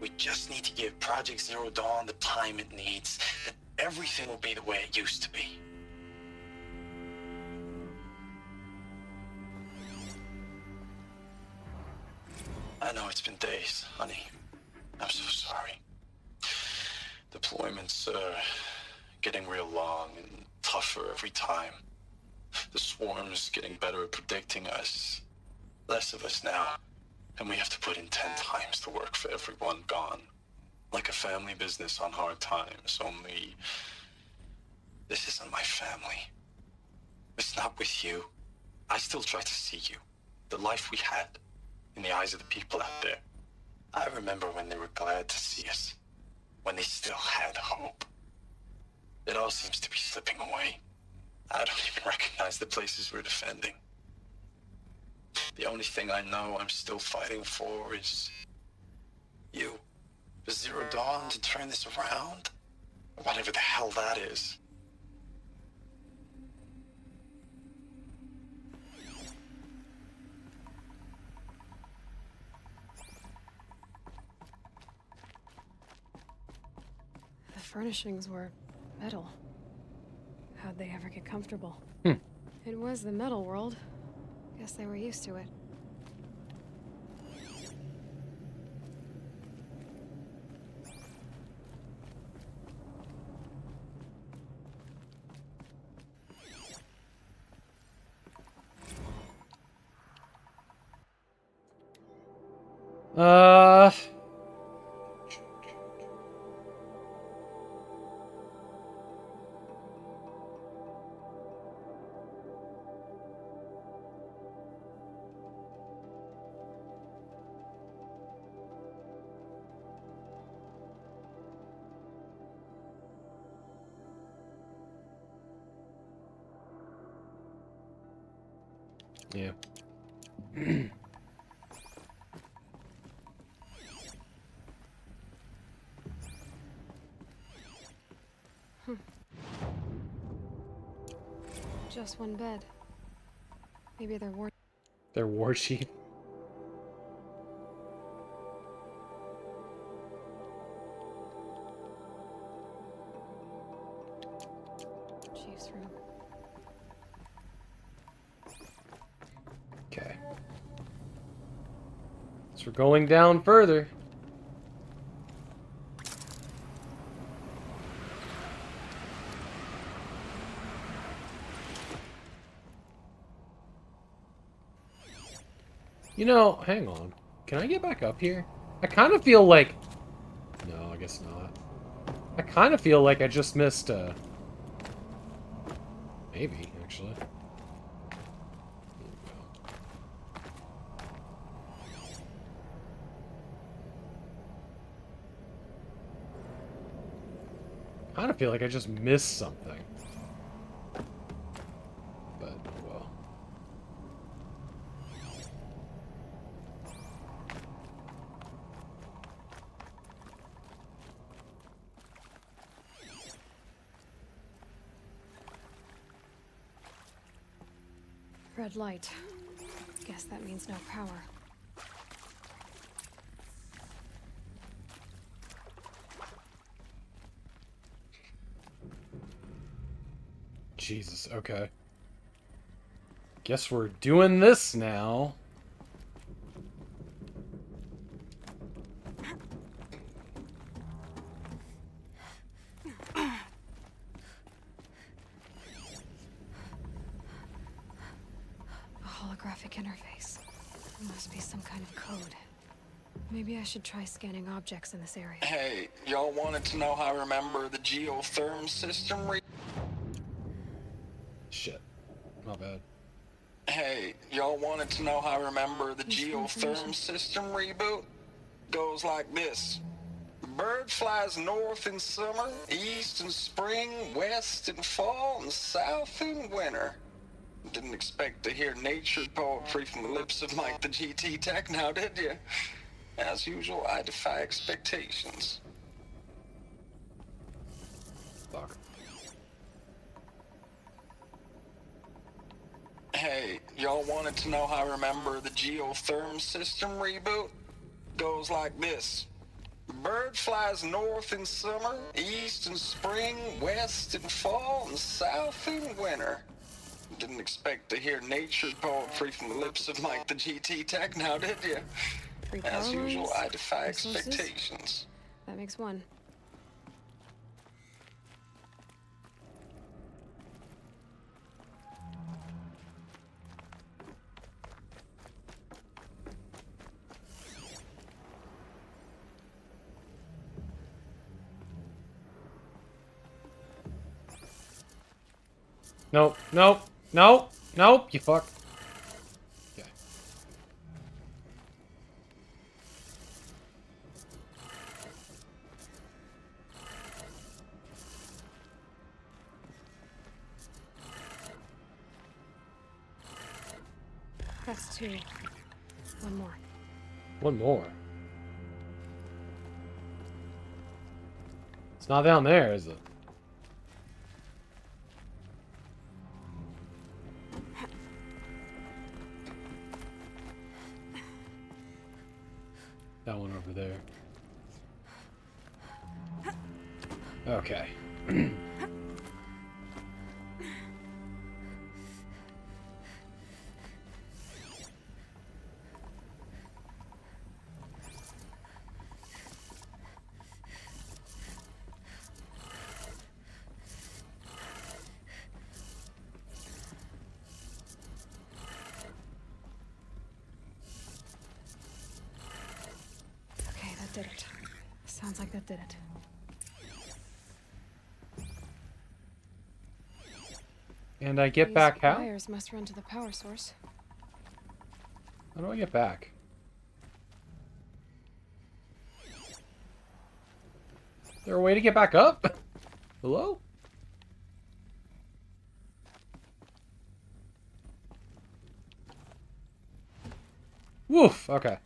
We just need to give Project Zero Dawn the time it needs, then everything will be the way it used to be. I know it's been days, honey. I'm so sorry. Deployments are getting real long and tougher every time. The swarm's getting better at predicting us. Less of us now, and we have to put in 10 times the work for everyone gone. Like a family business on hard times, only this isn't my family. It's not with you. I still try to see you, the life we had, in the eyes of the people out there. I remember when they were glad to see us. When they still had hope. It all seems to be slipping away. I don't even recognize the places we're defending. The only thing I know I'm still fighting for is you. For Zero Dawn to turn this around? Or whatever the hell that is. The furnishings were metal. How'd they ever get comfortable? It was the metal world. Guess they were used to it. Yeah. Just one bed. Maybe they're war. Their war chief. Chief's room. Okay. So we're going down further. You know, hang on. Can I get back up here? I kind of feel like... No, I guess not. I kind of feel like I just missed, Maybe, actually. I kind of feel like I just missed something. But, well. Red light. Guess that means no power. Jesus, okay. Guess we're doing this now. A holographic interface. Must be some kind of code. Maybe I should try scanning objects in this area. Hey, y'all wanted to know how I remember the geotherm system? Shit. Not bad. Hey, y'all wanted to know how I remember the geotherm system reboot? Goes like this. Bird flies north in summer, east in spring, west in fall, and south in winter. Didn't expect to hear nature poetry from the lips of Mike the GT Tech now, did you? As usual, I defy expectations. Fuck. Hey, y'all wanted to know how I remember the geotherm system reboot? Goes like this. Bird flies north in summer, east in spring, west in fall, and south in winter. Didn't expect to hear nature poetry from the lips of Mike the GT Tech now, did you? As usual, I defy expectations. That makes one. Nope, nope, nope, nope, you fuck. Okay. That's two. One more. One more. It's not down there, is it? That one over there. Okay. Okay, that did it. Sounds like that did it. And I get These back how? wires must run to the power source. How do I get back? Is there a way to get back up? Hello? Woof, okay.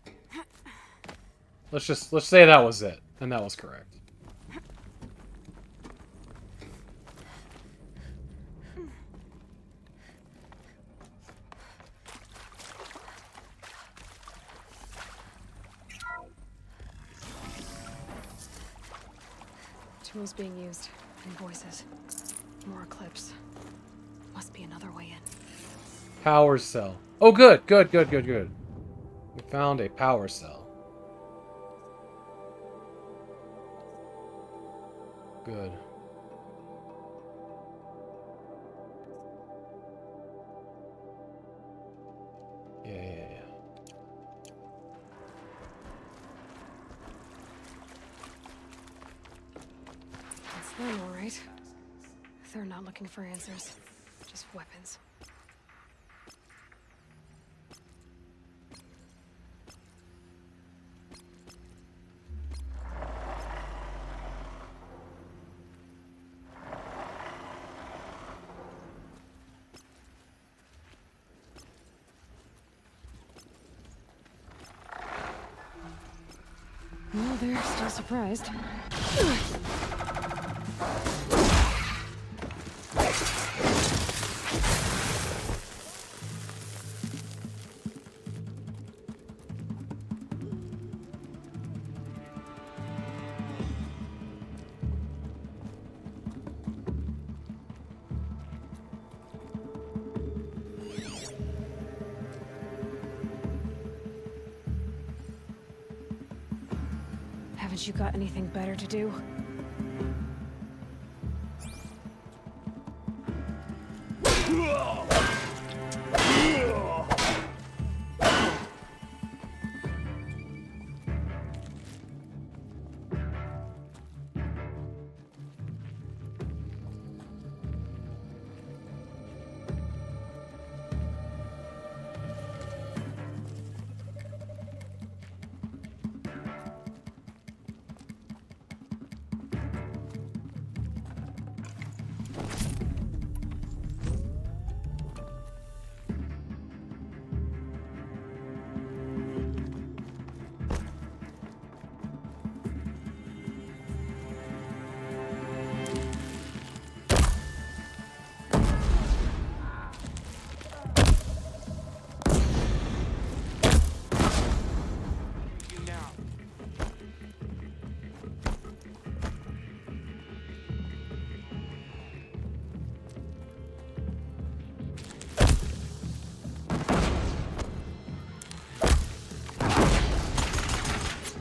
Let's say that was it, and that was correct. Tools being used. And voices. More clips. Must be another way in. Power cell. Oh, good, good, good, good, good. We found a power cell. Good. Yeah. That's them, all right. They're not looking for answers. Just weapons. Well, they're still surprised. Haven't you got anything better to do?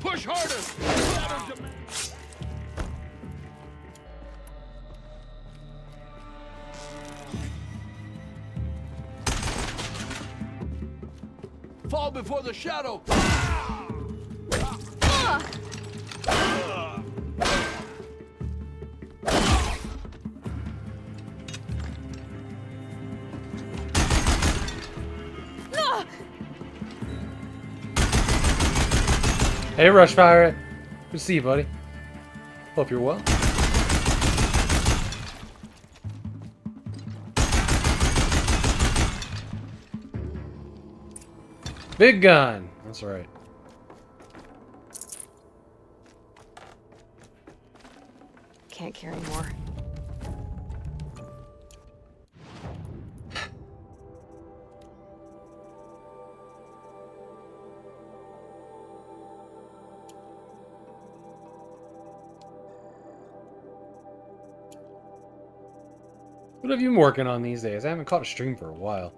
Push harder! Fall before the shadow! Hey, Rush Pirate. Good to see you, buddy. Hope you're well. Big gun. That's right. Can't carry more. What have you been working on these days? I haven't caught a stream for a while.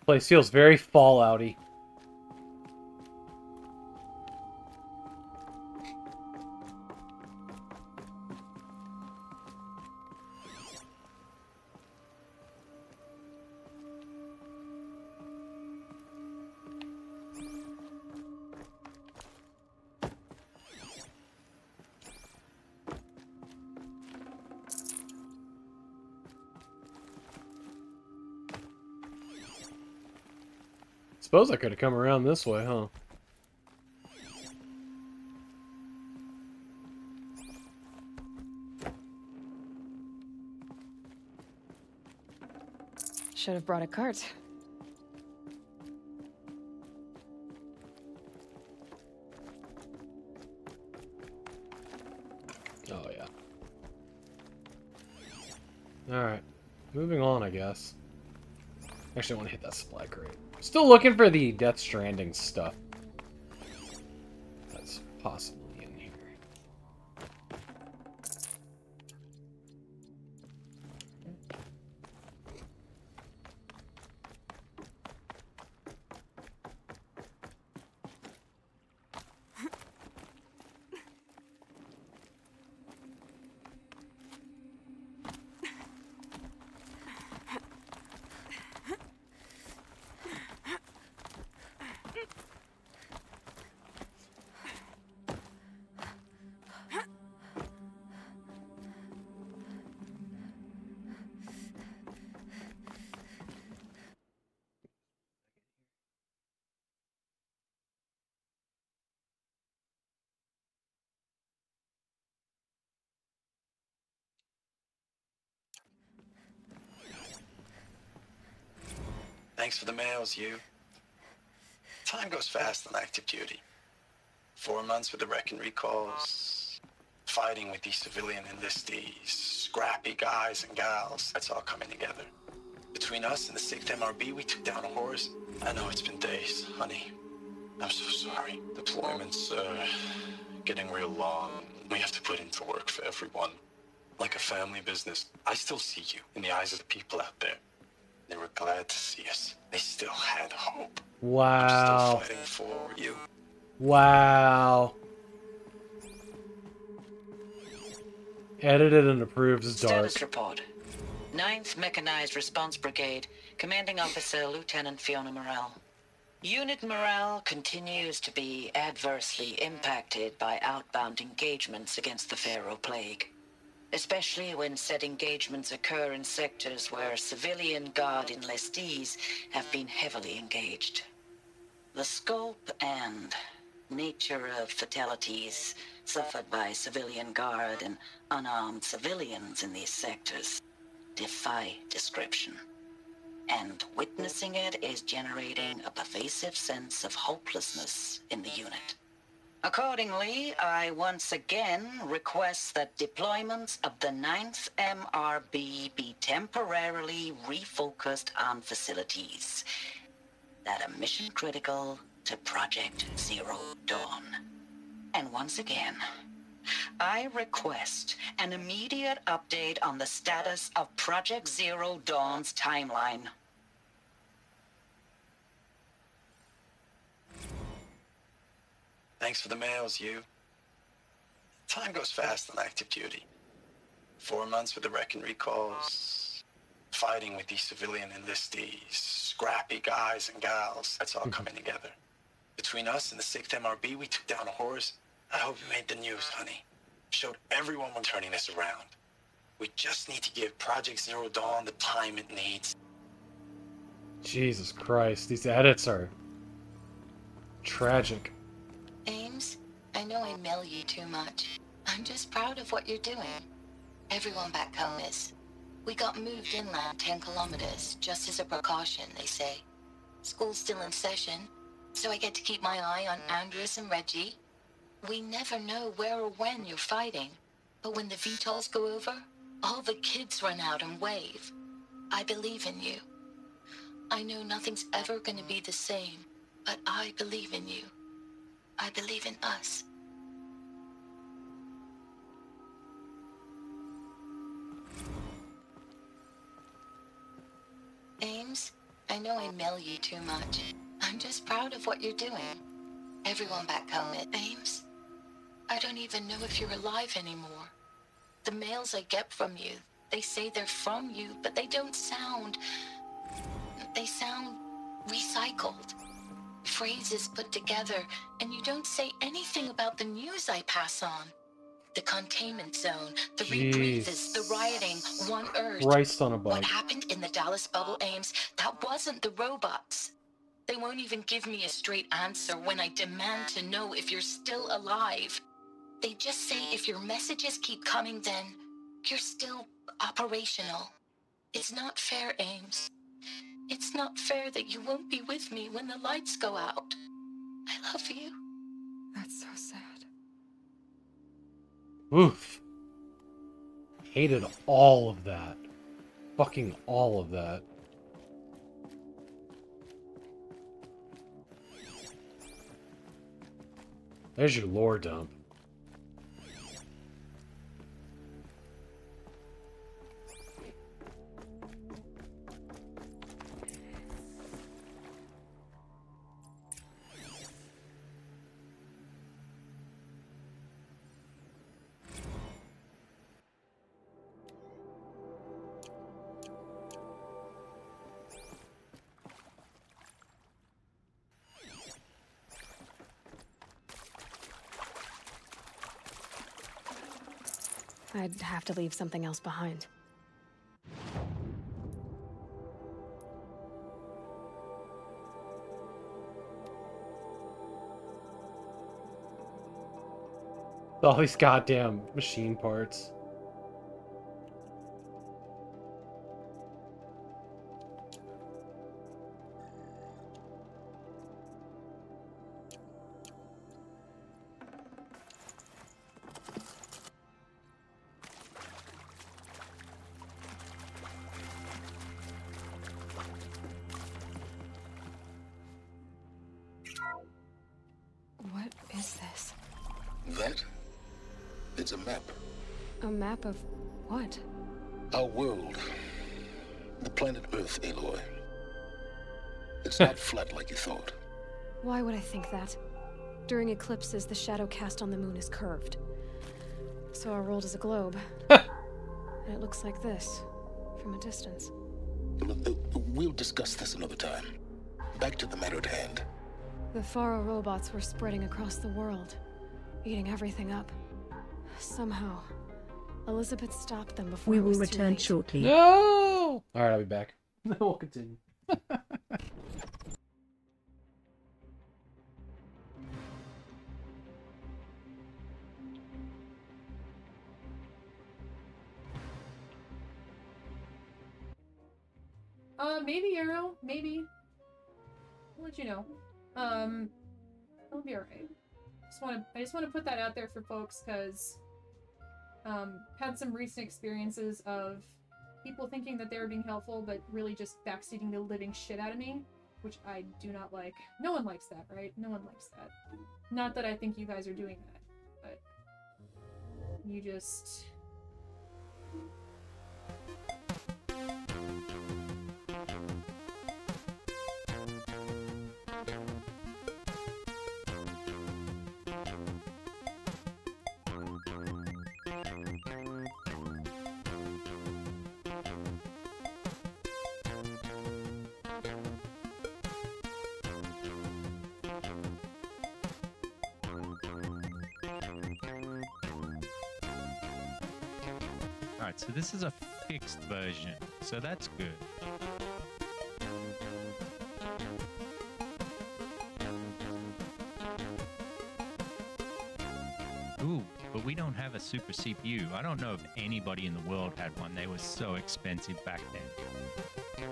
Place feels very Fallouty. Suppose I could have come around this way, huh? Should have brought a cart. Oh, yeah. Alright. Moving on, I guess. Actually, I want to hit that supply crate. Still looking for the Death Stranding stuff. That's possibly in here. Thanks for the mails, you. Time goes fast on active duty. 4 months with the wreck and recalls, fighting with these civilian enlistees, scrappy guys and gals. That's all coming together. Between us and the 6th MRB, we took down a horse. I know it's been days, honey. I'm so sorry. Deployments are getting real long. We have to put into work for everyone. Like a family business. I still see you in the eyes of the people out there. They were glad to see us. They still had hope. Wow. I'm still fighting for you. Wow. Edited and approved is dark. Status report. 9th Mechanized Response Brigade, Commanding Officer Lieutenant Fiona Morrell. Unit morale continues to be adversely impacted by outbound engagements against the Pharaoh Plague, especially when said engagements occur in sectors where civilian guard enlistees have been heavily engaged. The scope and nature of fatalities suffered by civilian guard and unarmed civilians in these sectors defy description. And witnessing it is generating a pervasive sense of hopelessness in the unit. Accordingly, I once again request that deployments of the 9th MRB be temporarily refocused on facilities that are mission critical to Project Zero Dawn. And once again, I request an immediate update on the status of Project Zero Dawn's timeline. Thanks for the mails, you. Time goes fast on active duty. 4 months with the wreck and recalls, fighting with these civilian enlistees, scrappy guys and gals. That's all coming together. Between us and the 6th MRB, we took down a horse. I hope you made the news, honey. Showed everyone we're turning this around. We just need to give Project Zero Dawn the time it needs. Jesus Christ, these edits are tragic. Ames, I know I mail you too much. I'm just proud of what you're doing. Everyone back home is. We got moved inland 10 kilometers, just as a precaution, they say. School's still in session, so I get to keep my eye on Andreas and Reggie. We never know where or when you're fighting, but when the VTOLs go over, all the kids run out and wave. I believe in you. I know nothing's ever gonna be the same, but I believe in you. I believe in us. Ames, I know I mail you too much. I'm just proud of what you're doing. Everyone back home at Ames, I don't even know if you're alive anymore. The mails I get from you, they say they're from you, but they don't sound... They sound recycled. Phrases put together, and you don't say anything about the news I pass on. The containment zone, the rebreathes, the rioting, One Earth. Christ on a What bike. happened in the Dallas bubble, Ames, that wasn't the robots. They won't even give me a straight answer when I demand to know if you're still alive. They just say if your messages keep coming, then you're still operational. It's not fair, Ames. It's not fair that you won't be with me when the lights go out. I love you. That's so sad. Oof. Hated all of that. Fucking all of that. There's your lore dump. I'd have to leave something else behind. All these goddamn machine parts. What is this? That? It's a map. A map of what? Our world. The planet Earth, Aloy. It's not flat like you thought. Why would I think that? During eclipses, the shadow cast on the moon is curved. So our world is a globe. And it looks like this, from a distance. We'll discuss this another time. Back to the matter at hand. The Faro robots were spreading across the world, eating everything up. Somehow, Elizabeth stopped them before We it will was too return late. shortly. No! Alright, I'll be back. We'll continue. Maybe Arrow, maybe. I'll let you know. It'll be alright. I just want to put that out there for folks because had some recent experiences of people thinking that they were being helpful but really just backseating the living shit out of me, which I do not like. No one likes that, right? No one likes that. Not that I think you guys are doing that, but you just... Alright, so this is a fixed version, so that's good. Ooh, but we don't have a super CPU. I don't know if anybody in the world had one. They were so expensive back then.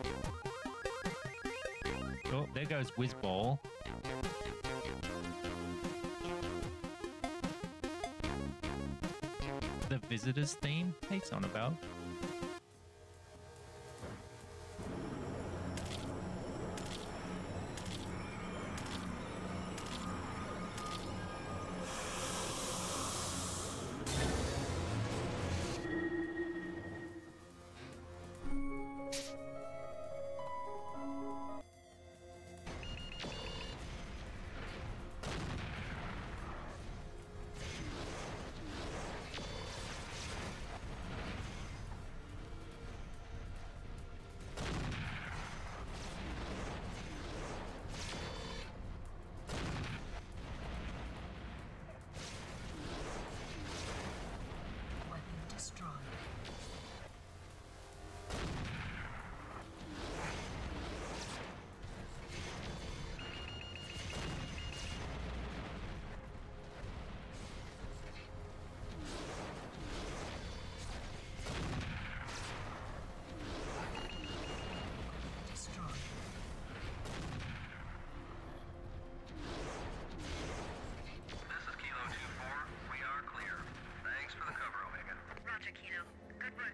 Oh, there goes Whizball. The Visitors theme? Hate's on about.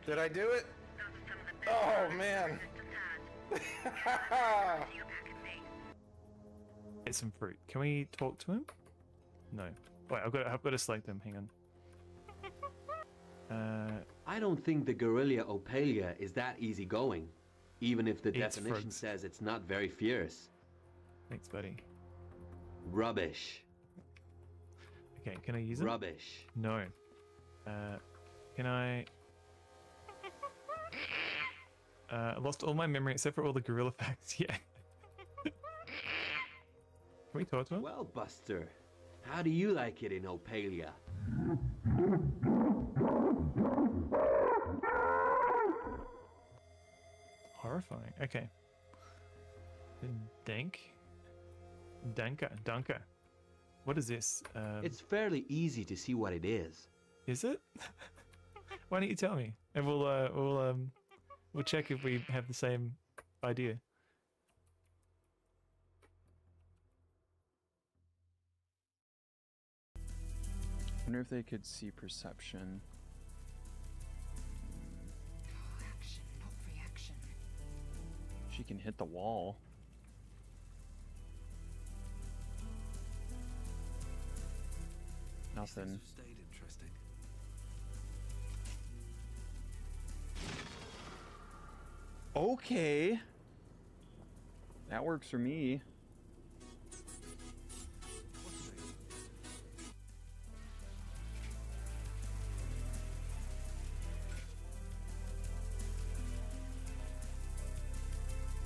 Did I do it? Oh man. Get some fruit. Can we talk to him? No. Wait, I've got to select them. Hang on. I don't think the gorilla Opalia is that easygoing, even if the Eats definition fruits. says it's not very fierce. Thanks, buddy. Rubbish. Okay, can I use it? Rubbish. No. Can I? I lost all my memory except for all the gorilla facts. Yeah. Can we talk to him? Well, Buster, how do you like it in Opalia? Horrifying. Okay. Danka. What is this? It's fairly easy to see what it is. Is it? Why don't you tell me, and we'll check if we have the same idea. I wonder if they could see perception. Action, not reaction. She can hit the wall. Nothing. Stayed interesting. Okay. That works for me.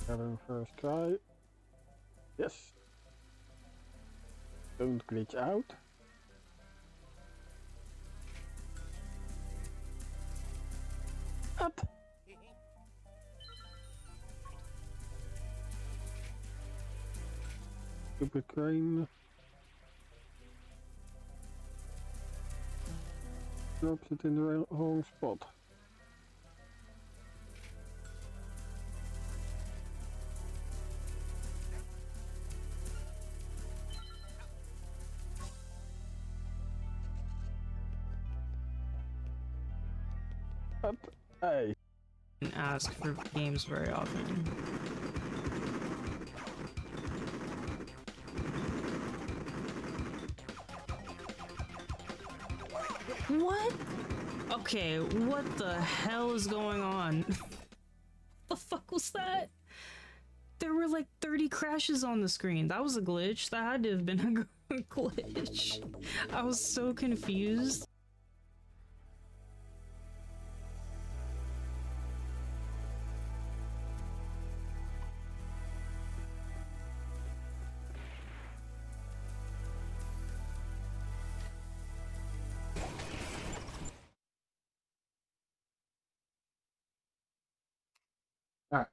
Having first try. Yes. Don't glitch out. Up. Stupid crane. Drops it in the wrong spot. Up. Hey. Ask for games very often. What? Okay, what the hell is going on? The fuck was that? There were like 30 crashes on the screen. That was a glitch. That had to have been a glitch. I was so confused. Alright.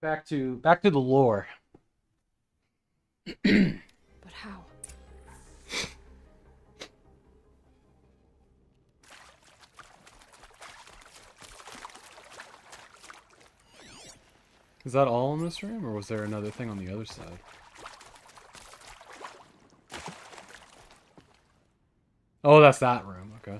Back to the lore. But how? Is that all in this room, or was there another thing on the other side? Oh, that's that room. Okay.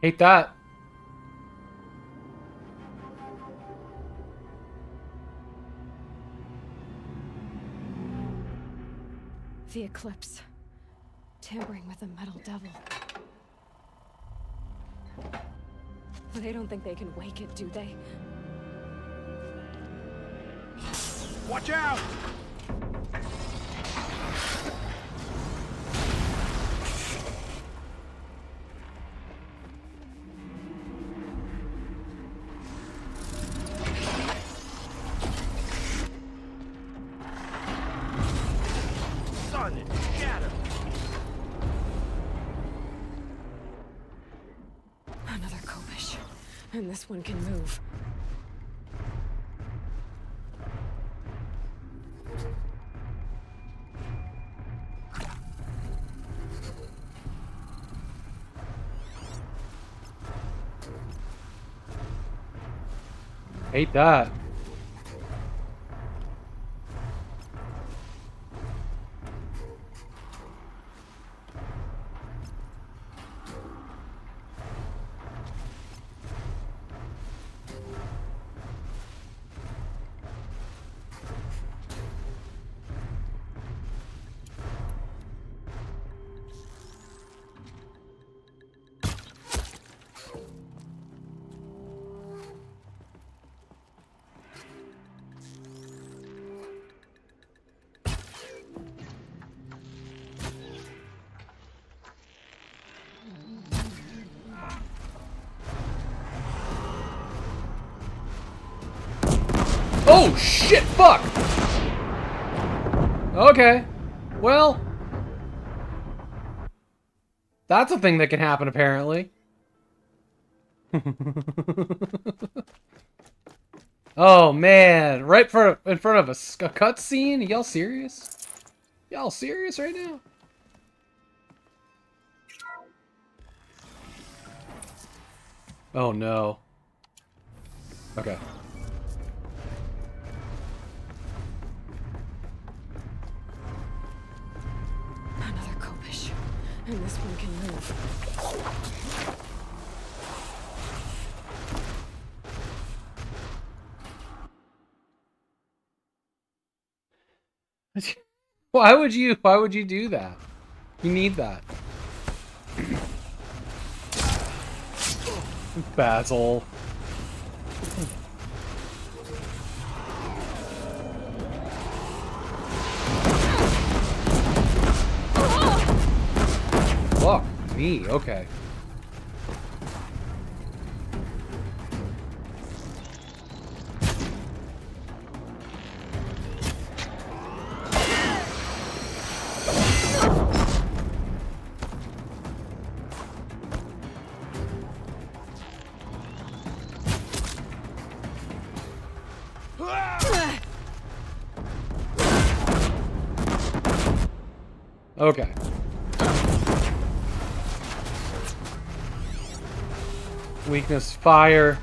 Hate that. The eclipse. Tampering with the metal devil. They don't think they can wake it, do they? Watch out! Another Kopish. And this one can move. Hate that. Oh shit, fuck! Okay. Well, that's a thing that can happen apparently. Oh man, right in front of a cutscene? Y'all serious? Y'all serious right now? Oh no. Okay. Another Kopish. And this one can move. Why would you do that? You need that. Basil. Fuck me, okay. Okay. Weakness, fire.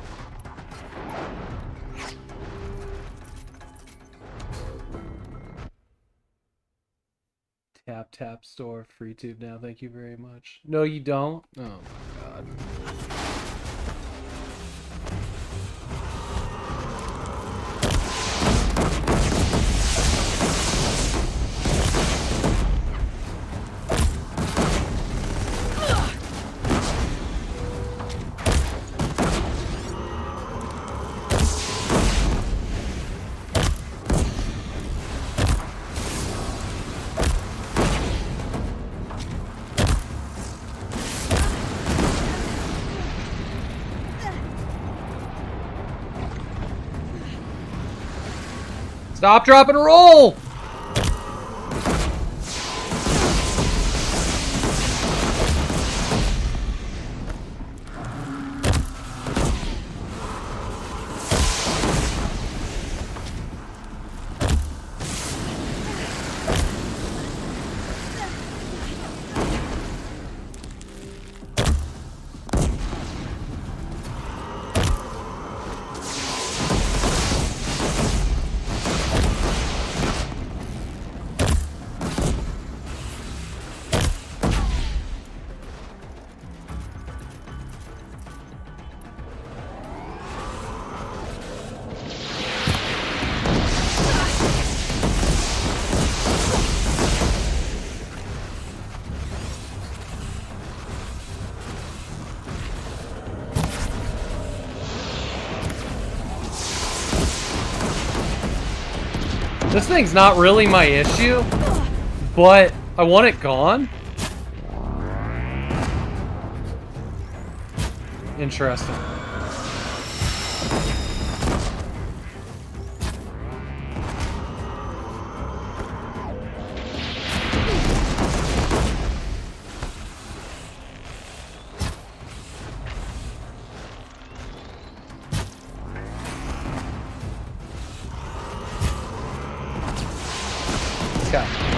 Tap store, free tube now, thank you very much. No, you don't? Oh my god. Stop, drop, and roll! This thing's not really my issue, but I want it gone. Interesting. Okay.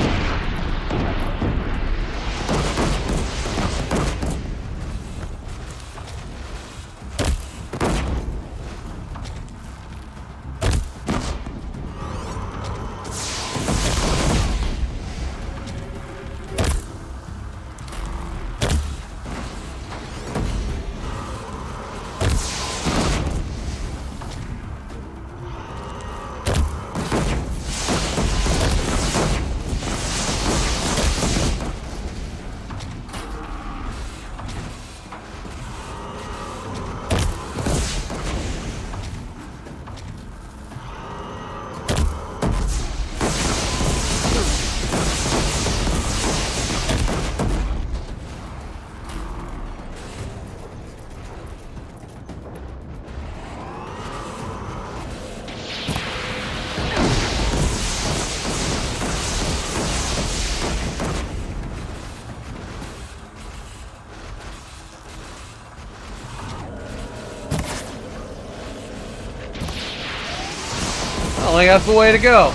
I think that's the way to go.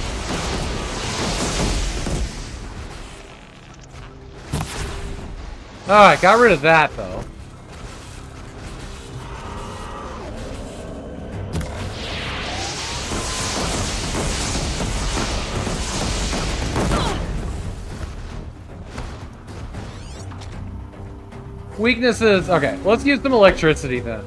Alright, got rid of that though. Weaknesses. Okay, let's use some electricity then.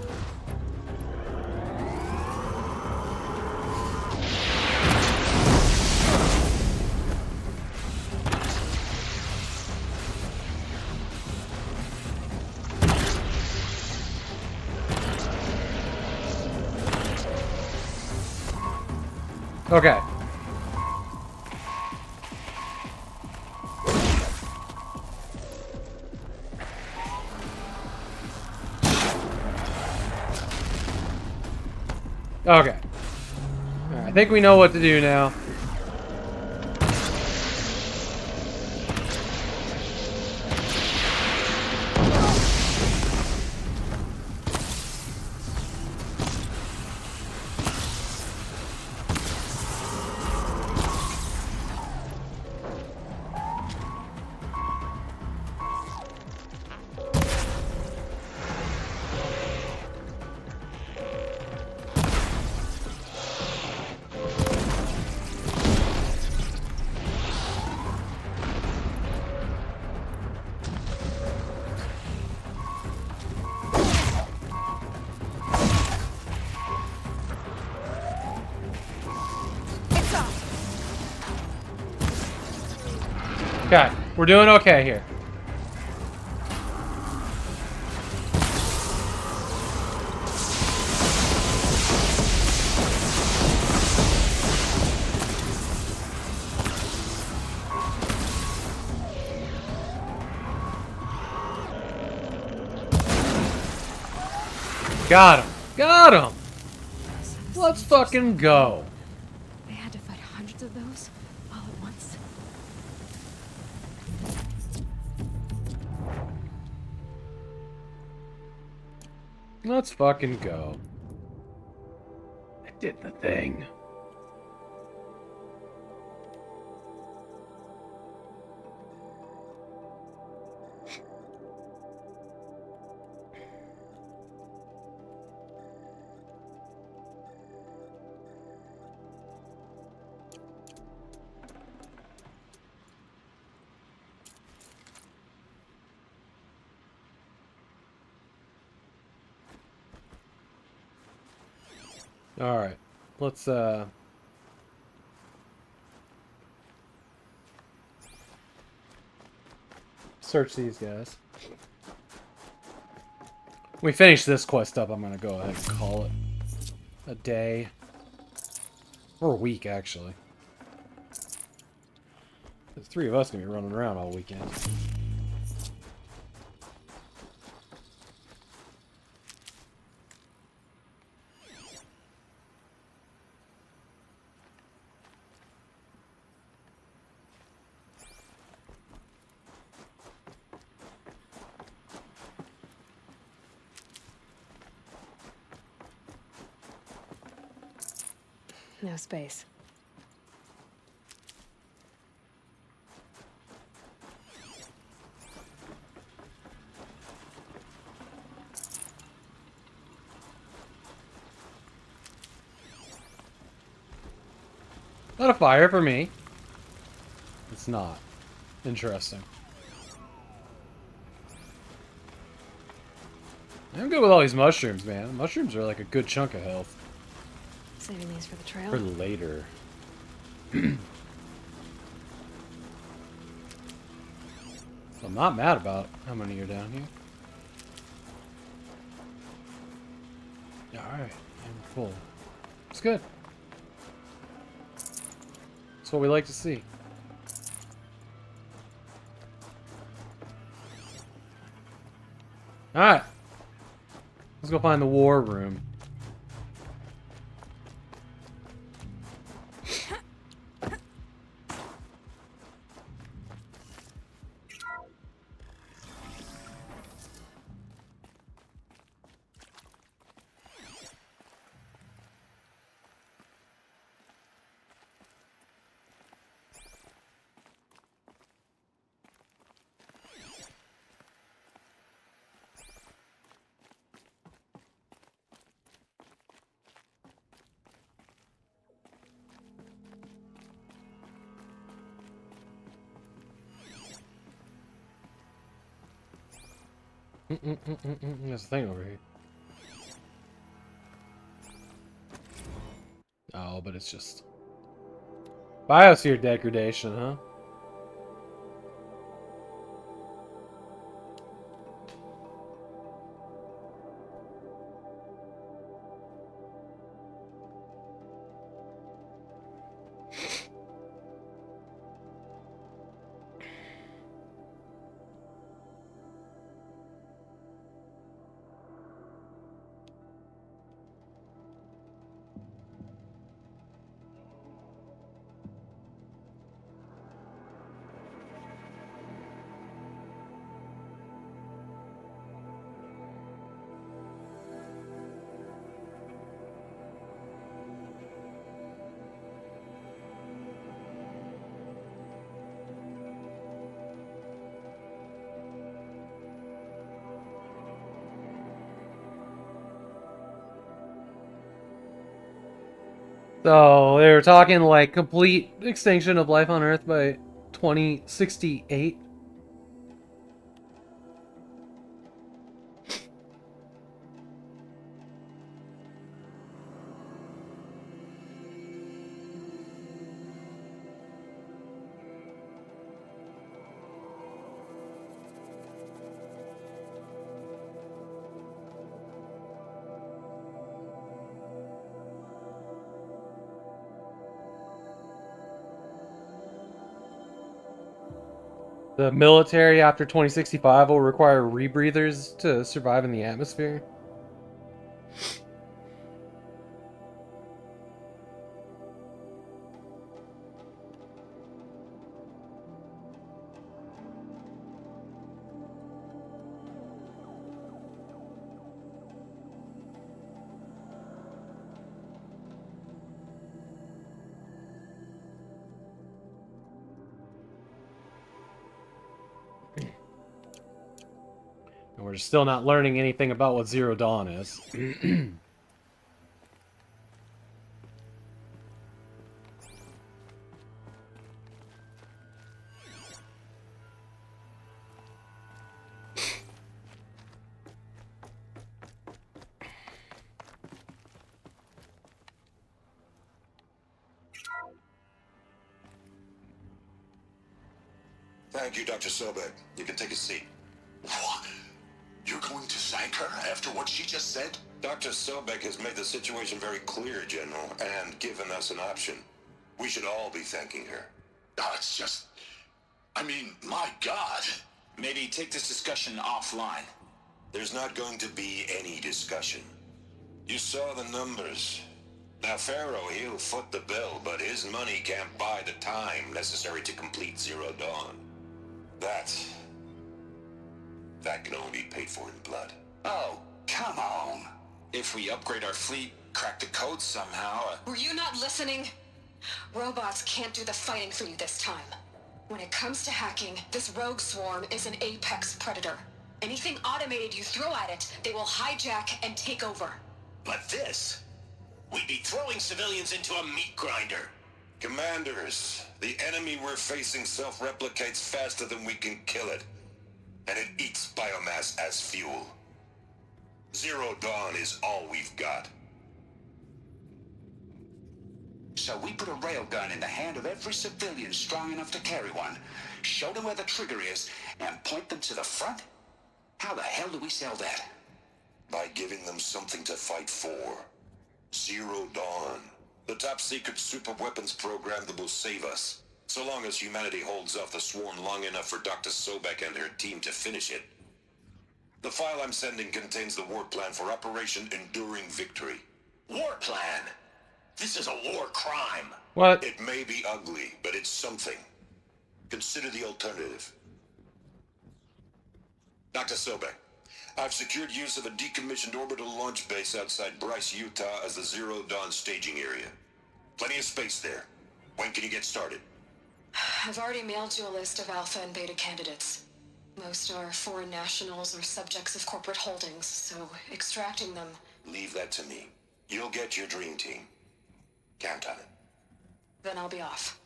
Okay. Okay. Alright, I think we know what to do now. Okay, we're doing okay here. Got him. Got him. Let's fucking go. They had to fight hundreds of those all at once. Let's fucking go. I did the thing. All right, let's search these guys. We finish this quest up, I'm gonna go ahead and call it a day. Or a week, actually. There's three of us gonna be running around all weekend. No space. Not a fire for me. It's not. Interesting. I'm good with all these mushrooms, man. Mushrooms are like a good chunk of health. Saving these for the trail. For later. I'm not mad about how many are down here. Alright, I'm full. It's good. That's what we like to see. Alright. Let's go find the war room. There's a thing over here. Oh, but it's just biosphere degradation, huh? So they were talking like complete extinction of life on Earth by 2068. The military after 2065 will require rebreathers to survive in the atmosphere. And we're still not learning anything about what Zero Dawn is. Thank you, Dr. Sobek. You can take a seat. What? You're going to thank her after what she just said? Dr. Sobek has made the situation very clear, General, and given us an option. We should all be thanking her. Oh, it's just... I mean, my God. Maybe take this discussion offline. There's not going to be any discussion. You saw the numbers. Now, Pharaoh, he'll foot the bill, but his money can't buy the time necessary to complete Zero Dawn. That can only be paid for in blood. Oh, come on. If we upgrade our fleet, crack the code somehow... Were you not listening? Robots can't do the fighting for you this time. When it comes to hacking, this rogue swarm is an apex predator. Anything automated you throw at it, they will hijack and take over. But this... We'd be throwing civilians into a meat grinder. Commanders, the enemy we're facing self-replicates faster than we can kill it. And it eats biomass as fuel. Zero Dawn is all we've got. So we put a railgun in the hand of every civilian strong enough to carry one, show them where the trigger is, and point them to the front? How the hell do we sell that? By giving them something to fight for. Zero Dawn. The top-secret super-weapons program that will save us. So long as humanity holds off the Swarm long enough for Dr. Sobek and her team to finish it. The file I'm sending contains the war plan for Operation Enduring Victory. War plan? This is a war crime. What? It may be ugly, but it's something. Consider the alternative. Dr. Sobek, I've secured use of a decommissioned orbital launch base outside Bryce, Utah as the Zero Dawn staging area. Plenty of space there. When can you get started? I've already mailed you a list of Alpha and Beta candidates. Most are foreign nationals or subjects of corporate holdings, so extracting them... Leave that to me. You'll get your dream team. Count on it. Then I'll be off.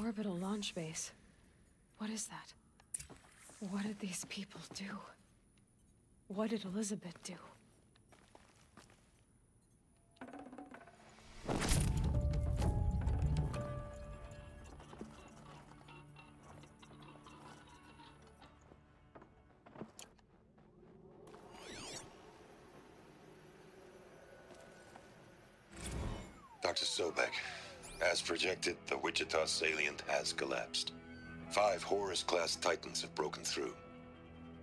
Orbital launch base. What is that? What did these people do? What did Elizabeth do? Dr. Sobek, as projected, the Wichita salient has collapsed. 5 Horus-class Titans have broken through.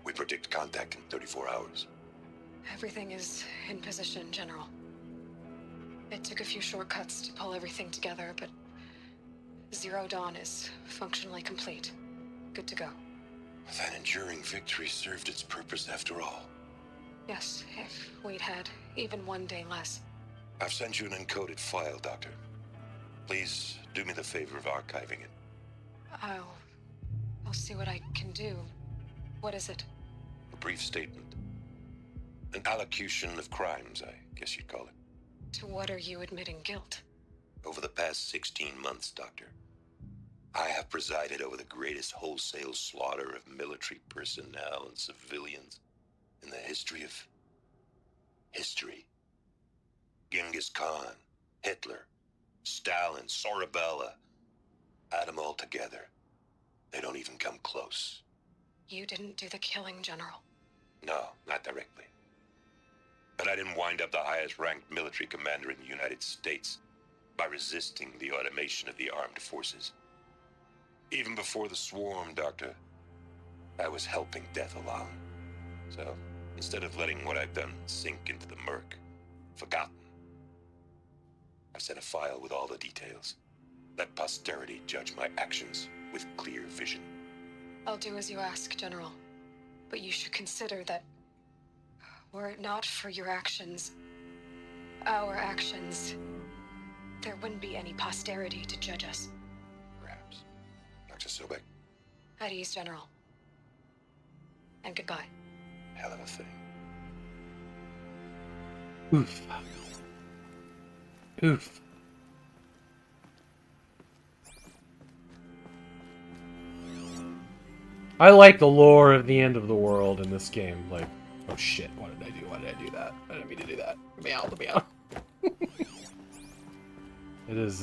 We predict contact in 34 hours. Everything is in position, General. It took a few shortcuts to pull everything together, but Zero Dawn is functionally complete. Good to go. That enduring victory served its purpose after all. Yes, if we'd had even one day less. I've sent you an encoded file, Doctor. Please do me the favor of archiving it. I'll see what I can do. What is it? A brief statement. An allocution of crimes, I guess you'd call it. To what are you admitting guilt? Over the past 16 months, Doctor, I have presided over the greatest wholesale slaughter of military personnel and civilians in the history of history. Genghis Khan, Hitler, Stalin, Sorabella, add them all together. They don't even come close. You didn't do the killing, General. No, not directly. But I didn't wind up the highest-ranked military commander in the United States by resisting the automation of the armed forces. Even before the Swarm, Doctor, I was helping death along. So, instead of letting what I've done sink into the murk, forgotten, I've sent a file with all the details. Let posterity judge my actions with clear vision. I'll do as you ask, General. But you should consider that were it not for your actions, our actions, there wouldn't be any posterity to judge us. Perhaps. Dr. Sobek. At ease, General. And goodbye. Hell of a thing. Oof. Oof. I like the lore of the end of the world in this game. Like, oh shit, what did I do? Why did I do that? I didn't mean to do that. Let me out. It is,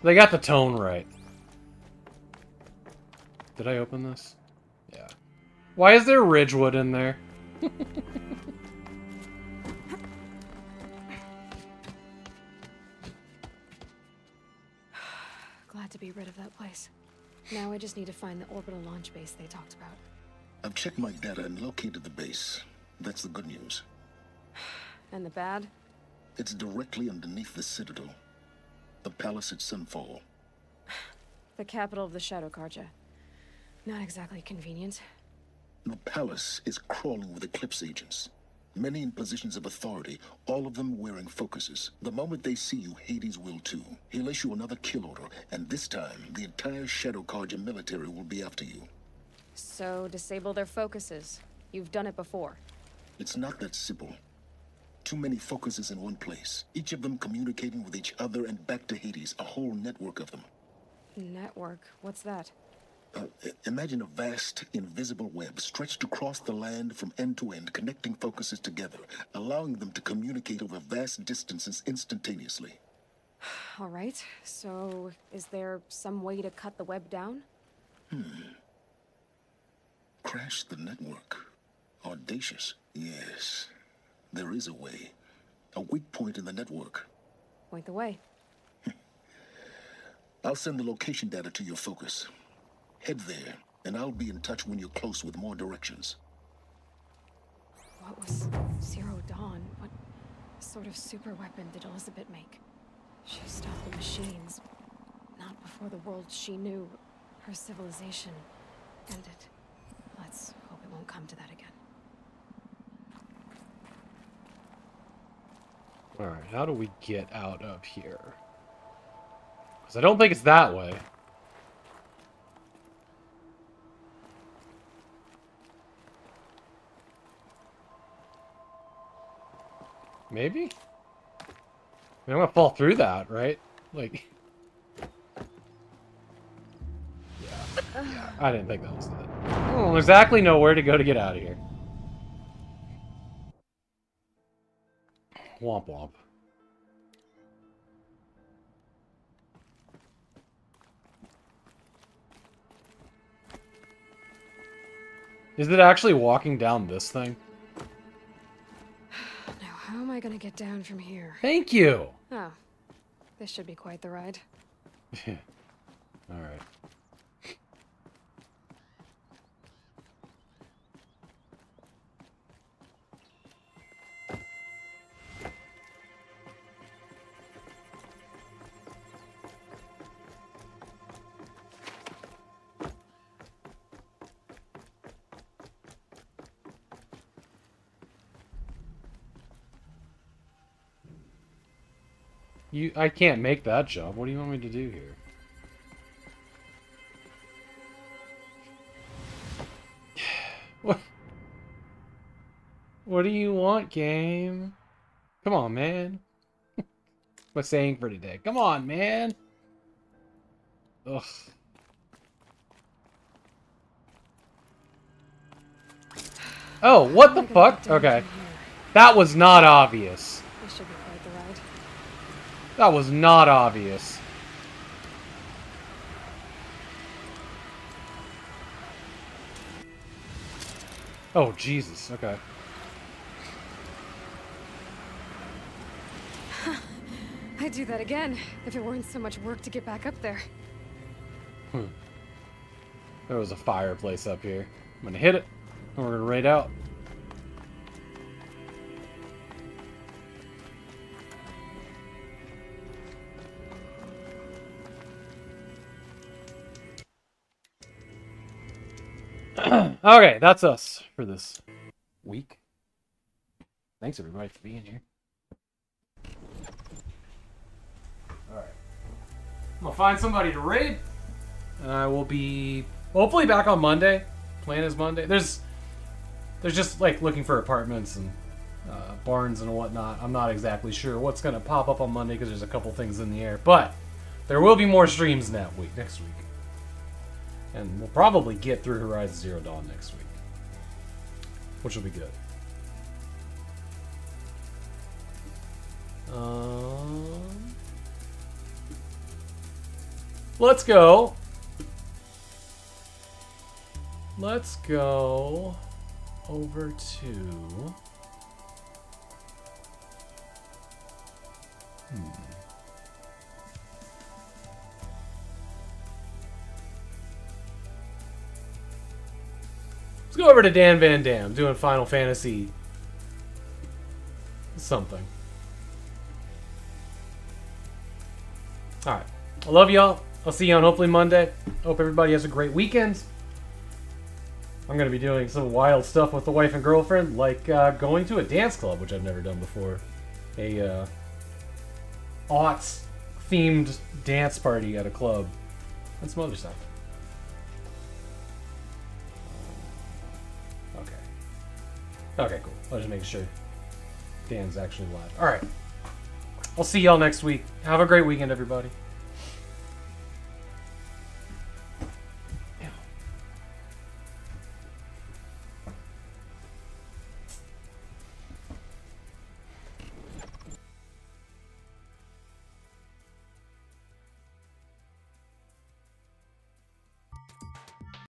they got the tone right. Did I open this? Yeah. Why is there Ridgewood in there? Glad to be rid of that place. Now I just need to find the orbital launch base they talked about. I've checked my data and located the base. That's the good news. And the bad? It's directly underneath the Citadel. The palace at Sunfall. The capital of the Shadow Carja. Not exactly convenient. The palace is crawling with Eclipse agents. Many in positions of authority, all of them wearing focuses. The moment they see you, Hades will too. He'll issue another kill order, and this time, the entire Shadow Carja military will be after you. So disable their focuses. You've done it before. It's not that simple. Too many focuses in one place, each of them communicating with each other and back to Hades, a whole network of them. Network? What's that? Imagine a vast, invisible web stretched across the land from end to end, connecting focuses together, allowing them to communicate over vast distances instantaneously. All right, so is there some way to cut the web down? Crash the network. Audacious. Yes, there is a way. A weak point in the network. Point the way. I'll send the location data to your focus. Head there, and I'll be in touch when you're close with more directions. What was Zero Dawn? What sort of super weapon did Elizabeth make? She stopped the machines. Not before the world she knew, her civilization, ended. Let's hope it won't come to that again. Alright, how do we get out of here? Because I don't think it's that way. Maybe? I mean, I'm gonna fall through that, right? Like... Yeah, I didn't think that was that. I don't exactly know where to go to get out of here. Womp womp. Is it actually walking down this thing? Now, how am I gonna get down from here? Thank you! Oh, this should be quite the ride. Alright. I can't make that jump. What do you want me to do here? What? What do you want, game? Come on, man. My saying for today. Come on, man. Ugh. Oh, what the fuck? Okay. That was not obvious. This should be quite the ride. That was not obvious. Oh, Jesus. Okay. I'd do that again, if it weren't so much work to get back up there. There was a fireplace up here. I'm gonna hit it, and we're gonna raid out. Okay, that's us for this week. Thanks everybody for being here. Alright. I'm gonna find somebody to raid. And I will be hopefully back on Monday. Plan is Monday. There's just like looking for apartments and barns and whatnot. I'm not exactly sure what's gonna pop up on Monday because there's a couple things in the air. But there will be more streams next week. And we'll probably get through Horizon Zero Dawn next week. Which will be good. Let's go. Let's go over to... Let's go over to Dan Van Dam doing Final Fantasy something. Alright. I love y'all. I'll see you on hopefully Monday. Hope everybody has a great weekend. I'm going to be doing some wild stuff with the wife and girlfriend, like going to a dance club, which I've never done before. A aughts-themed dance party at a club. And some other stuff. Okay, cool. I'll just make sure Dan's actually live. All right. I'll see y'all next week. Have a great weekend, everybody.